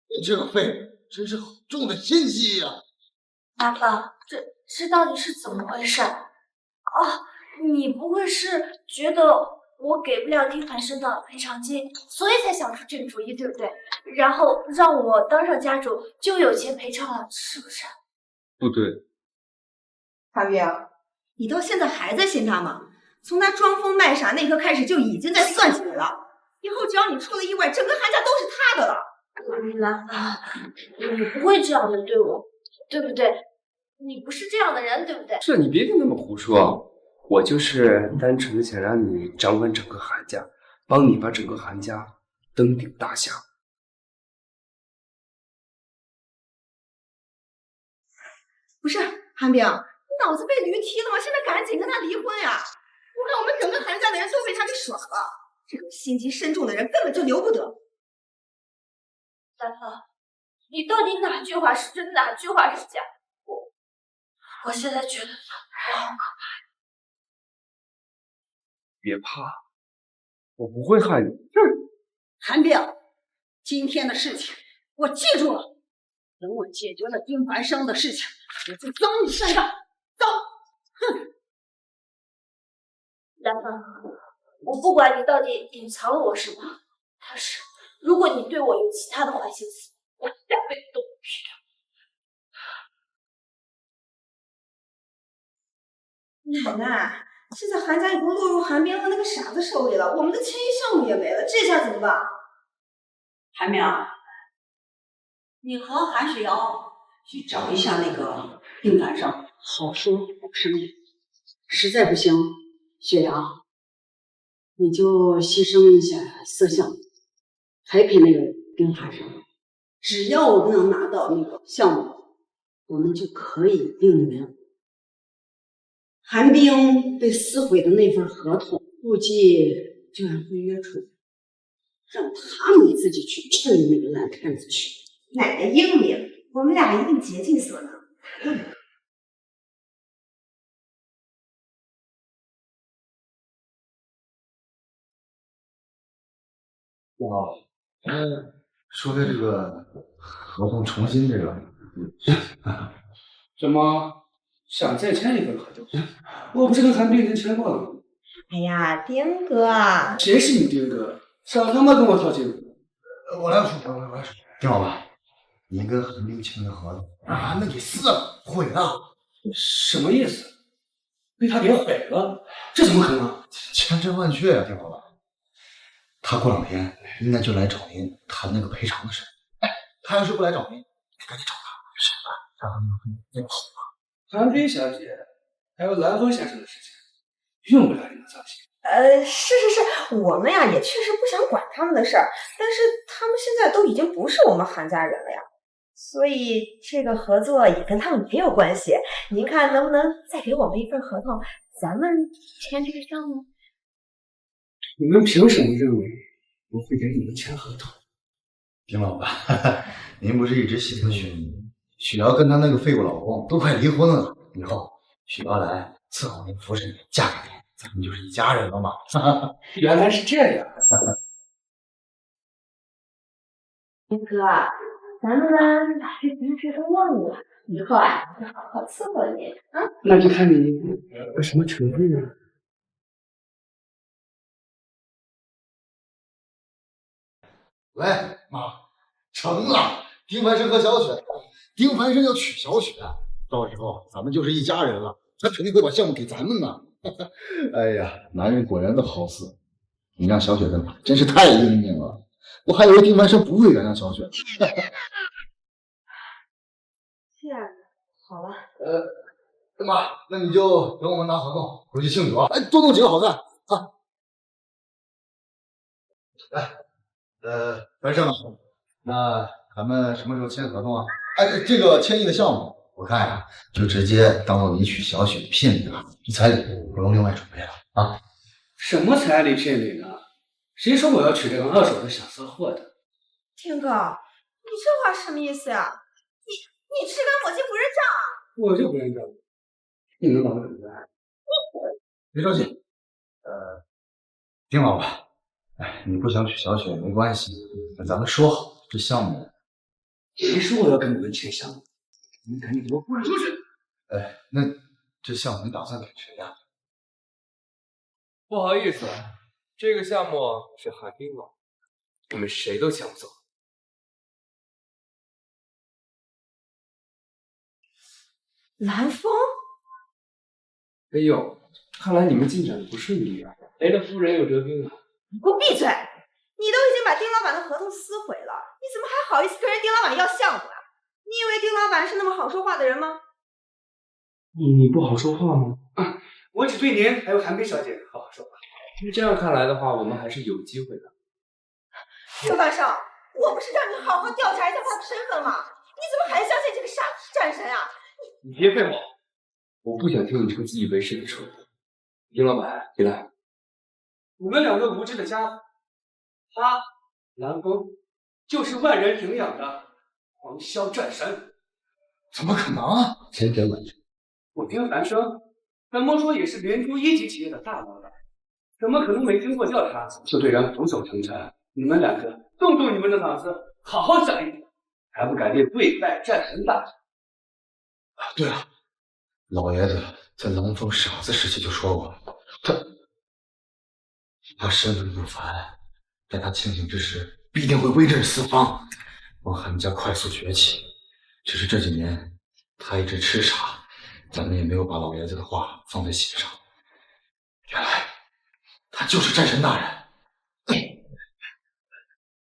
你这个废物，真是很重的心机呀！阿爸，这到底是怎么回事？哦，你不会是觉得我给不了丁凡生的赔偿金，所以才想出这个主意，对不对？然后让我当上家主就有钱赔偿了，是不是？不对。韩冰，你到现在还在信他吗？从他装疯卖傻那刻开始就已经在算计你了。以后只要你出了意外，整个韩家都是他的了。兰芳，你不会这样的对我，对不对？你不是这样的人，对不对？是，你别跟他们胡说，我就是单纯的想让你掌管整个韩家，帮你把整个韩家登顶大夏。不是韩冰，你脑子被驴踢了吗？现在赶紧跟他离婚呀！我看我们整个韩家的人都被他给耍了，这种心机深重的人根本就留不得。兰芳，你到底哪句话是真，哪句话是假？我现在觉得我好可怕。别怕，我不会害你。韩冰，今天的事情我记住了。等我解决了丁凡生的事情，我就走你身上。走！哼！兰芳，我不管你到底隐藏了我什么，但是如果你对我有其他的坏心思，我下辈子都不知道。奶奶，现在韩家已经落入韩冰和那个傻子手里了，我们的签约项目也没了，这下怎么办？韩冰，你和韩雪瑶去找一下那个丁凡生，好说好商量。实在不行，雪瑶，你就牺牲一下色相，陪陪那个丁凡生。只要我们能拿到那个项目，我们就可以应援。韩冰被撕毁的那份合同，估计就让会约出来，让他们自己去治理那个烂摊子去。奶奶英明，我们俩一定竭尽所能。说的这个合同重新这个，怎么想再签一份合同？我不是跟韩冰已经签过了吗？哎呀，丁哥，谁是你丁哥？少他妈跟我套近乎！我来说，我来说，丁老板，您跟韩冰签的合同让韩冰给撕了，毁了。什么意思？被他给毁了？这怎么可能？千真万确啊，丁老板。他过2天应该就来找您谈那个赔偿的事。哎，他要是不来找您，你赶紧找他，是吧？让他们那个好吧。韩冰小姐，还有蓝风先生的事情，用不了你们操心。是，我们呀也确实不想管他们的事儿，但是他们现在都已经不是我们韩家人了呀，所以这个合作也跟他们没有关系。您看能不能再给我们一份合同，咱们签这个项目？你们凭什么认为我会给你们签合同？丁老板，您不是一直喜欢雪妮？雪瑶跟她那个废物老公都快离婚了，以后雪瑶来伺候您、服侍您、嫁给您，咱们就是一家人了嘛。原来是这样。丁哥，咱们把这件事都忘了，以后啊会好好伺候你啊。那就看你有什么诚意了。喂，妈，成了！丁凡生和小雪，丁凡生要娶小雪，到时候咱们就是一家人了，他肯定会把项目给咱们的。哎呀，男人果然都好死，你让小雪跟他真是太英明了，我还以为丁凡生不会原谅小雪。这样，好了。妈，那你就等我们拿合同回去庆祝啊！哎，多弄几个好菜啊！哎。凡生，那咱们什么时候签合同啊？哎，这个签约的项目，我看呀，就直接当做你娶小雪的聘礼了，这彩礼不用另外准备了啊。什么彩礼聘礼呢？谁说我要娶这个二手的小色货的？天哥，你这话什么意思呀？你吃干抹净不认账啊？我就不认账，你能把我怎么办？别着急，丁老板。哎，你不想娶小雪没关系，那咱们说好这项目。谁说我要跟你们签项目？你们赶紧给我滚出去！哎，那这项目你打算给谁呀？不好意思，这个项目是韩冰了，你们谁都抢不走。蓝风？哎呦，看来你们进展的不顺利啊！雷了夫人又折兵了。你给我闭嘴！你都已经把丁老板的合同撕毁了，你怎么还好意思跟人丁老板要项目啊？你以为丁老板是那么好说话的人吗？你不好说话吗？我只对您还有韩冰小姐好好说话。这样看来的话，我们还是有机会的。丁凡生，我不是让你好好调查一下他的身份吗？你怎么还相信这个傻战神啊？你别废话，我不想听你这个自以为是的说法。丁老板，你来。你们两个无知的家伙，他蓝风就是万人敬仰的狂霄战神，怎么可能啊？千真万确。我丁凡生，怎么说也是联州1级企业的大老板，怎么可能没经过调查就对人俯首称臣？你们两个动动你们的脑子，好好想一想，还不赶紧跪拜战神大人！啊，对了，老爷子在蓝风傻子时期就说过，他身份不凡，在他清醒之时必定会威震四方，帮韩家快速崛起。只是这几年他一直痴傻，咱们也没有把老爷子的话放在心上。原来他就是战神大人。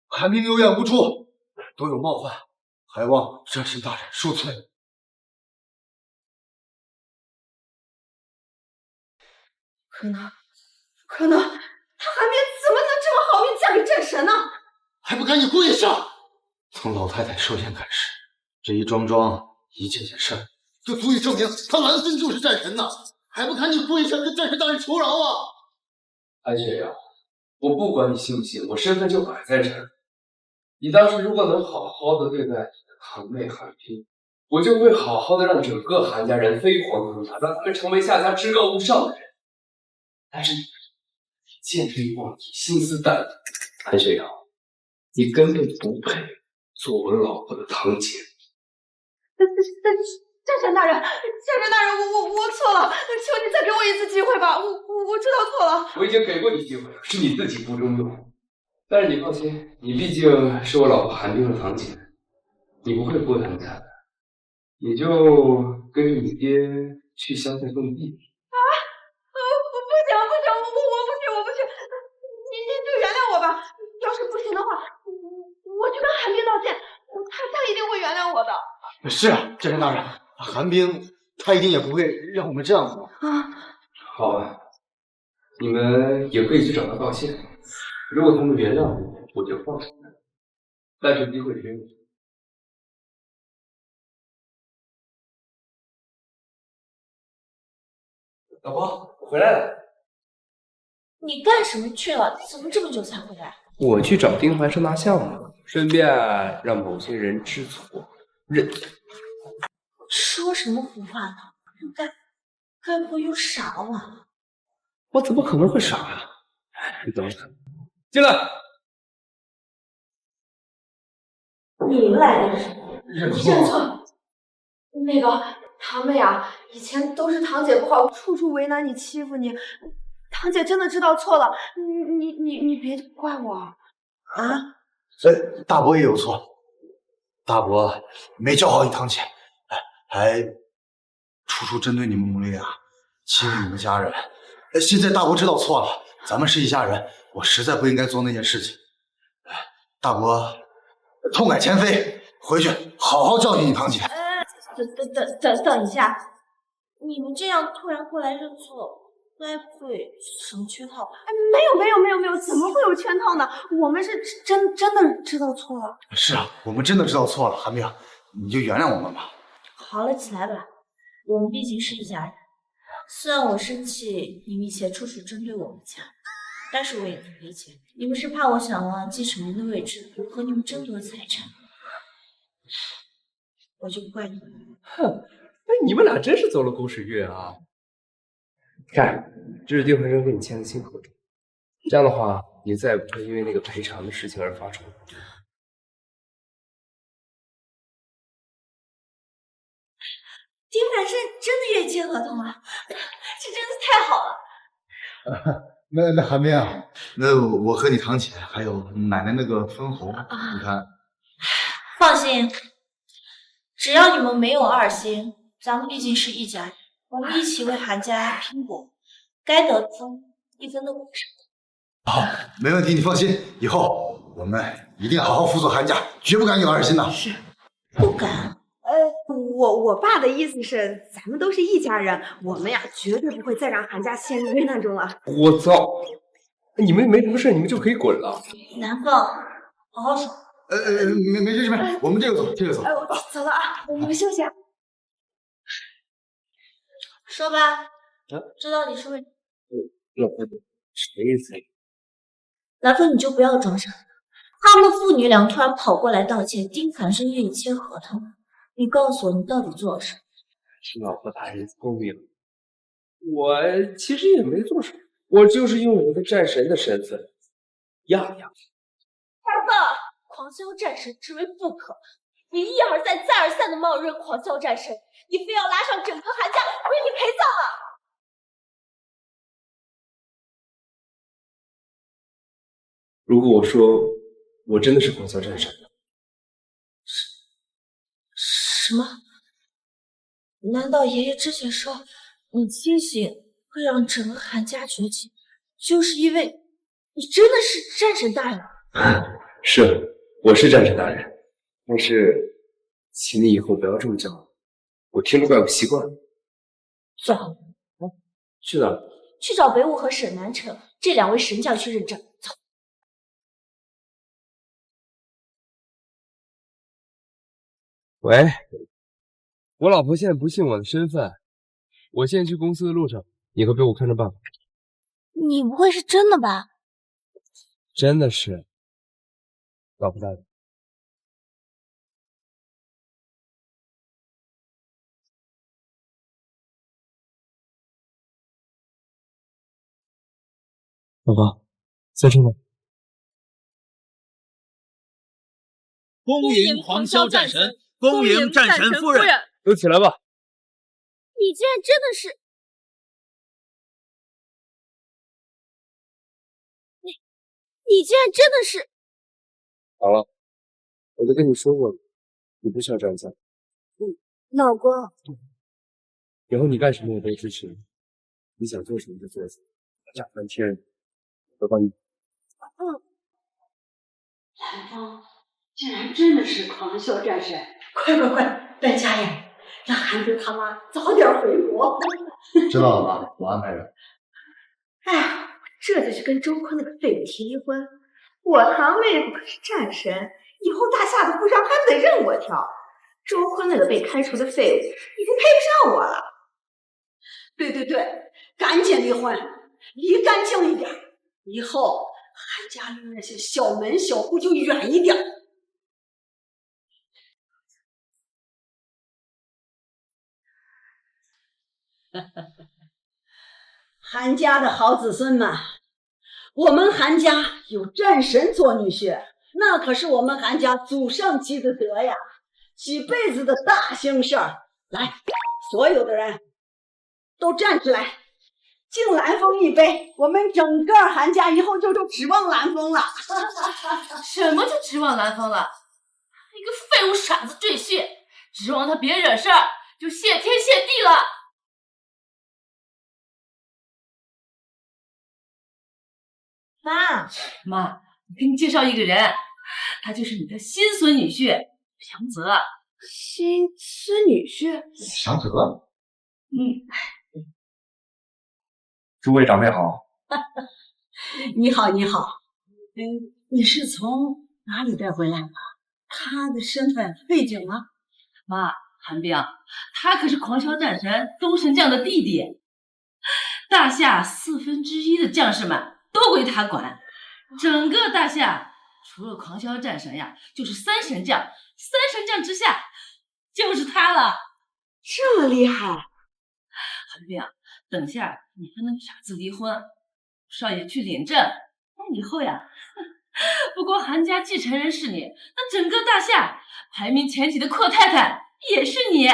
韩冰有眼无珠，都有冒犯，还望战神大人恕罪。可能，他韩冰怎么能这么好运嫁给战神呢？还不赶紧跪下！从老太太寿宴开始，这一桩桩一件件事儿，就足以证明他蓝森就是战神呐！还不赶紧跪下跟战神大人求饶啊！安雪呀，我不管你信不信，我身份就摆在这儿。你当时如果能好好的对待韩妹、韩冰，我就会好好的让整个韩家人飞黄腾达，让他们成为夏家至高无上的人。但是你见利忘义，心思淡薄，韩雪瑶，你根本不配做我老婆的堂姐。那战神大人，我错了，求你再给我一次机会吧，我知道错了。我已经给过你机会了，是你自己不中用。但是你放心，你毕竟是我老婆韩冰的堂姐，你不会过得很惨的。你就跟着你爹去乡下种地。我不行，您就原谅我吧。要是不行的话，我去跟韩冰道歉，他一定会原谅我的。是啊，战神大人，韩冰他一定也不会让我们这样子啊。好啊，你们也可以去找他道歉。如果他们原谅我，我就放手。但是机会只有你。老婆，我回来了。你干什么去了？怎么这么久才回来？我去找丁环生拿项目，顺便让某些人知错认错。说什么胡话呢？该不会又傻了吧？我怎么可能会傻呀？你等等，进来。你来干什么？认错。那个堂妹啊，以前都是堂姐不好，处处为难你，欺负你。堂姐真的知道错了，你别怪我啊！大伯也有错，大伯没教好你堂姐，还处处针对你们母女俩，欺负你们家人。现在大伯知道错了，咱们是一家人，我实在不应该做那件事情。大伯痛改前非，回去好好教训你堂姐。等一下，你们这样突然过来认错，该不会什么圈套吧？没有，怎么会有圈套呢？我们是真的知道错了。是啊，我们真的知道错了，韩冰，你就原谅我们吧。好了，起来吧，我们毕竟是一家人。虽然我生气你们以前处处针对我们家，但是我也能理解，你们是怕我想了继承人的位置，和你们争夺财产，我就不怪你们。哼，哎，你们俩真是走了狗屎运啊！看，这是丁环生跟你签的新合同，这样的话，你再也不会因为那个赔偿的事情而发愁。丁凡生真的愿意签合同了，这真是太好了。那韩冰啊，那我和你堂姐还有奶奶那个分红，你看。放心，只要你们没有二心，咱们毕竟是一家人，我们一起为韩家拼搏，该得的分一分都不少。好，没问题，你放心，以后我们一定好好辅佐韩家，绝不敢有二心的。是，不敢。我爸的意思是，咱们都是一家人，我们呀绝对不会再让韩家陷入危难中了。我操！你们没什么事，你们就可以滚了。南凤，好好说。没事，我们这个走，这个走。我走了啊，你们休息啊。说吧，这到底是为……老婆，什么意思？南凤，你就不要装傻了。他们父女俩突然跑过来道歉，丁凡生愿意签合同，你告诉我，你到底做了什么？是老婆大人聪明，我其实也没做什么，我就是用我的战神的身份压了压。南凤，狂萧战神之为不可，你一而再再而三的冒认狂萧战神，你非要拉上整个韩家为你陪葬啊！如果我说我真的是狂萧战神，什么？难道爷爷之前说你清醒会让整个韩家崛起，就是因为你真的是战神大人？是，我是战神大人，但是请你以后不要这么叫我，听着怪不习惯。走，去哪？去找北武和沈南城这两位神将去认证。走。喂，我老婆现在不信我的身份，我现在去公司的路上，你和北武看着办吧。你不会是真的吧？真的是，老婆大人。老婆，在这呢。恭迎狂萧战神，恭迎战神夫人。都起来吧。你竟然真的是你竟然真的是……好了，我都跟你说过了，你不需要这样想。老公，以后你干什么我都支持你，你想做什么就做什么，假翻天，我帮你。蓝风竟然真的是狂笑战神！快，带家呀，让韩冰他妈早点回国。知道了吧？我安排人。哎呀，这就是跟周坤那个废物提离婚。我堂妹夫可是战神，以后大夏的富商还不得任我挑？周坤那个被开除的废物已经配不上我了。对，赶紧离婚，离干净一点，以后韩家离那些小门小户就远一点。韩家的好子孙们，我们韩家有战神做女婿，那可是我们韩家祖上积的德呀，几辈子的大幸事儿。来，所有的人都站起来，敬蓝风一杯，我们整个韩家以后就指望蓝风了。什么就指望蓝风了？一个废物傻子赘婿，指望他别惹事儿，就谢天谢地了。妈，我给你介绍一个人，他就是你的亲孙女婿祥泽。亲孙女婿？祥泽？诸位长辈好。你好。你是从哪里带回来的？他的身份背景呢？妈，韩冰，他可是狂霄战神东神将的弟弟，大夏1/4的将士们都归他管，整个大夏除了狂霄战神呀，就是3神将，3神将之下就是他了。这么厉害？韩冰，等下你和那个傻子离婚，少爷去领证，那以后呀，不光韩家继承人是你，那整个大夏排名前几的阔太太也是你，你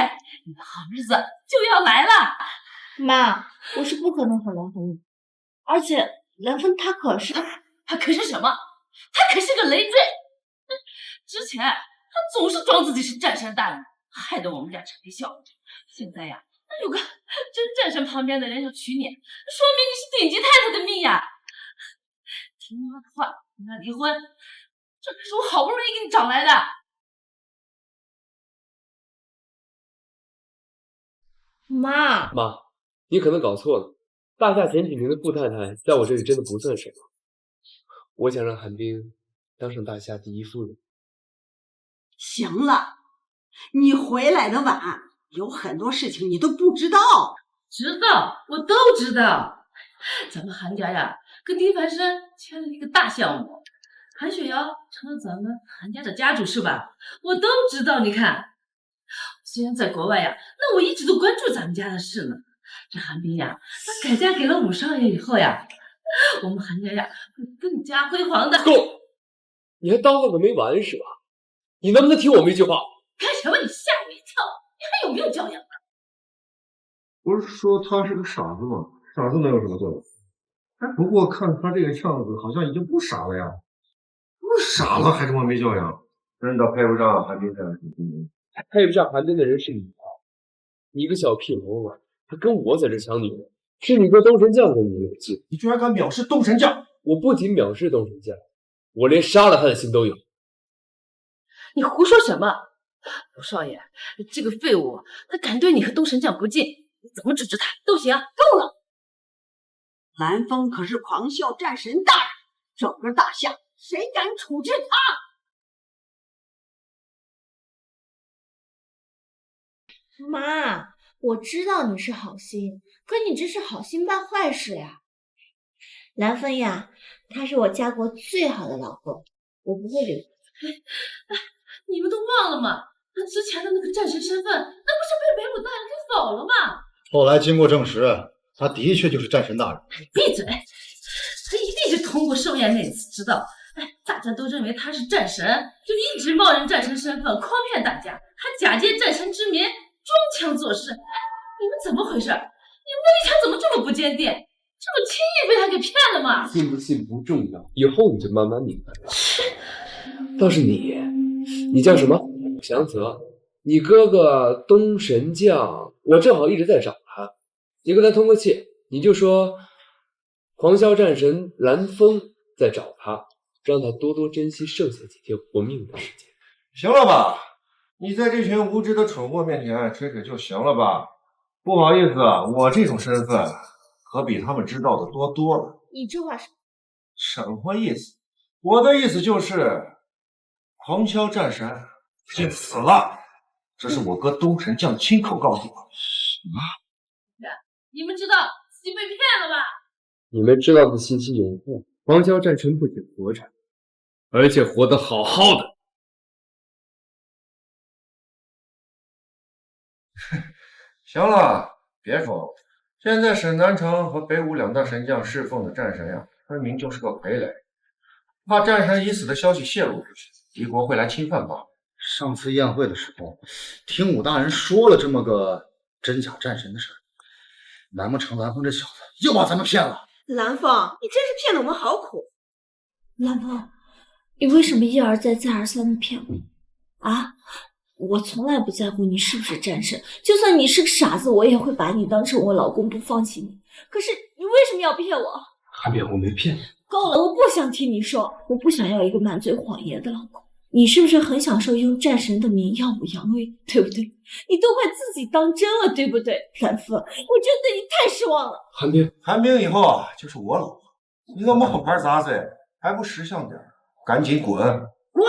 的好日子就要来了。妈，我是不可能和蓝风，而且蓝风他可是什么？他可是个累赘。之前他总是装自己是战神大人，害得我们家成天笑。现在呀，那有个真战神旁边的人要娶你，说明你是顶级太太的命呀。听妈的话，跟他离婚，这可是我好不容易给你找来的。妈，你可能搞错了，大夏前几名的富太太在我这里真的不算什么。我想让韩冰当上大夏第一夫人。行了，你回来的晚，有很多事情你都不知道。知道，我都知道。咱们韩家呀，跟丁凡生签了一个大项目，韩雪瑶成了咱们韩家的家主是吧？我都知道。你看，虽然在国外呀，那我一直都关注咱们家的事呢。这韩冰呀，她改嫁给了武少爷以后呀，我们韩家呀会更加辉煌的。够，你还叨叨个没完是吧？你能不能听我们一句话？干什么？你吓我一跳！你还有没有教养啊？不是说他是个傻子吗？傻子能有什么作用？不过看他这个样子，好像已经不傻了呀。不傻了还这么没教养，真的配不上韩冰这样的人。配不上韩冰的人是你啊！你一个小屁喽啰，还跟我在这抢女人，是你哥东神将跟你有劲。你居然敢藐视东神将！我不仅藐视东神将，我连杀了他的心都有。你胡说什么？武少爷，这个废物，他敢对你和东神将不敬，你怎么治治他都行。够了！蓝风可是狂笑战神大人，整个大夏谁敢处置他？妈，我知道你是好心，可你这是好心办坏事呀。蓝风呀，他是我嫁过最好的老公，我不会离婚。你们都忘了吗？他之前的那个战神身份，那不是被北武大人给否了吗？后来经过证实，他的确就是战神大人。闭嘴！他一定是通过寿宴那次知道，大家都认为他是战神，就一直冒认战神身份诓骗大家，还假借战神之名装腔作势，你们怎么回事？你们魏强怎么这么不坚定？这么轻易被他给骗了吗？信不信不重要，以后你就慢慢明白了。倒是你叫什么？祥泽。你哥哥东神将，我正好一直在找他，你跟他通个气，你就说狂霄战神蓝风在找他，让他多多珍惜剩下几天活命的时间。行了吧？你在这群无知的蠢货面前吹吹就行了吧？不好意思，我这种身份可比他们知道的多多了。你这话是什么意思？我的意思就是狂霄战神已经死了，这是我哥东神将亲口告诉我。什么？你们知道自己被骗了吧？你们知道的信息有误，狂霄战神不仅活着，而且活得好好的。行了，别说了。现在沈南城和北武两大神将侍奉的战神呀，分明就是个傀儡，怕战神已死的消息泄露出去，敌国会来侵犯罢了。上次宴会的时候，听武大人说了这么个真假战神的事儿，难不成蓝风这小子又把咱们骗了？蓝风，你真是骗得我们好苦。蓝风，你为什么一而再再而三的骗我啊？我从来不在乎你是不是战神，就算你是个傻子，我也会把你当成我老公，不放弃你。可是你为什么要骗我？韩冰，我没骗你。够了，我不想听你说，我不想要一个满嘴谎言的老公。你是不是很享受用战神的名耀武扬威，对不对？你都快自己当真了，对不对？蓝风，我真对你太失望了。韩冰以后啊就是我老婆，你个冒牌杂碎，还不识相点，赶紧滚！滚！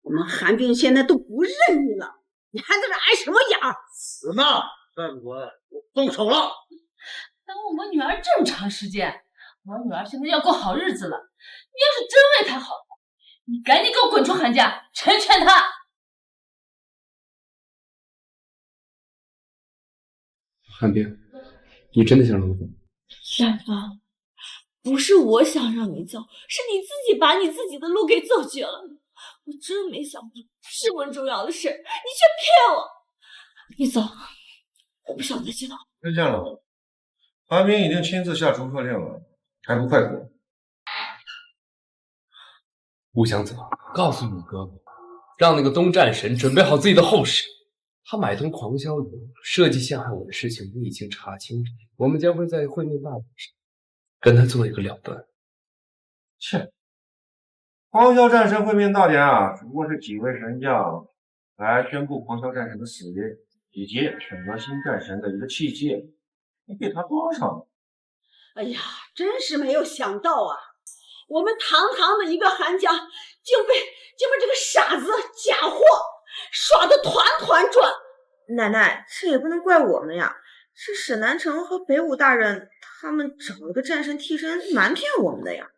我们韩冰现在都不认你了，你还在这挨什么眼？死呢！再不滚，我动手了！当我们女儿这么长时间，我女儿现在要过好日子了。你要是真为她好，你赶紧给我滚出韩家，成全她！韩冰，你真的想让我走？蓝风，不是我想让你走，是你自己把你自己的路给走绝了。我真没想到这么重要的事，你却骗我。你走，我不想再见到你。再见了，韩冰已经亲自下逐客令了，还不快滚！吴祥泽，告诉你哥哥，让那个东战神准备好自己的后事。他买通狂霄云，设计陷害我的事情，我已经查清楚。我们将会在会面大会上跟他做一个了断。切！狂霄战神会面大典啊，只不过是几位神将来宣布狂霄战神的死因，以及选择新战神的一个契机。你给他装上了。哎呀，真是没有想到啊！我们堂堂的一个韩家，竟被这个傻子假货耍得团团转。奶奶，这也不能怪我们呀，是沈南城和北武大人他们找了个战神替身瞒骗我们的呀。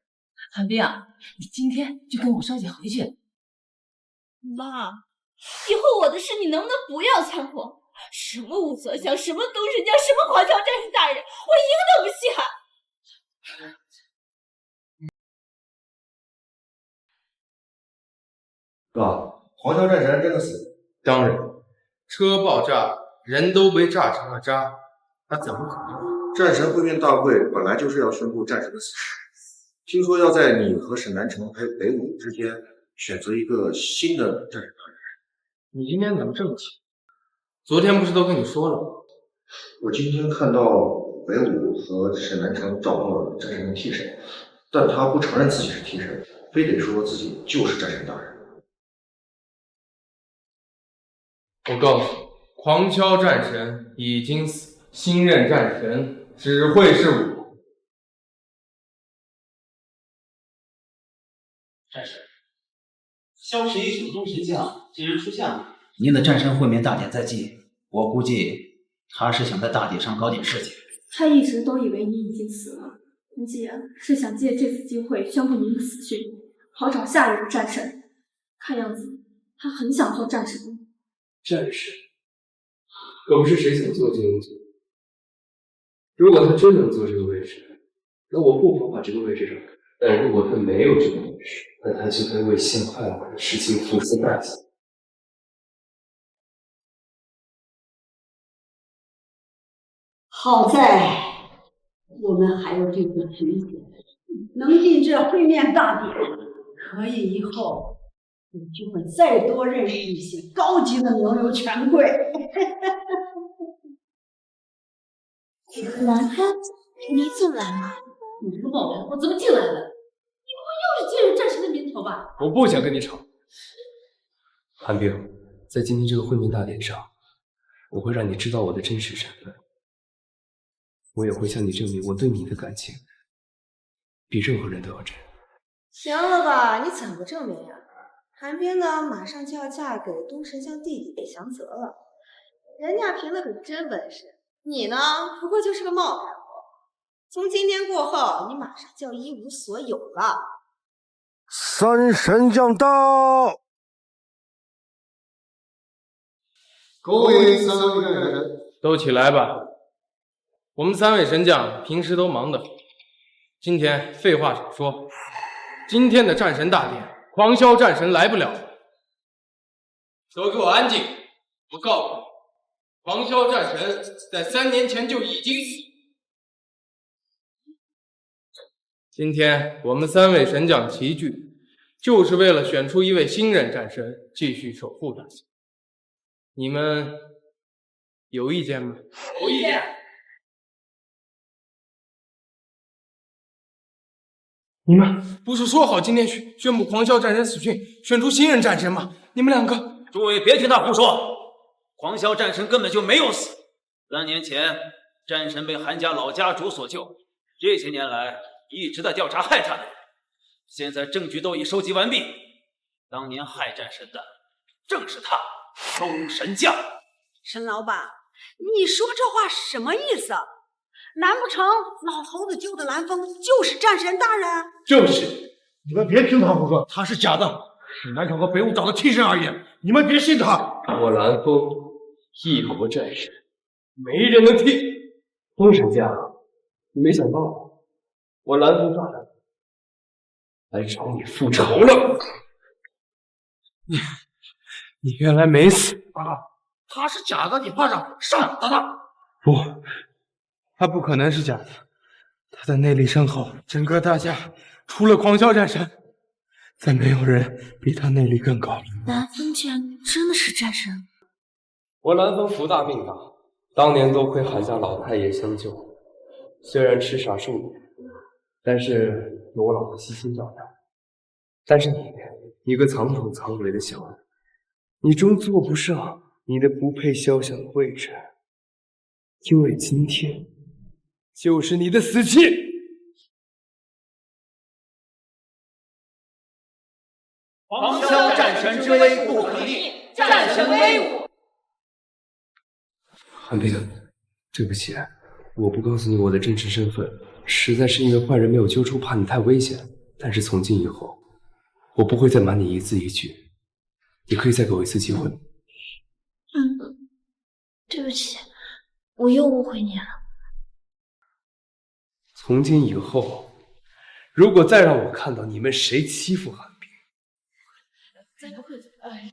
韩冰啊，你今天就跟我少姐回去。妈，以后我的事你能不能不要掺和？什么武则祥，什么东神将，什么狂霄战士大人，我一个都不稀罕。哥，狂霄战神真的死了？当然，车爆炸，人都被炸成了渣，他怎么可能？战神会面大会本来就是要宣布战神的死讯，听说要在你和沈南城还有北武之间选择一个新的战神大人。你今天怎么这么气？昨天不是都跟你说了吗？我今天看到北武和沈南城找到了战神的替身，但他不承认自己是替身，非得说自己就是战神大人。我告诉你，狂霄战神已经死，新任战神只会是我。战神，消失已久的东神将今日出现了。您的战神会面大典在即，我估计他是想在大典上搞点事情。他一直都以为你已经死了，估计是想借这次机会宣布您的死讯，好找下一任战神。看样子他很想做战神。战神，可不是谁想做就能做。如果他真能坐这个位置，那我不妨把这个位置让给他。但如果他没有这个位置，那他就该为陷害我的事情付出代价。好在我们还有这个局子，能进这会面大典，可以以后有机会再多认识一些高级的名流权贵。兰芬，你怎么来了？你个冒牌货怎么进来了？你不会又是接人战神的名头吧？我不想跟你吵。寒冰，在今天这个会面大典上，我会让你知道我的真实身份，我也会向你证明我对你的感情比任何人都要真。行了吧，你怎么证明呀？寒冰呢，马上就要嫁给东神将弟弟北祥泽了，人家凭的可是真本事，你呢，不过就是个冒牌货。从今天过后，你马上就要一无所有了。三神将到！恭迎三位战神，都起来吧。我们3位神将平时都忙得很，今天废话少说。今天的战神大典，狂霄战神来不了。都给我安静！我告诉你，狂霄战神在3年前就已经死。今天我们3位神将齐聚，就是为了选出一位新任战神，继续守护大家。你们有意见吗？有意见。你们不是说好今天宣布狂霄战神死讯，选出新任战神吗？你们2个，诸位别听他胡说，狂霄战神根本就没有死。3年前，战神被韩家老家主所救，这些年来一直在调查害他的人，现在证据都已收集完毕。当年害战神的正是他，东神将。沈老板，你说这话什么意思？难不成老头子救的蓝风就是战神大人？就是，你们别听他胡说，他是假的，是南闯和北武找的替身而已，你们别信他。我蓝风一国战神，没人能替。东神将，没想到我蓝风大人来找你复仇了。你原来没死啊！他是假的，你怕啥？上他！不，他不可能是假的。他的内力深厚，整个大夏除了狂霄战神，再没有人比他内力更高了。蓝风居然真的是战神！我蓝风福大命大，当年多亏韩家老太爷相救，虽然痴傻数年，但是有我老婆悉心照料。但是你个藏头藏尾的小人，你终坐不上你的不配肖像的位置，因为今天就是你的死期。狂霄战神之威不可逆，战神威武。韩冰，对不起，我不告诉你我的真实身份，实在是因为坏人没有揪出，怕你太危险。但是从今以后，我不会再瞒你一字一句，你可以再给我一次机会。对不起，我又误会你了。从今以后，如果再让我看到你们谁欺负韩冰，再不会，哎。